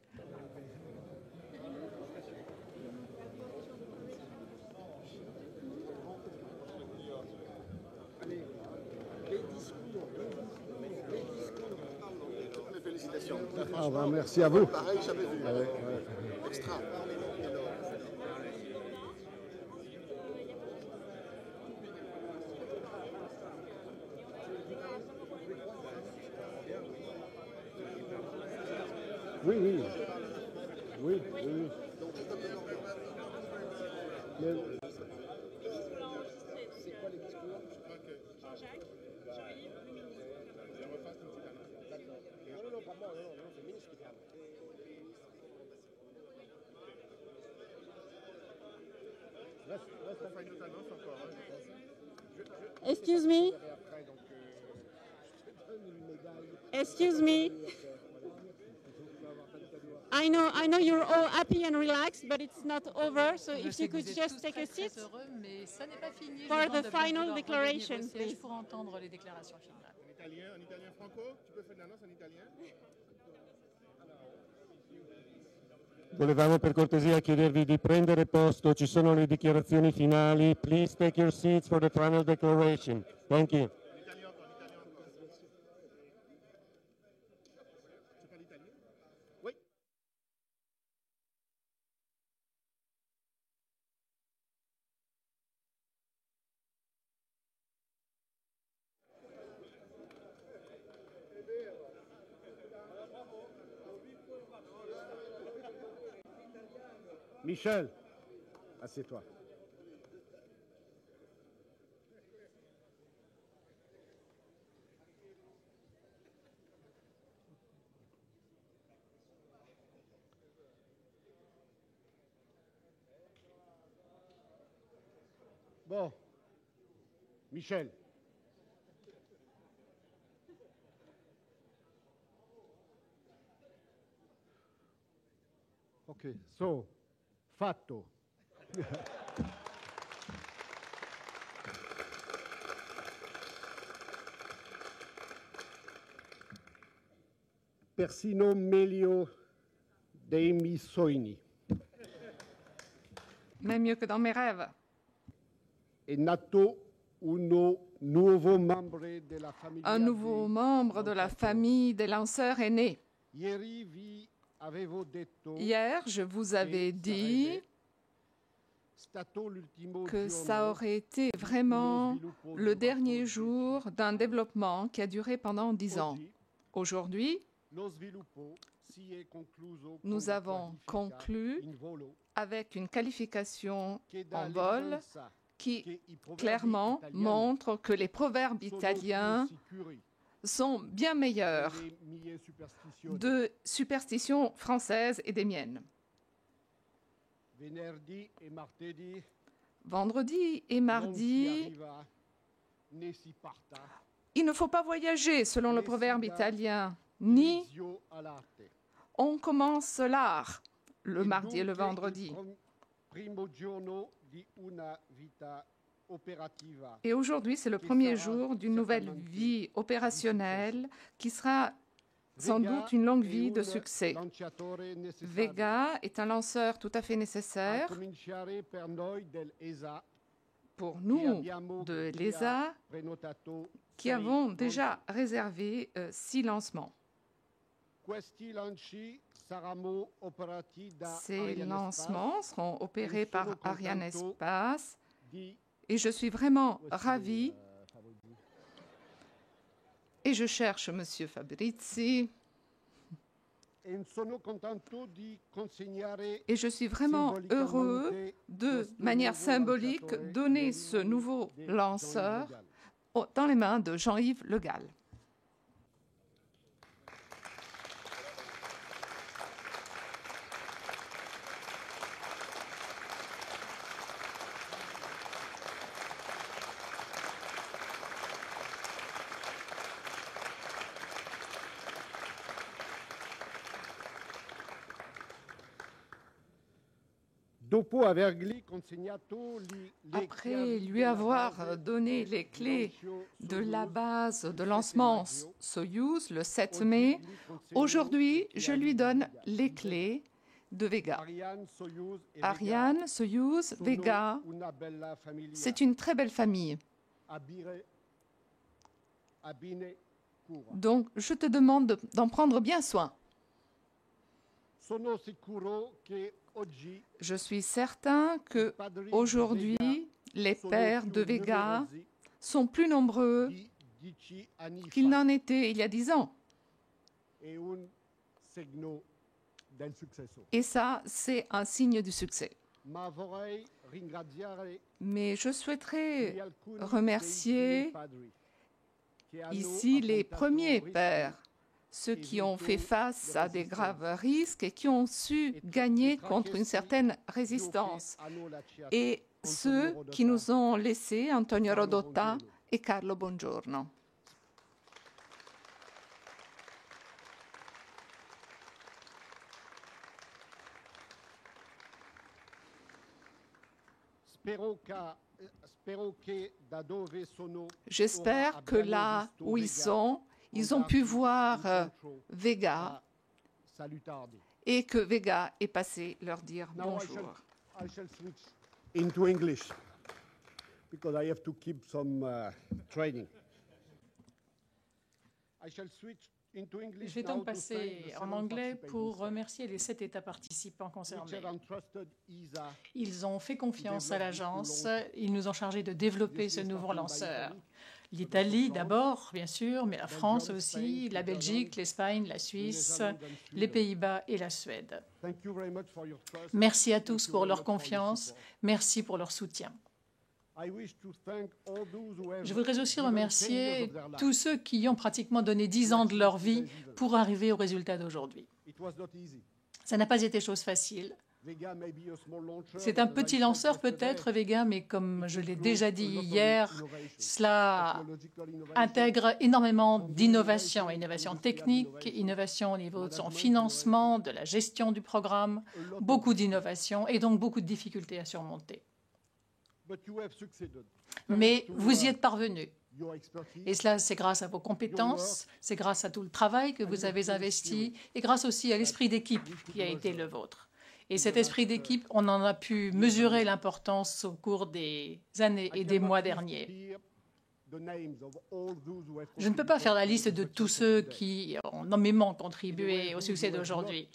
Ah ben, merci à vous. Pareil, jamais vu. Extra. Oui, oui. Oui, oui. Mais... C'est quoi les discours? Jean-Jacques, Jean-Yves, le ministre. Non, pas moi, non, c'est le ministre qui parle. Excuse me. Excuse me. I know you're all happy and relaxed, but it's not over. So if you could just take a seat for the final declaration, please. Pour entendre les déclarations finales. En italien franco, tu peux faire l'annonce en italien? Volevamo per cortesia chiedervi di prendere posto, ci sono le dichiarazioni finali. Please take your seats for the final declaration. Thank you. Michel, assieds-toi. Bon, Michel. Okay, so, fatto. Persino meglio dei miei sogni. Même mieux que dans mes rêves. È nato un nouveau membre della famiglia. Un nouveau membre de la famille des lanceurs est né. Ieri vi avevo detto Hier, je vous avais dit que ça aurait été vraiment le dernier jour d'un développement qui a duré pendant 10 ans. Aujourd'hui, nous avons conclu avec une qualification en vol qui clairement montre que les proverbes italiens sont bien meilleurs de superstitions françaises et des miennes. Vendredi et mardi, il ne faut pas voyager selon le proverbe italien, ni on commence l'art le mardi et le vendredi. Et aujourd'hui, c'est le premier jour d'une nouvelle vie opérationnelle qui sera sans doute une longue vie de succès. Vega est un lanceur tout à fait nécessaire pour nous de l'ESA qui avons déjà réservé 6 lancements. Ces lancements seront opérés par Arianespace et je suis vraiment ravie. Et je cherche M. Fabrizi. Et je suis vraiment heureux de manière symbolique donner ce nouveau lanceur dans les mains de Jean-Yves Le Gall. Après lui avoir donné les clés de la base de lancement Soyouz le 7 mai, aujourd'hui, je lui donne les clés de Vega. Ariane, Soyouz, Vega, c'est une très belle famille. Donc, je te demande d'en prendre bien soin. Je suis certain qu'aujourd'hui, les pères de Vega sont plus nombreux qu'ils n'en étaient il y a 10 ans. Et ça, c'est un signe du succès. Mais je souhaiterais remercier ici les premiers pères, ceux qui ont fait face à des graves risques et qui ont su gagner contre une certaine résistance, et ceux qui nous ont laissés, Antonio Rodotta et Carlo Bongiorno. J'espère que là où ils ont pu voir Vega et que Vega est passé leur dire bonjour. I shall switch into English because I have to keep some training. Je vais donc passer en anglais pour remercier les 7 États participants concernés. Ils ont fait confiance à l'agence, ils nous ont chargés de développer ce nouveau lanceur. L'Italie d'abord, bien sûr, mais la France aussi, la Belgique, l'Espagne, la Suisse, les Pays-Bas et la Suède. Merci à tous pour leur confiance, merci pour leur soutien. Je voudrais aussi remercier tous ceux qui ont pratiquement donné 10 ans de leur vie pour arriver au résultat d'aujourd'hui. Ça n'a pas été chose facile. C'est un petit lanceur peut-être, Vega, mais comme je l'ai déjà dit hier, cela intègre énormément d'innovation, innovation technique, innovation au niveau de son financement, de la gestion du programme, beaucoup d'innovation et donc beaucoup de difficultés à surmonter. Mais vous y êtes parvenus. Et cela, c'est grâce à vos compétences, c'est grâce à tout le travail que vous avez investi et grâce aussi à l'esprit d'équipe qui a été le vôtre. Et cet esprit d'équipe, on en a pu mesurer l'importance au cours des années et des mois derniers. Je ne peux pas faire la liste de tous ceux qui ont nommément contribué au succès d'aujourd'hui.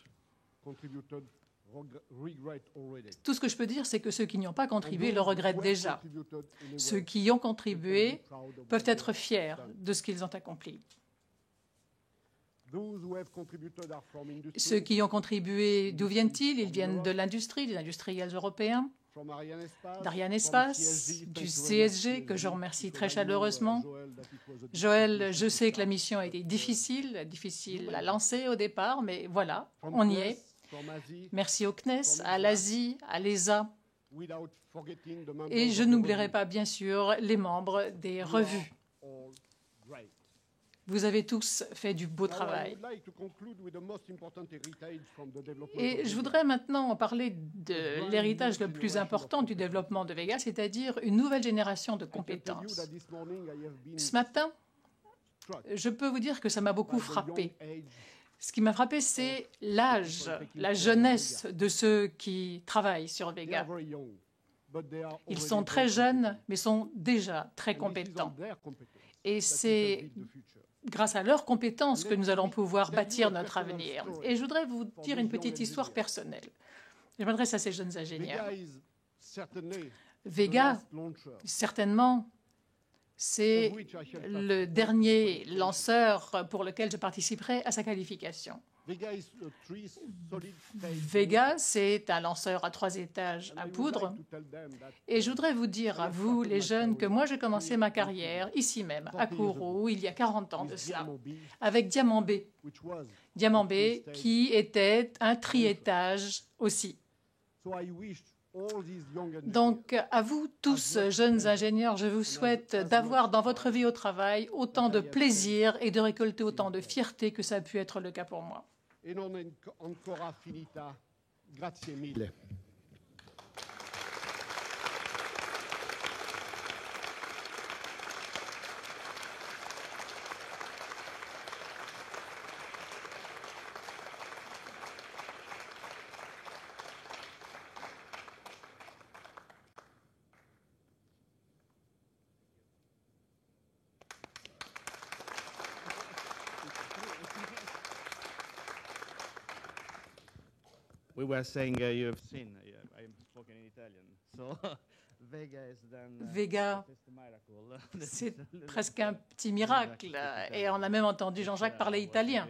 Tout ce que je peux dire, c'est que ceux qui n'y ont pas contribué le regrettent déjà. Ceux qui y ont contribué peuvent être fiers de ce qu'ils ont accompli. Ceux qui ont contribué, d'où viennent-ils? Ils viennent de l'industrie, des industriels européens, d'Ariane Espace, du CSG, que je remercie très chaleureusement. Joël, je sais que la mission a été difficile à lancer au départ, mais voilà, on y est. Merci au CNES, à l'Asie, à l'ESA. Et je n'oublierai pas, bien sûr, les membres des revues. Vous avez tous fait du beau travail. Et je voudrais maintenant parler de l'héritage le plus important du développement de Vega, c'est-à-dire une nouvelle génération de compétences. Ce matin, je peux vous dire que ça m'a beaucoup frappé. Ce qui m'a frappé, c'est l'âge, la jeunesse de ceux qui travaillent sur Vega. Ils sont très jeunes, mais sont déjà très compétents. Et c'est grâce à leurs compétences que nous allons pouvoir bâtir notre avenir. Et je voudrais vous dire une petite histoire personnelle. Je m'adresse à ces jeunes ingénieurs. Vega, certainement, c'est le dernier lanceur pour lequel je participerai à sa qualification. Vega, c'est un lanceur à 3 étages à poudre. Et je voudrais vous dire à vous, les jeunes, que moi, j'ai commencé ma carrière ici même, à Kourou, il y a 40 ans de cela, avec Diamant B. Diamant B, qui était un triétage aussi. Donc, à vous tous, jeunes ingénieurs, je vous souhaite d'avoir dans votre vie au travail autant de plaisir et de récolter autant de fierté que ça a pu être le cas pour moi. E non ancora finita. Grazie mille. We were saying you have seen, I'm spoken in Italian, so Vega is then Vega, c'est presque un petit miracle, et on a même entendu Jean-Jacques parler italien.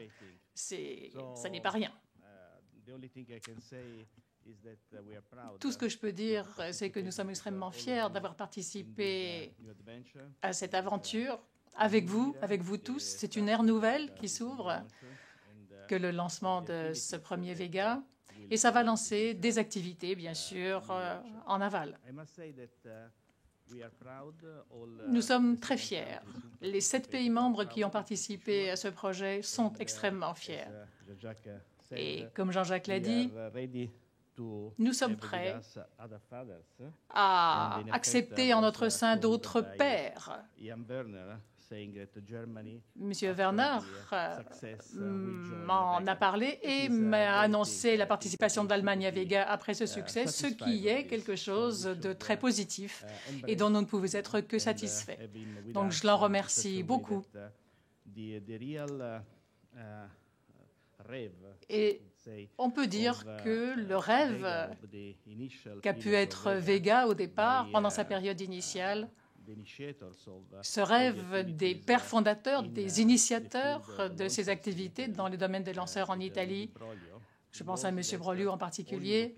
Ça n'est pas rien. Tout ce que je peux dire, c'est que nous sommes extrêmement fiers d'avoir participé à cette aventure avec vous tous. C'est une ère nouvelle qui s'ouvre que le lancement de ce premier Vega. Et ça va lancer des activités, bien sûr, en aval. Nous sommes très fiers. Les 7 pays membres qui ont participé à ce projet sont extrêmement fiers. Et comme Jean-Jacques l'a dit, Nous sommes prêts à accepter en notre sein d'autres pairs. Monsieur Werner m'en a parlé et m'a annoncé la participation d'Allemagne à Vega après ce succès, ce qui est quelque chose de très positif et dont nous ne pouvons être que satisfaits. Donc je l'en remercie beaucoup. Et on peut dire que le rêve qu'a pu être Vega au départ, pendant sa période initiale, ce rêve des pères fondateurs, des initiateurs de ces activités dans le domaine des lanceurs en Italie, je pense à M. Broglio en particulier,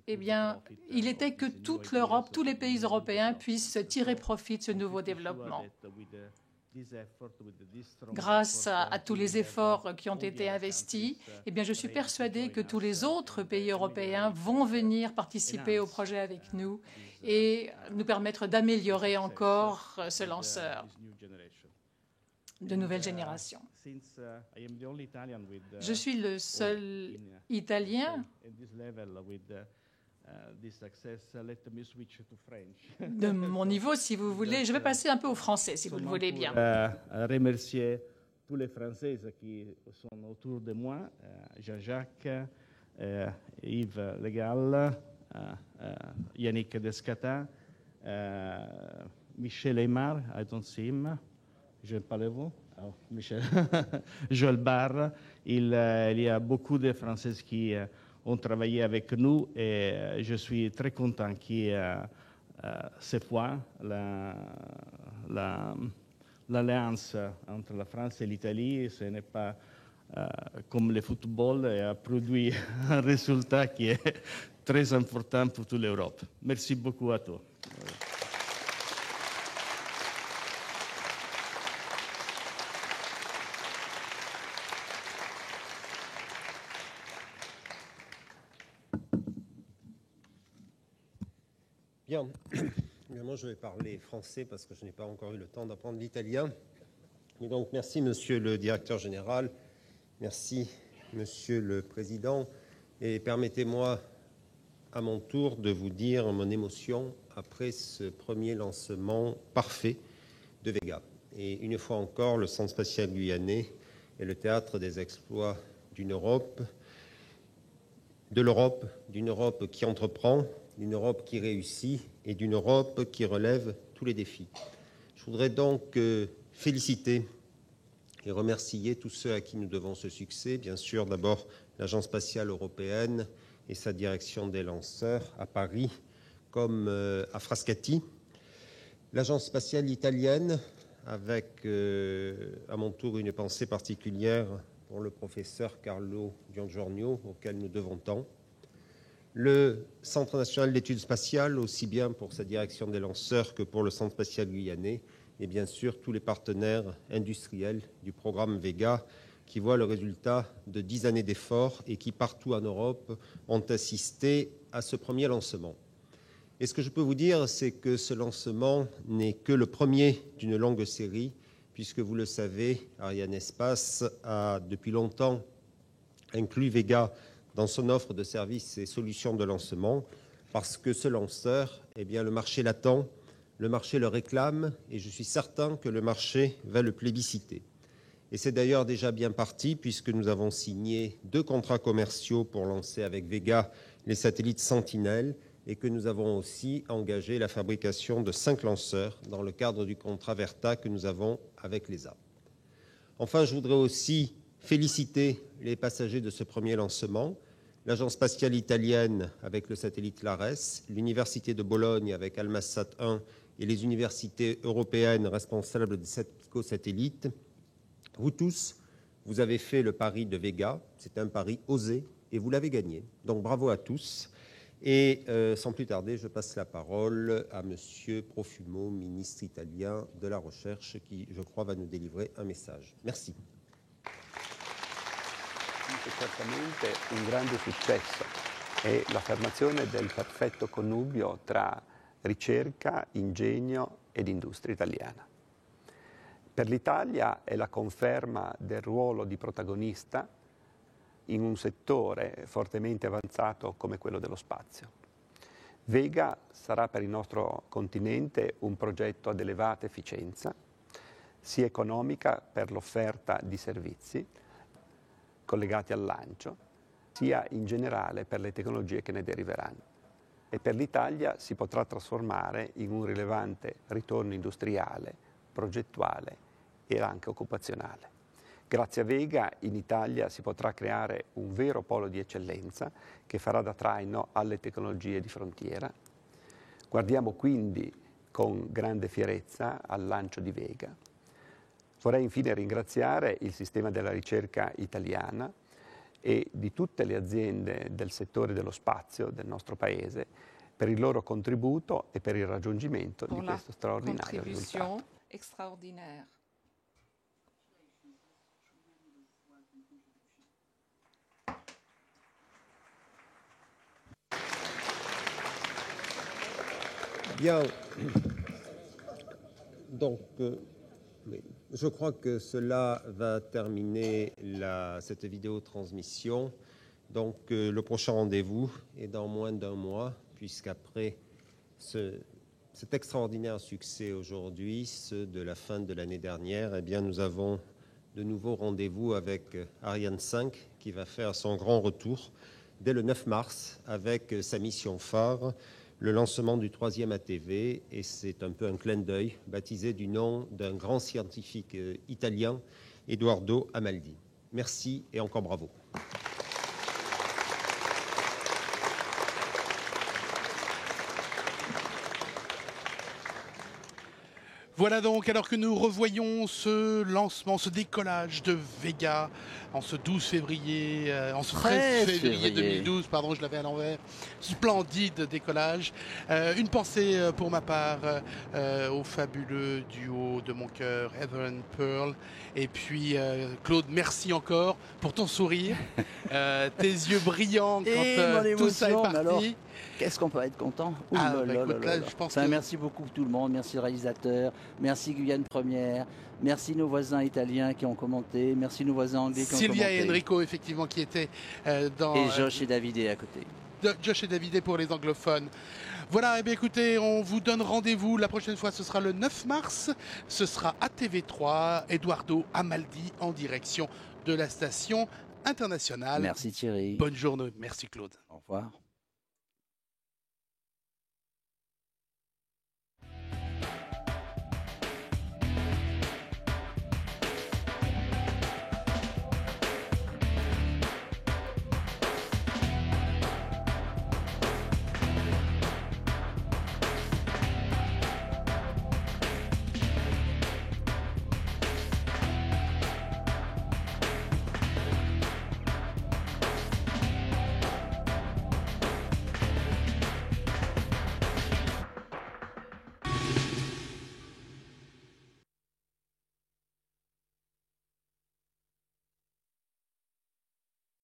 eh bien, il était que toute l'Europe, tous les pays européens puissent tirer profit de ce nouveau développement. Grâce à tous les efforts qui ont été investis, eh bien, je suis persuadée que tous les autres pays européens vont venir participer au projet avec nous et nous permettre d'améliorer encore ce lanceur de nouvelle génération. Je suis le seul Italien de mon niveau, si vous voulez. Je vais passer un peu au français, si vous le voulez bien. Remercier tous les Français qui sont autour de moi, Jean-Jacques, Yves Legal, Yannick Descata, Michel Aymar, I don't see him. Je parle-vous? Oh, Michel. Joël Barre. Il y a beaucoup de Français qui ont travaillé avec nous et je suis très content que cette fois l'alliance entre la France et l'Italie, ce n'est pas comme le football, et a produit un résultat qui est très important pour toute l'Europe. Merci beaucoup à tous. Bien, évidemment je vais parler français parce que je n'ai pas encore eu le temps d'apprendre l'italien. Et donc merci Monsieur le Directeur Général, merci Monsieur le Président, et permettez-moi à mon tour de vous dire mon émotion après ce premier lancement parfait de Vega. Et une fois encore, le Centre spatial guyanais est le théâtre des exploits d'une Europe, d'une Europe qui entreprend, d'une Europe qui réussit et d'une Europe qui relève tous les défis. Je voudrais donc féliciter et remercier tous ceux à qui nous devons ce succès. Bien sûr, d'abord l'Agence spatiale européenne et sa direction des lanceurs à Paris, comme à Frascati. L'Agence spatiale italienne, avec à mon tour une pensée particulière pour le professeur Carlo Giangiorgio, auquel nous devons tant. Le Centre national d'études spatiales, aussi bien pour sa direction des lanceurs que pour le Centre spatial guyanais, et bien sûr tous les partenaires industriels du programme Vega qui voient le résultat de 10 années d'efforts et qui, partout en Europe, ont assisté à ce premier lancement. Et ce que je peux vous dire, c'est que ce lancement n'est que le premier d'une longue série, puisque vous le savez, Arianespace a depuis longtemps inclus Vega dans son offre de services et solutions de lancement, parce que ce lanceur, eh bien, le marché l'attend, le marché le réclame, et je suis certain que le marché va le plébisciter. Et c'est d'ailleurs déjà bien parti, puisque nous avons signé 2 contrats commerciaux pour lancer avec Vega les satellites Sentinelle, et que nous avons aussi engagé la fabrication de 5 lanceurs dans le cadre du contrat Verta que nous avons avec l'ESA. Enfin, je voudrais aussi féliciter les passagers de ce premier lancement, l'Agence spatiale italienne avec le satellite LARES, l'Université de Bologne avec Almasat 1 et les universités européennes responsables de cet écosatellite. Vous tous, vous avez fait le pari de Vega, c'est un pari osé et vous l'avez gagné. Donc bravo à tous. Et sans plus tarder, je passe la parole à Monsieur Profumo, ministre italien de la Recherche, qui, je crois, va nous délivrer un message. Merci. Certamente un grande successo è l'affermazione del perfetto connubio tra ricerca, ingegno ed industria italiana. Per l'Italia è la conferma del ruolo di protagonista in un settore fortemente avanzato come quello dello spazio. Vega sarà per il nostro continente un progetto ad elevata efficienza, sia economica per l'offerta di servizi collegati al lancio, sia in generale per le tecnologie che ne deriveranno. E per l'Italia si potrà trasformare in un rilevante ritorno industriale, progettuale e anche occupazionale. Grazie a Vega in Italia si potrà creare un vero polo di eccellenza che farà da traino alle tecnologie di frontiera. Guardiamo quindi con grande fierezza al lancio di Vega. Vorrei infine ringraziare il sistema della ricerca italiana e di tutte le aziende del settore dello spazio del nostro Paese per il loro contributo e per il raggiungimento di questo straordinario risultato. Extraordinaire. Bien, donc je crois que cela va terminer cette vidéo transmission. Donc le prochain rendez-vous est dans moins d'un mois, puisqu'après cet extraordinaire succès aujourd'hui, ceux de la fin de l'année dernière, eh bien nous avons de nouveaux rendez-vous avec Ariane 5 qui va faire son grand retour dès le 9 mars avec sa mission phare, le lancement du 3e ATV, et c'est un peu un clin d'œil baptisé du nom d'un grand scientifique italien, Edoardo Amaldi. Merci et encore bravo. Voilà donc, alors que nous revoyons ce lancement, ce décollage de Vega en ce 12 février, en ce 13 février 2012, pardon, je l'avais à l'envers. Splendide décollage. Une pensée pour ma part au fabuleux duo de mon cœur, Heather and Pearl. Et puis Claude, merci encore pour ton sourire, tes yeux brillants quand tout ça est parti. Qu'est-ce qu'on peut être content. Merci beaucoup tout le monde, merci le réalisateur, merci Guyane Première, merci nos voisins italiens qui ont commenté, merci nos voisins anglais qui ont commenté. Sylvia et Enrico, effectivement, qui étaient dans... Et Josh et Davidé à côté. Josh et Davidé pour les anglophones. Voilà, et bien écoutez, on vous donne rendez-vous. La prochaine fois, ce sera le 9 mars. Ce sera à TV3, Edoardo Amaldi en direction de la station internationale. Merci Thierry. Bonne journée. Merci Claude. Au revoir.